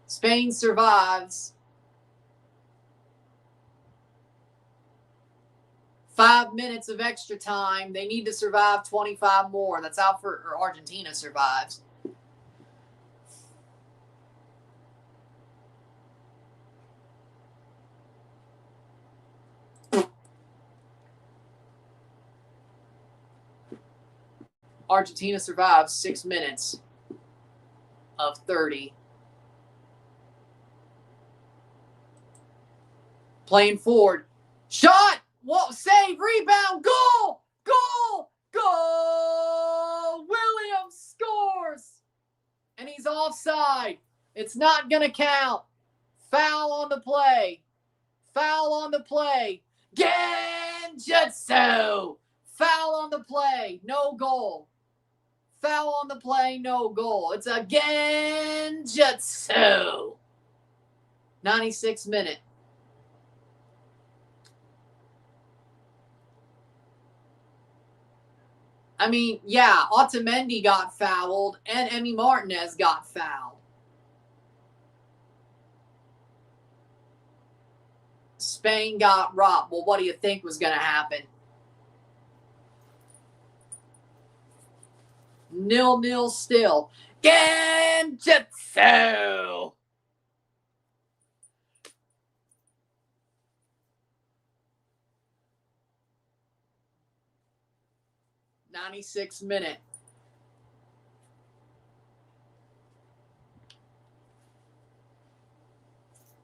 Spain survives. 5 minutes of extra time. They need to survive 25 more. That's out for Argentina survives. Argentina survives 6 minutes of 30. Playing forward. Shot! Whoa, save, rebound, goal! Goal! Goal! Williams scores! And he's offside. It's not going to count. Foul on the play. Foul on the play. Genjutsu! Foul on the play. No goal. Foul on the play. No goal. It's a Genjutsu. 96th minute. I mean, yeah, Otamendi got fouled and Emi Martinez got fouled. Spain got robbed. Well, what do you think was going to happen? 0-0 still. Genjutsu! '96th minute.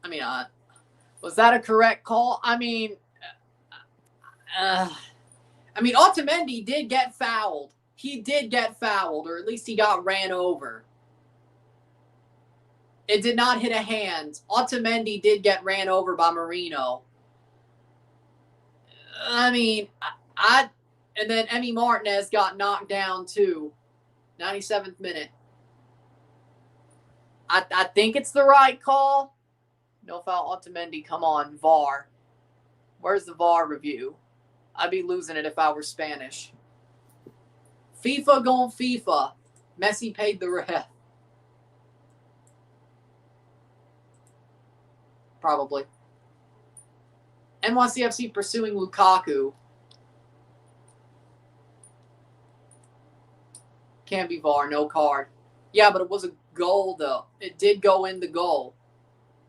I mean, was that a correct call? I mean, Otamendi did get fouled. He did get fouled, or at least he got ran over. It did not hit a hand. Otamendi did get ran over by Marino. I mean, and then Emi Martinez got knocked down too. 97th minute. I think it's the right call. No foul, Otamendi. Come on, VAR. Where's the VAR review? I'd be losing it if I were Spanish. FIFA going FIFA. Messi paid the ref. Probably. NYCFC pursuing Lukaku. Can't be VAR, no card. Yeah, but it was a goal, though. It did go in the goal.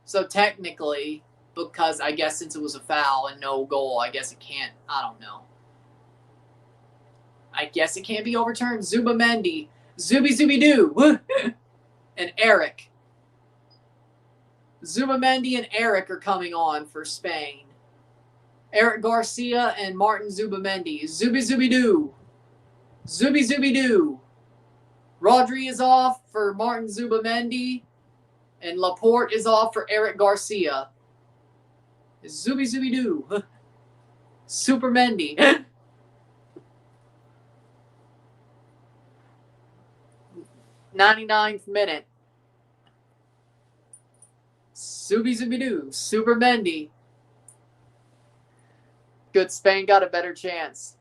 So technically, because I guess since it was a foul and no goal, I guess it can't. I don't know. I guess it can't be overturned. Zubamendi. Zuby-Doo. And Eric. Zubamendi and Eric are coming on for Spain. Eric Garcia and Martin Zubamendi. Zuby-Doo. Zuby-Doo. Rodri is off for Martin Zubamendi. And Laporte is off for Eric Garcia. Zuby-Doo. Supermendy. 99th minute. Zuby-Doo. Supermendy. Good, Spain got a better chance.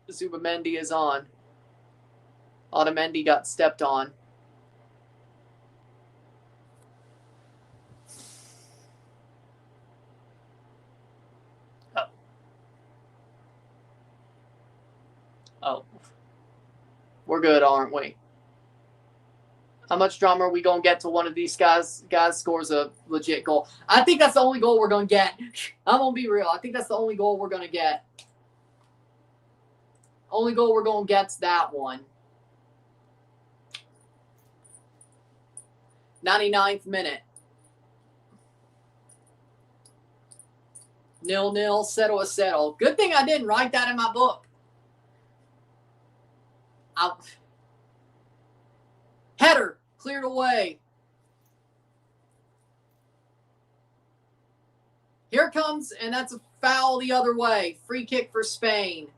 Zubamendi is on. Otamendi got stepped on. Oh. We're good, aren't we? How much drama are we going to get till one of these guys scores a legit goal? I think that's the only goal we're going to get. I'm going to be real. I think that's the only goal we're going to get. Only goal we're going to get's that one. 99th minute. 0-0, settle. Good thing I didn't write that in my book. Header, cleared away. Here comes, and that's a foul the other way. Free kick for Spain.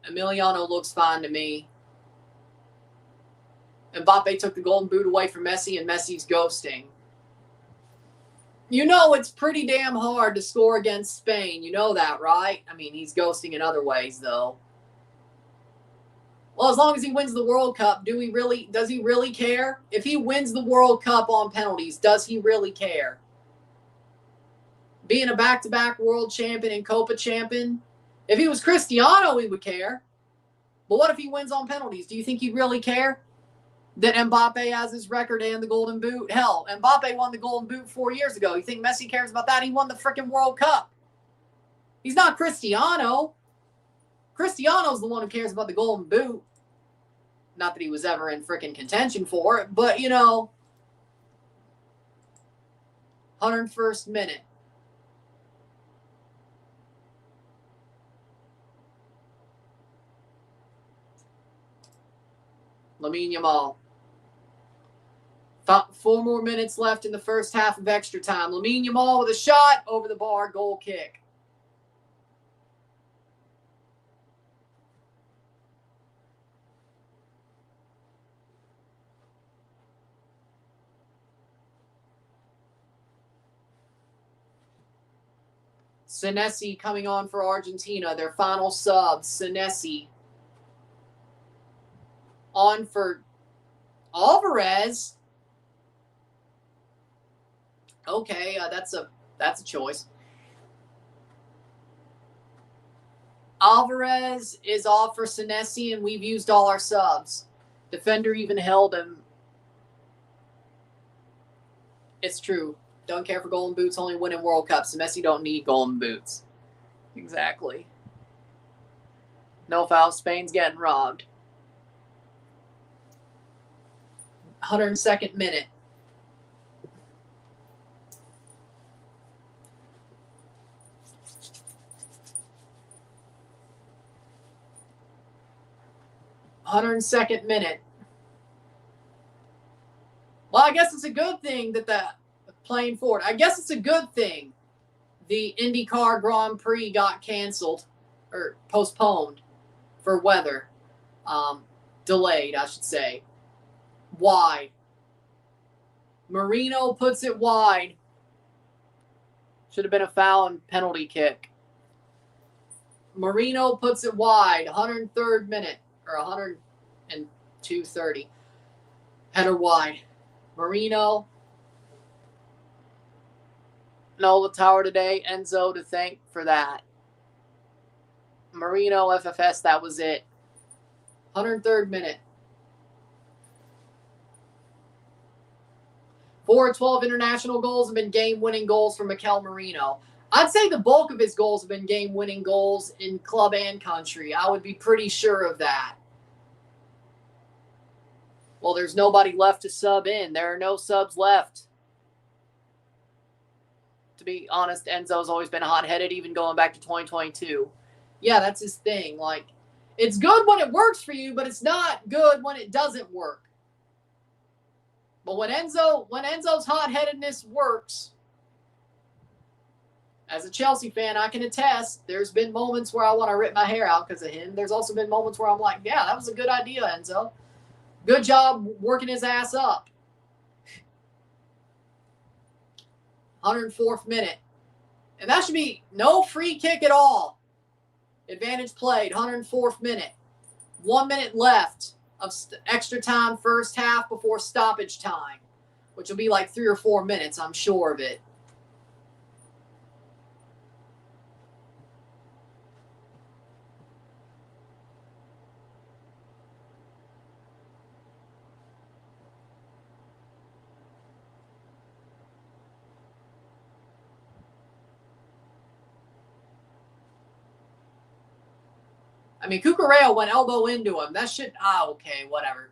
Emiliano looks fine to me. Mbappe took the golden boot away from Messi, and Messi's ghosting. You know it's pretty damn hard to score against Spain. You know that, right? I mean, he's ghosting in other ways, though. Well, as long as he wins the World Cup, does he really care? If he wins the World Cup on penalties, does he really care? Being a back-to-back world champion and Copa champion, if he was Cristiano, he would care. But what if he wins on penalties? Do you think he'd really care that Mbappe has his record and the golden boot? Hell, Mbappe won the golden boot 4 years ago. You think Messi cares about that? He won the freaking World Cup. He's not Cristiano. Cristiano's the one who cares about the golden boot. Not that he was ever in freaking contention for it, but, you know, 101st minute. Lamine Yamal. 4 more minutes left in the first half of extra time. Lamine Yamal with a shot over the bar, goal kick. Senesi coming on for Argentina, their final sub. Senesi on for Alvarez. Okay, that's a choice. Alvarez is off for Senesi, and we've used all our subs. Defender even held him. It's true. Don't care for golden boots, only winning World Cups. Messi don't need golden boots. Exactly. No foul. Spain's getting robbed. 102nd minute. Well, I guess it's a good thing that the playing forward. I guess it's a good thing the IndyCar Grand Prix got canceled or postponed for weather. Delayed, I should say. Wide. Marino puts it wide. Should have been a foul and penalty kick. Marino puts it wide. 103rd minute. Or 102:30. Header wide. Marino. Nola Tower today. Enzo to thank for that. Marino, FFS, that was it. 103rd minute. 4 of 12 international goals have been game-winning goals for Mikel Marino. I'd say the bulk of his goals have been game-winning goals in club and country. I would be pretty sure of that. Well, there's nobody left to sub in. There are no subs left. To be honest, Enzo's always been hot-headed, even going back to 2022. Yeah, that's his thing. Like, it's good when it works for you, but it's not good when it doesn't work. But when Enzo's hot-headedness works, as a Chelsea fan, I can attest, there's been moments where I want to rip my hair out because of him. There's also been moments where I'm like, yeah, that was a good idea, Enzo. Good job working his ass up. 104th minute. And that should be no free kick at all. Advantage played, 104th minute. 1 minute left of extra time first half before stoppage time, which will be like 3 or 4 minutes, I'm sure of it. I mean, Cucurella went elbow into him. That shit, okay, whatever.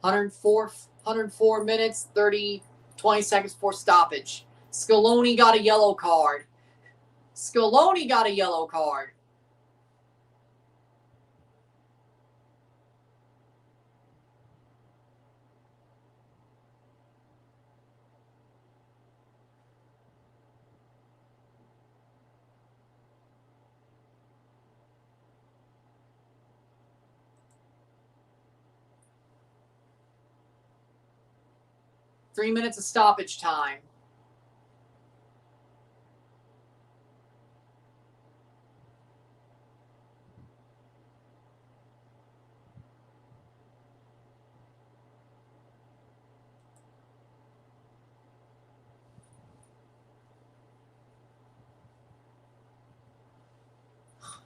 $104 minutes, 20 seconds before stoppage. Scaloni got a yellow card. Scaloni got a yellow card. Three minutes of stoppage time.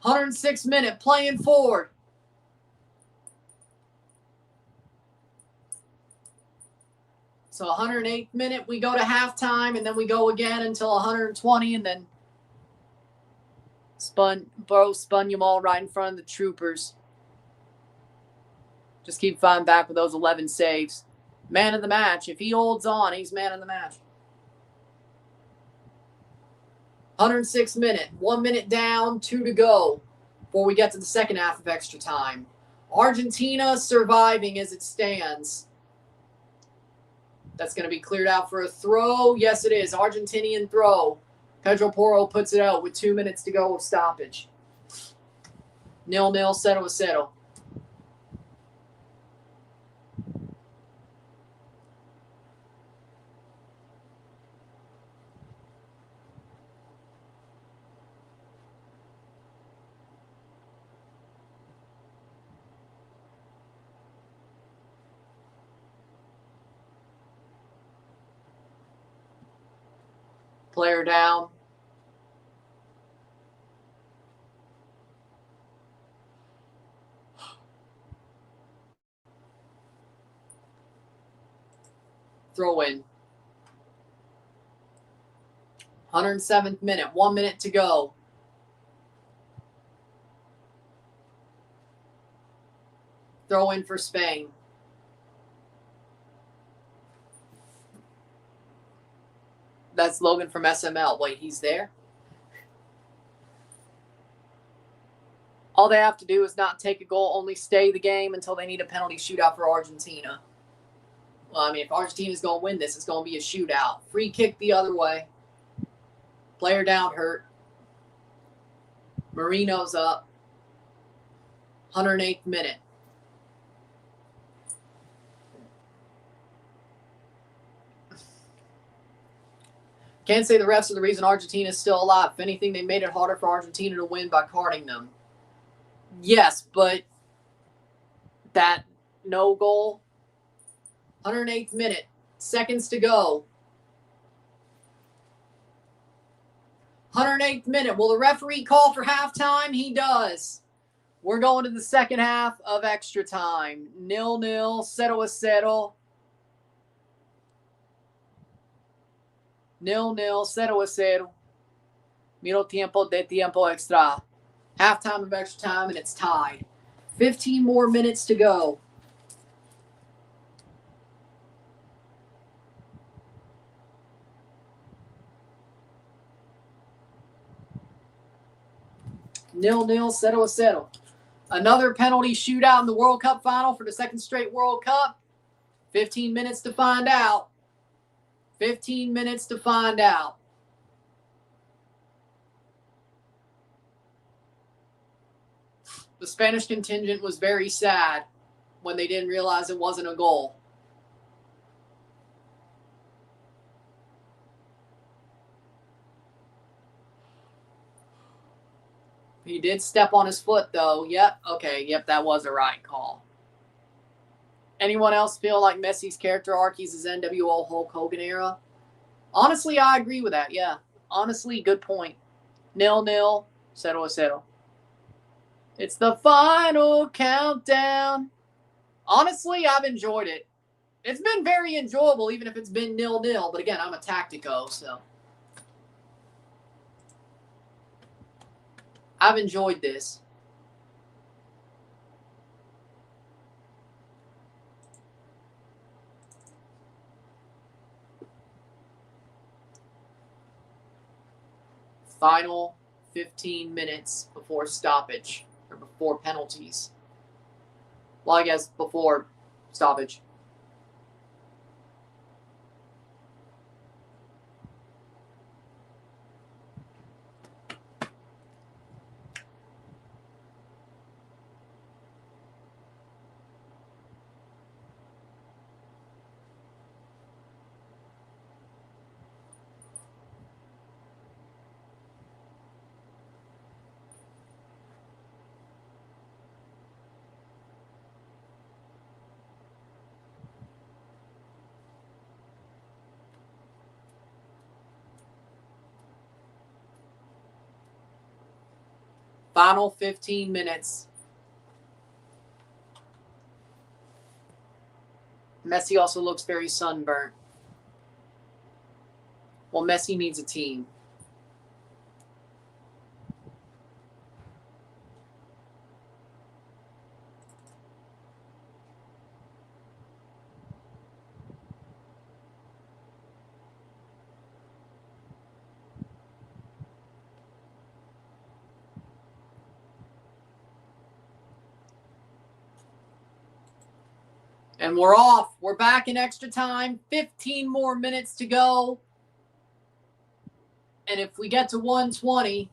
$106 playing forward. So 108th minute, we go to halftime, and then we go again until 120, and then spun you all right in front of the troopers. Just keep finding back with those 11 saves. Man of the match. If he holds on, he's man of the match. 106 minute. 1 minute down, 2 to go before we get to the second half of extra time. Argentina surviving as it stands. That's going to be cleared out for a throw. Yes, it is. Argentinian throw. Pedro Porro puts it out with 2 minutes to go of stoppage. 0-0, 0-0. Player down. Throw in. 107th minute. 1 minute to go. Throw in for Spain. That's Logan from SML. Wait, he's there? All they have to do is not take a goal, only stay the game until they need a penalty shootout for Argentina. Well, I mean, if Argentina's going to win this, it's going to be a shootout. Free kick the other way. Player down, hurt. Marino's up. 108th minute. Can't say the refs are the reason Argentina is still alive. If anything, they made it harder for Argentina to win by carding them. Yes, but that no goal. 108th minute. Seconds to go. 108th minute. Will the referee call for halftime? He does. We're going to the second half of extra time. 0-0, 0-0. 0-0, 0-0. Miro tiempo de tiempo extra. Halftime of extra time, and it's tied. 15 more minutes to go. Nil, 0-0. Another penalty shootout in the World Cup final for the second straight World Cup. 15 minutes to find out. 15 minutes to find out. The Spanish contingent was very sad when they didn't realize it wasn't a goal. He did step on his foot, though. Yep. Okay. Yep. That was a right call. Anyone else feel like Messi's character arc? He's his NWO Hulk Hogan era? Honestly, I agree with that. Yeah. Honestly, good point. 0-0, 0-0. It's the final countdown. Honestly, I've enjoyed it. It's been very enjoyable, even if it's been 0-0. But again, I'm a tactico, so I've enjoyed this. Final 15 minutes before stoppage, or before penalties. Well, I guess before stoppage. Final 15 minutes. Messi also looks very sunburnt. Well, Messi needs a team. And we're off. We're back in extra time. 15 more minutes to go. And if we get to 120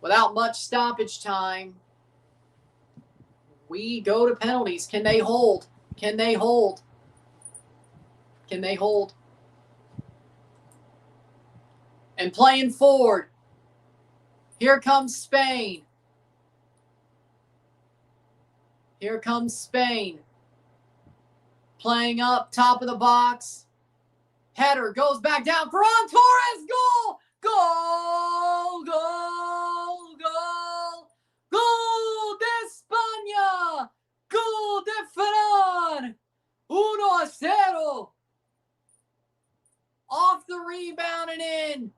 without much stoppage time, we go to penalties. Can they hold? Can they hold? Can they hold? And playing forward. Here comes Spain. Here comes Spain. Playing up, top of the box. Header goes back down. Ferran Torres, goal! Goal! Goal! Goal! Gol de España! Gol de Ferran! 1-0. Off the rebound and in.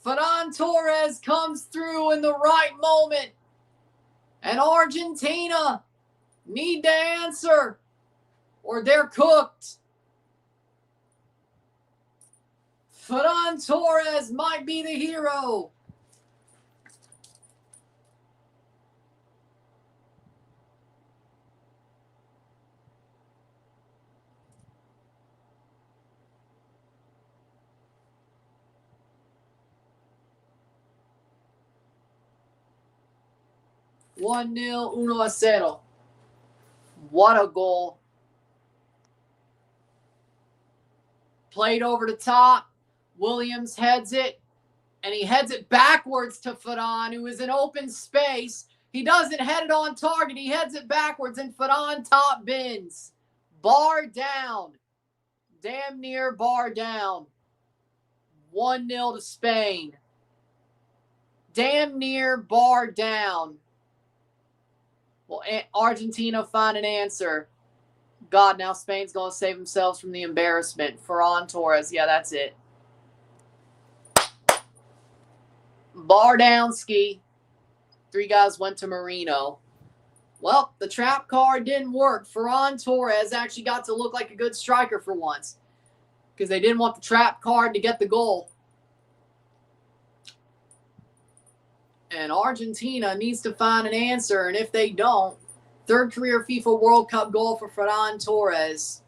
Ferran Torres comes through in the right moment. And Argentina need to answer or they're cooked. Ferran Torres might be the hero. One 1-0. What a goal. Played over the top. Williams heads it. And he heads it backwards to Ferran, who is in open space. He doesn't head it on target. He heads it backwards, and Ferran top bins. Bar down. Damn near bar down. 1-0 to Spain. Damn near bar down. Well, Argentina find an answer. God, now Spain's going to save themselves from the embarrassment. Ferran Torres, yeah, that's it. Bar down, ski. 3 guys went to Marino. Well, the trap card didn't work. Ferran Torres actually got to look like a good striker for once because they didn't want the trap card to get the goal. And Argentina needs to find an answer, and if they don't, 3rd career FIFA World Cup goal for Ferran Torres.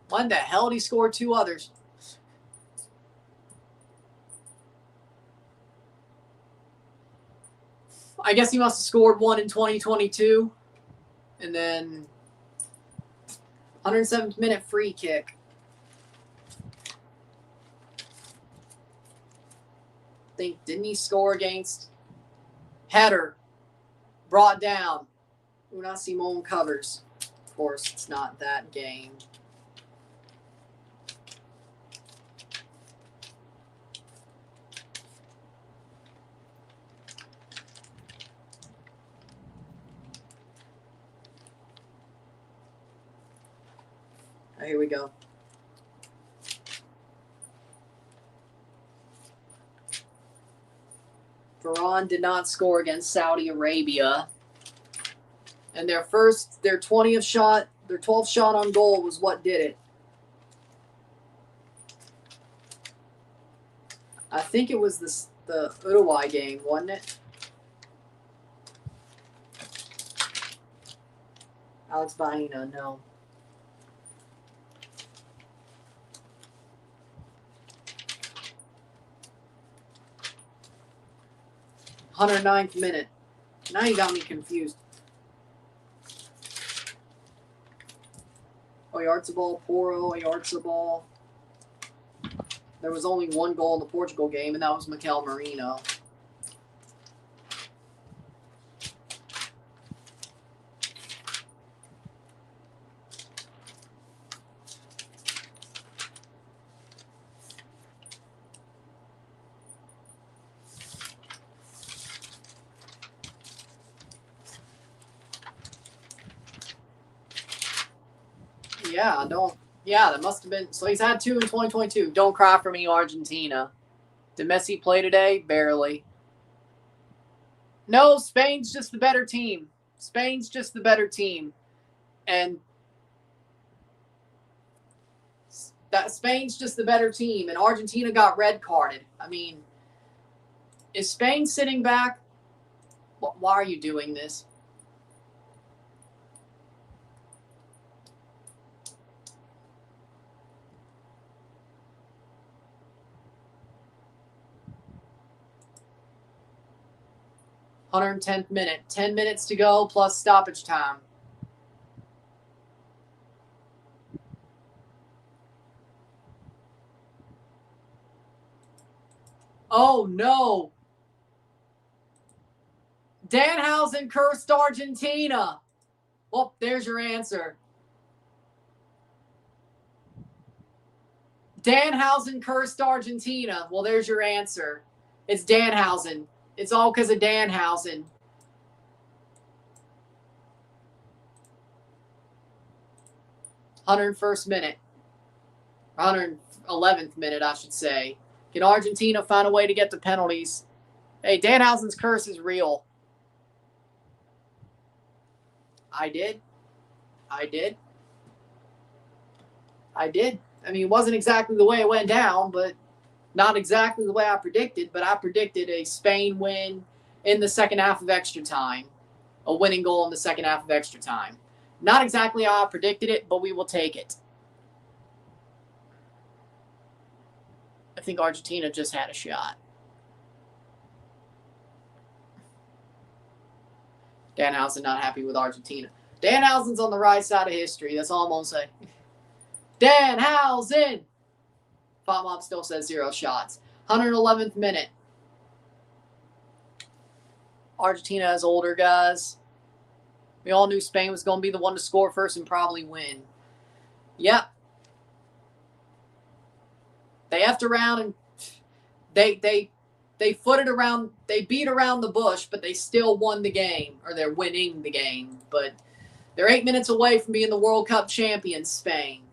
When the hell did he score 2 others? I guess he must have scored 1 in 2022. And then 107th minute free kick. Didn't he score against? Header brought down. Una Simón covers. Of course, it's not that game. Here we go. Iran did not score against Saudi Arabia. And their 20th shot, their 12th shot on goal was what did it. I think it was the Uruguay game, wasn't it? Alex Baena, no. "109th minute." Now you got me confused. Oyarzabal, Porro, Oyarzabal. There was only one goal in the Portugal game, and that was Mikel Merino. Yeah, that must have been. So he's had 2 in 2022. Don't cry for me, Argentina. Did Messi play today? Barely. No, Spain's just the better team. Spain's just the better team. And Spain's just the better team. And Argentina got red carded. I mean, is Spain sitting back? Why are you doing this? "110th minute. 10 minutes to go plus stoppage time. Oh, no. Danhausen cursed Argentina. Well, there's your answer. Danhausen cursed Argentina. Well, there's your answer. It's Danhausen. It's all because of Danhausen. "101st minute. 111th minute, I should say. Can Argentina find a way to get the penalties? Hey, Danhausen's curse is real. I did. I mean, it wasn't exactly the way it went down, but not exactly the way I predicted. But I predicted a Spain win in the second half of extra time. A winning goal in the second half of extra time. Not exactly how I predicted it, but we will take it. I think Argentina just had a shot. Danhausen not happy with Argentina. Danhausen's on the right side of history. That's all I'm going to say. Danhausen! Fatmob still says 0 shots. 111th minute. Argentina has older guys. We all knew Spain was going to be the one to score first and probably win. Yep. They effed around and they footed around, they beat around the bush, but they still won the game, or they're winning the game. But they're 8 minutes away from being the World Cup champions, Spain.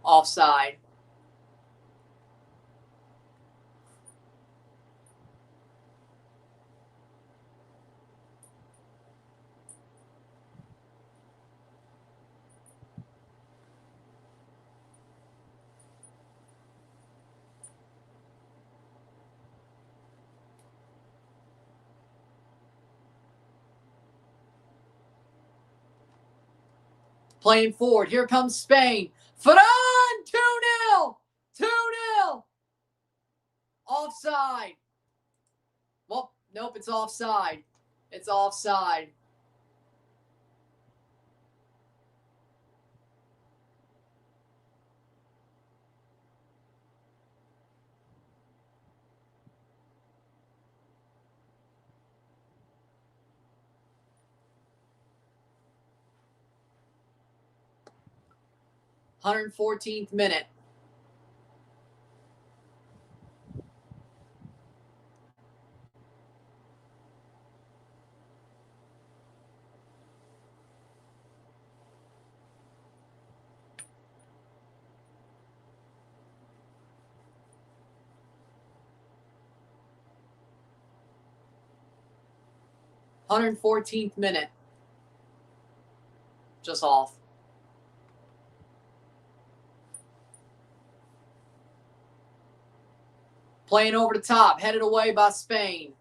Offside. Playing forward. Here comes Spain. Ferran! 2-0! 2-0! Offside. Well, nope, it's offside. It's offside. $114th minute. $114th minute. Just off. Playing over the top, headed away by Spain.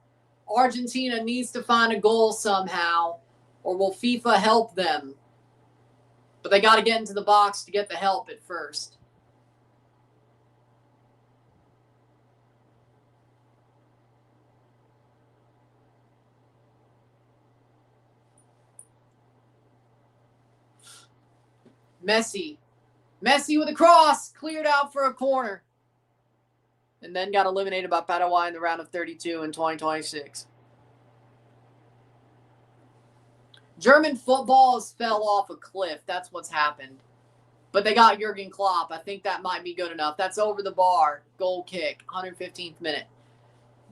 Argentina needs to find a goal somehow, or will FIFA help them? But they got to get into the box to get the help at first. Messi with a cross, cleared out for a corner. And then got eliminated by Paraguay in the round of 32 in 2026. German football has fell off a cliff. That's what's happened. But they got Jurgen Klopp. I think that might be good enough. That's over the bar. Goal kick, 115th minute.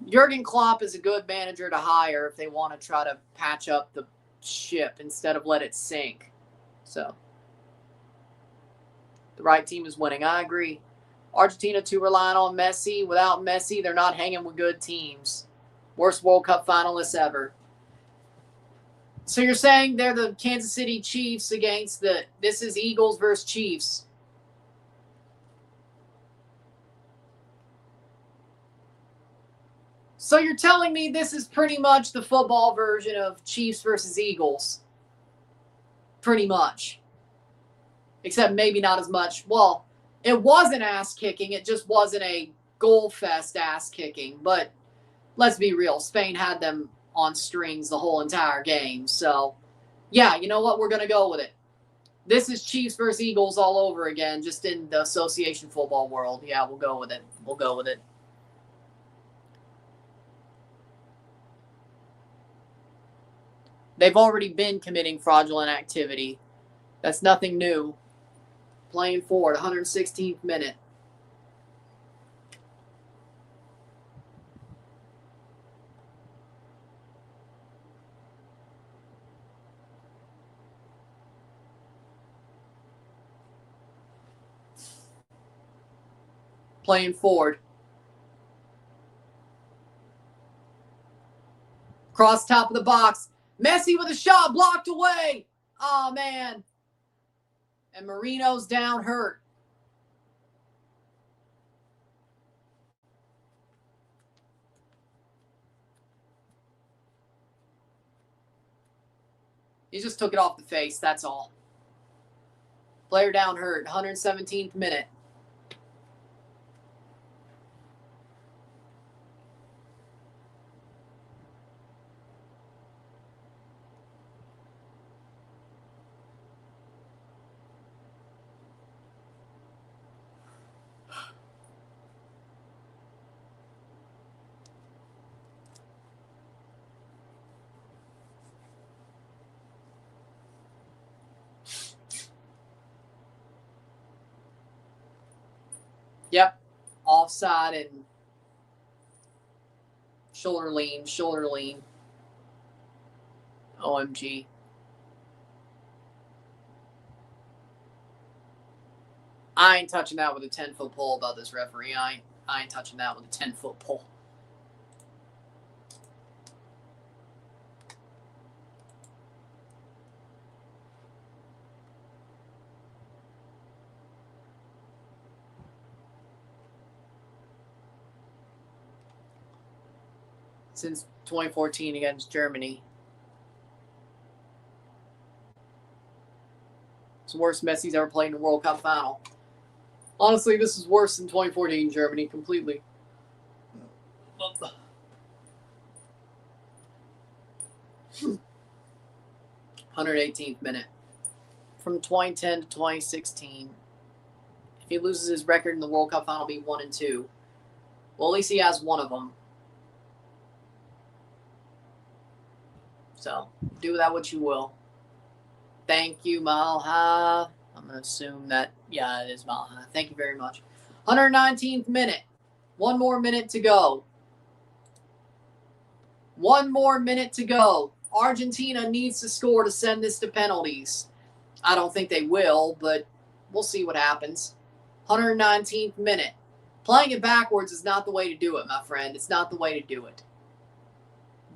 Jurgen Klopp is a good manager to hire if they want to try to patch up the ship instead of let it sink. So, the right team is winning. I agree. Argentina too reliant on Messi. Without Messi, they're not hanging with good teams. Worst World Cup finalists ever. So you're saying they're the Kansas City Chiefs against this is Eagles versus Chiefs. So you're telling me this is pretty much the football version of Chiefs versus Eagles. Pretty much. Except maybe not as much. Well, it wasn't ass-kicking. It just wasn't a goal-fest ass-kicking. But let's be real. Spain had them on strings the whole entire game. So, yeah, you know what? We're going to go with it. This is Chiefs versus Eagles all over again, just in the association football world. Yeah, we'll go with it. We'll go with it. They've already been committing fraudulent activity. That's nothing new. Playing forward, 116th minute. Playing forward. Cross top of the box. Messi with a shot blocked away. Oh, man. And Marino's down hurt. He just took it off the face, that's all. Player down hurt, 117th minute. Yep. Offside and shoulder lean. OMG. I ain't touching that with a 10-foot pole about this referee. I ain't touching that with a 10-foot pole. Since 2014 against Germany. It's the worst Messi's ever played in a World Cup final. Honestly, this is worse than 2014 Germany completely. 118th minute. From 2010 to 2016. If he loses his record in the World Cup final, it'll be 1-2. Well, at least he has one of them. So, do with that what you will. Thank you, Malha. I'm going to assume that, yeah, it is Malha. Thank you very much. 119th minute. One more minute to go. One more minute to go. Argentina needs to score to send this to penalties. I don't think they will, but we'll see what happens. 119th minute. Playing it backwards is not the way to do it, my friend. It's not the way to do it.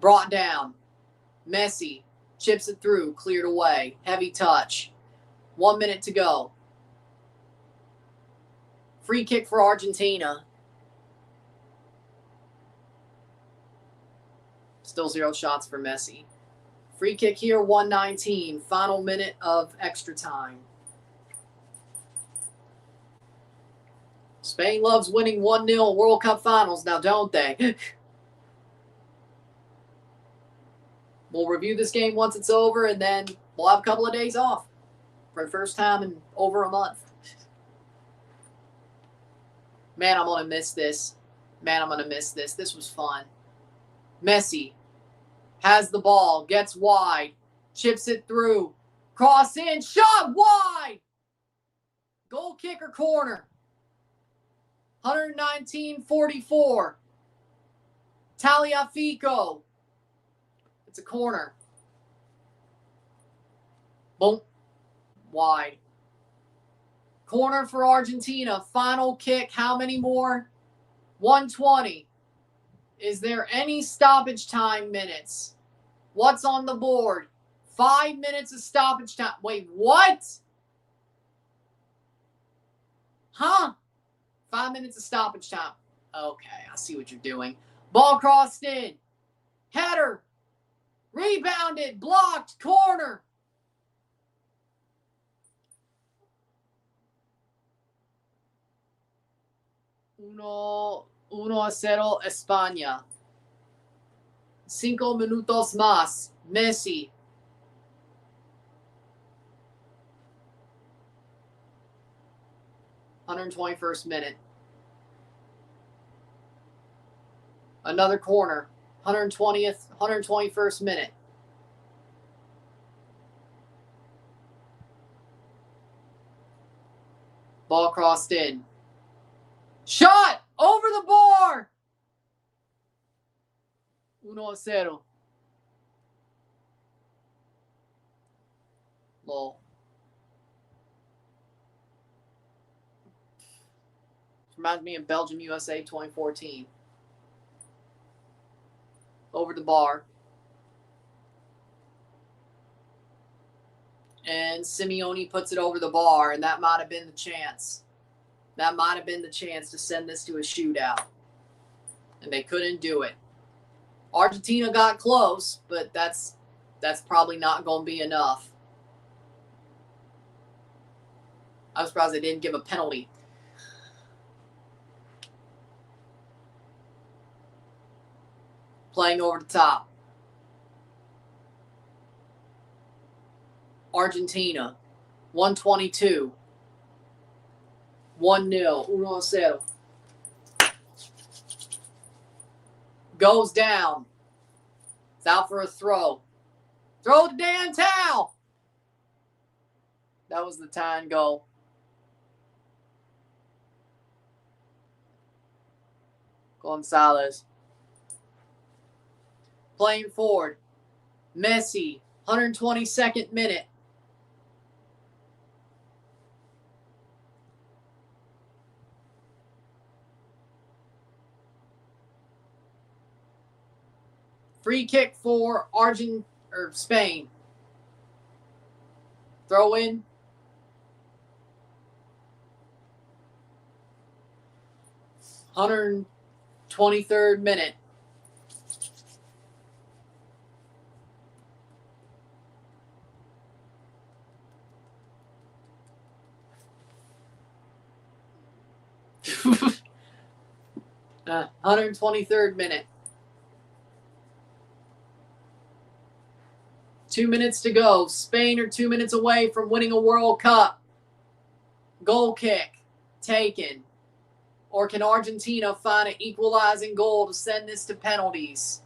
Brought down. Messi chips it through, cleared away. Heavy touch. 1 minute to go. Free kick for Argentina. Still 0 shots for Messi. Free kick here, 119. Final minute of extra time. Spain loves winning 1-0 World Cup finals now, don't they? We'll review this game once it's over, and then we'll have a couple of days off for the first time in over a month. Man, I'm going to miss this. Man, I'm going to miss this. This was fun. Messi has the ball, gets wide, chips it through, cross in, shot wide! Goal kick or corner. 119-44. Tagliafico. It's a corner. Boom. Wide. Corner for Argentina. Final kick. How many more? 120. Is there any stoppage time minutes? What's on the board? 5 minutes of stoppage time. Wait, what? Huh? 5 minutes of stoppage time. Okay, I see what you're doing. Ball crossed in. Header. Rebounded. Blocked. Corner. Uno a cero España. 5 minutos más. Messi. (121st minute). Another corner. 121st minute. Ball crossed in. Shot! Over the bar! 1-0. Lol. Reminds me of Belgium USA 2014. Over the bar. And Simeone puts it over the bar, and that might have been the chance. That might have been the chance to send this to a shootout. And they couldn't do it. Argentina got close, but that's probably not going to be enough. I'm surprised they didn't give a penalty. Playing over the top. Argentina. 122. 1-0. 1-0. Goes down. It's out for a throw. Throw the damn towel. That was the time goal. Gonzalez. Playing forward. Messi. 122nd minute. Free kick for Spain. Throw in. (123rd minute). uh, 123rd minute. 2 minutes to go. Spain are 2 minutes away from winning a World Cup. Goal kick taken. Or can Argentina find an equalizing goal to send this to penalties?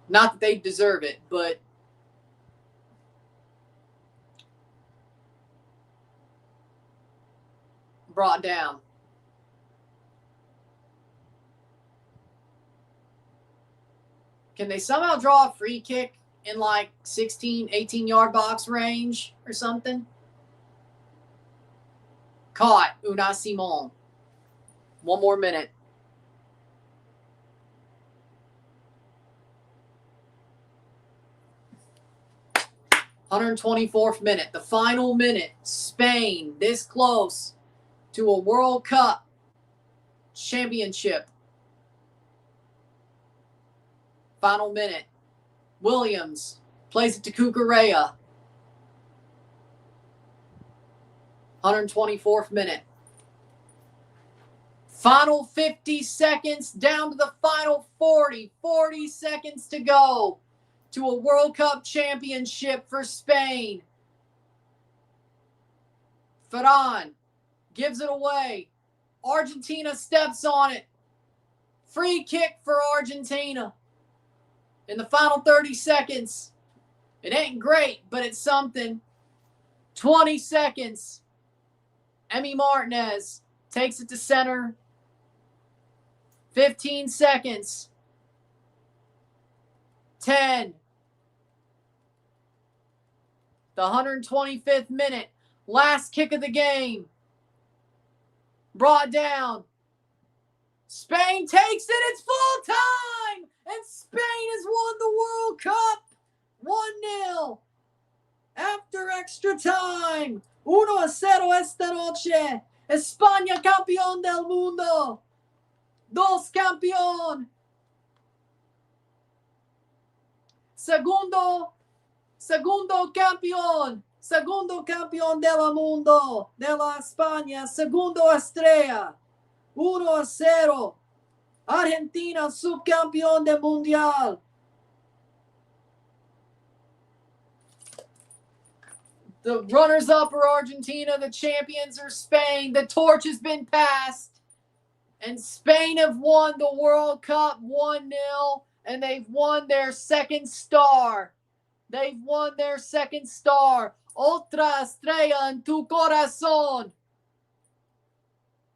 Not that they deserve it, but brought down. Can they somehow draw a free kick in like 16, 18-yard box range or something? Caught, Unai Simon. 1 more minute. (124th minute). The final minute. Spain this close to a World Cup championship. Final minute. Williams plays it to Contreras. 124th minute. Final 50 seconds down to the final 40. 40 seconds to go to a World Cup championship for Spain. Ferran gives it away. Argentina steps on it. Free kick for Argentina. In the final 30 seconds. It ain't great, but it's something. 20 seconds. Emi Martinez takes it to center. 15 seconds. 10. The 125th minute. Last kick of the game. Brought down. Spain takes it. It's full time. And Spain has won the World Cup. 1-0. After extra time. 1-0 esta noche. España campeón del mundo. 2 campeón. Segundo campeón. Segundo campeón del mundo. De la España. Segundo estrella. 1-0. Argentina subcampeón del mundial. The runners-up are Argentina. The champions are Spain. The torch has been passed. And Spain have won the World Cup 1-0. And they've won their second star. They've won their second star. Otra estrella en tu corazón.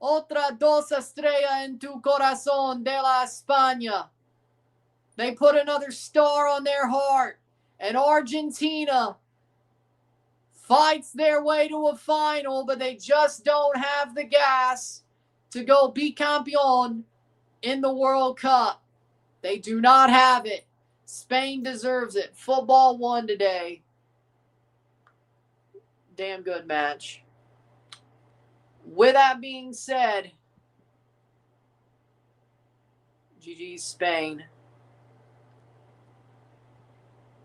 Otra dos estrella en tu corazón de la España. They put another star on their heart. And Argentina fights their way to a final, but they just don't have the gas to go bicampeón in the World Cup. They do not have it. Spain deserves it. Football won today. Damn good match. With that being said, GG Spain.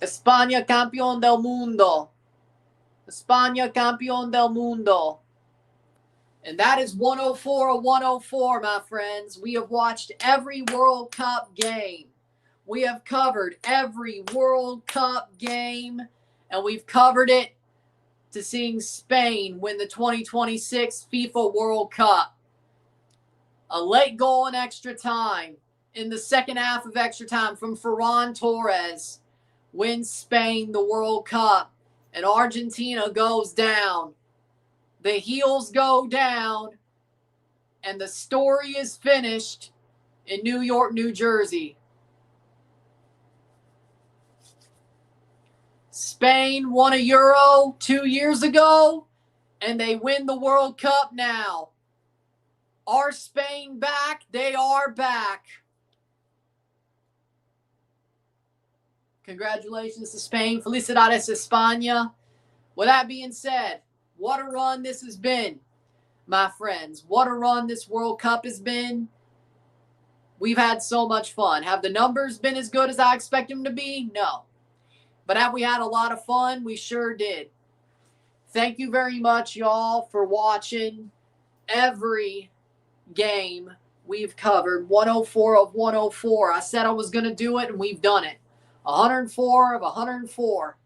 España campeón del mundo. España campeón del mundo. And that is 104 of 104, my friends. We have watched every World Cup game. We have covered every World Cup game. And we've covered it to seeing Spain win the 2026 FIFA World Cup. A late goal in extra time in the second half of extra time from Ferran Torres wins Spain the World Cup. And Argentina goes down. The heels go down. And the story is finished in New York, New Jersey. Spain won a Euro 2 years ago, and they win the World Cup now. Are Spain back? They are back. Congratulations to Spain. Felicidades España. With that being said, what a run this has been, my friends. What a run this World Cup has been. We've had so much fun. Have the numbers been as good as I expect them to be? No. But have we had a lot of fun? We sure did. Thank you very much, y'all, for watching every game we've covered. 104 of 104. I said I was going to do it, and we've done it. 104 of 104.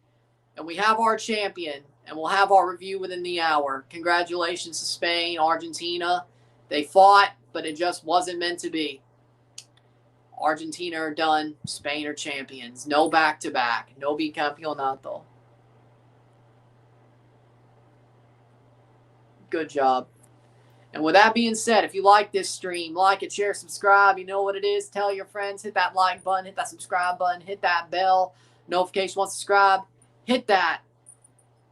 And we have our champion. And we'll have our review within the hour. Congratulations to Spain, Argentina. They fought, but it just wasn't meant to be. Argentina are done. Spain are champions. No back-to-back. No bicampeonato. Good job. And with that being said, if you like this stream, like it, share, subscribe. You know what it is. Tell your friends. Hit that like button. Hit that subscribe button. Hit that bell. Notification once subscribe. Hit that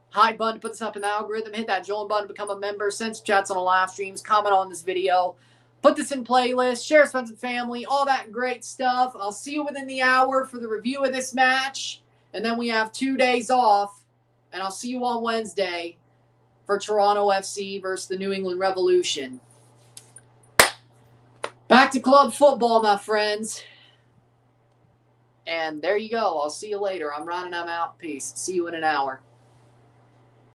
hide button to put this up in the algorithm. Hit that join button to become a member. Send some chats on the live streams. Comment on this video. Put this in playlist. Share, friends and family. All that great stuff. I'll see you within the hour for the review of this match. And then we have 2 days off. And I'll see you on Wednesday for Toronto FC versus the New England Revolution. Back to club football, my friends. And there you go. I'll see you later. I'm Ron and I'm out. Peace. See you in an hour.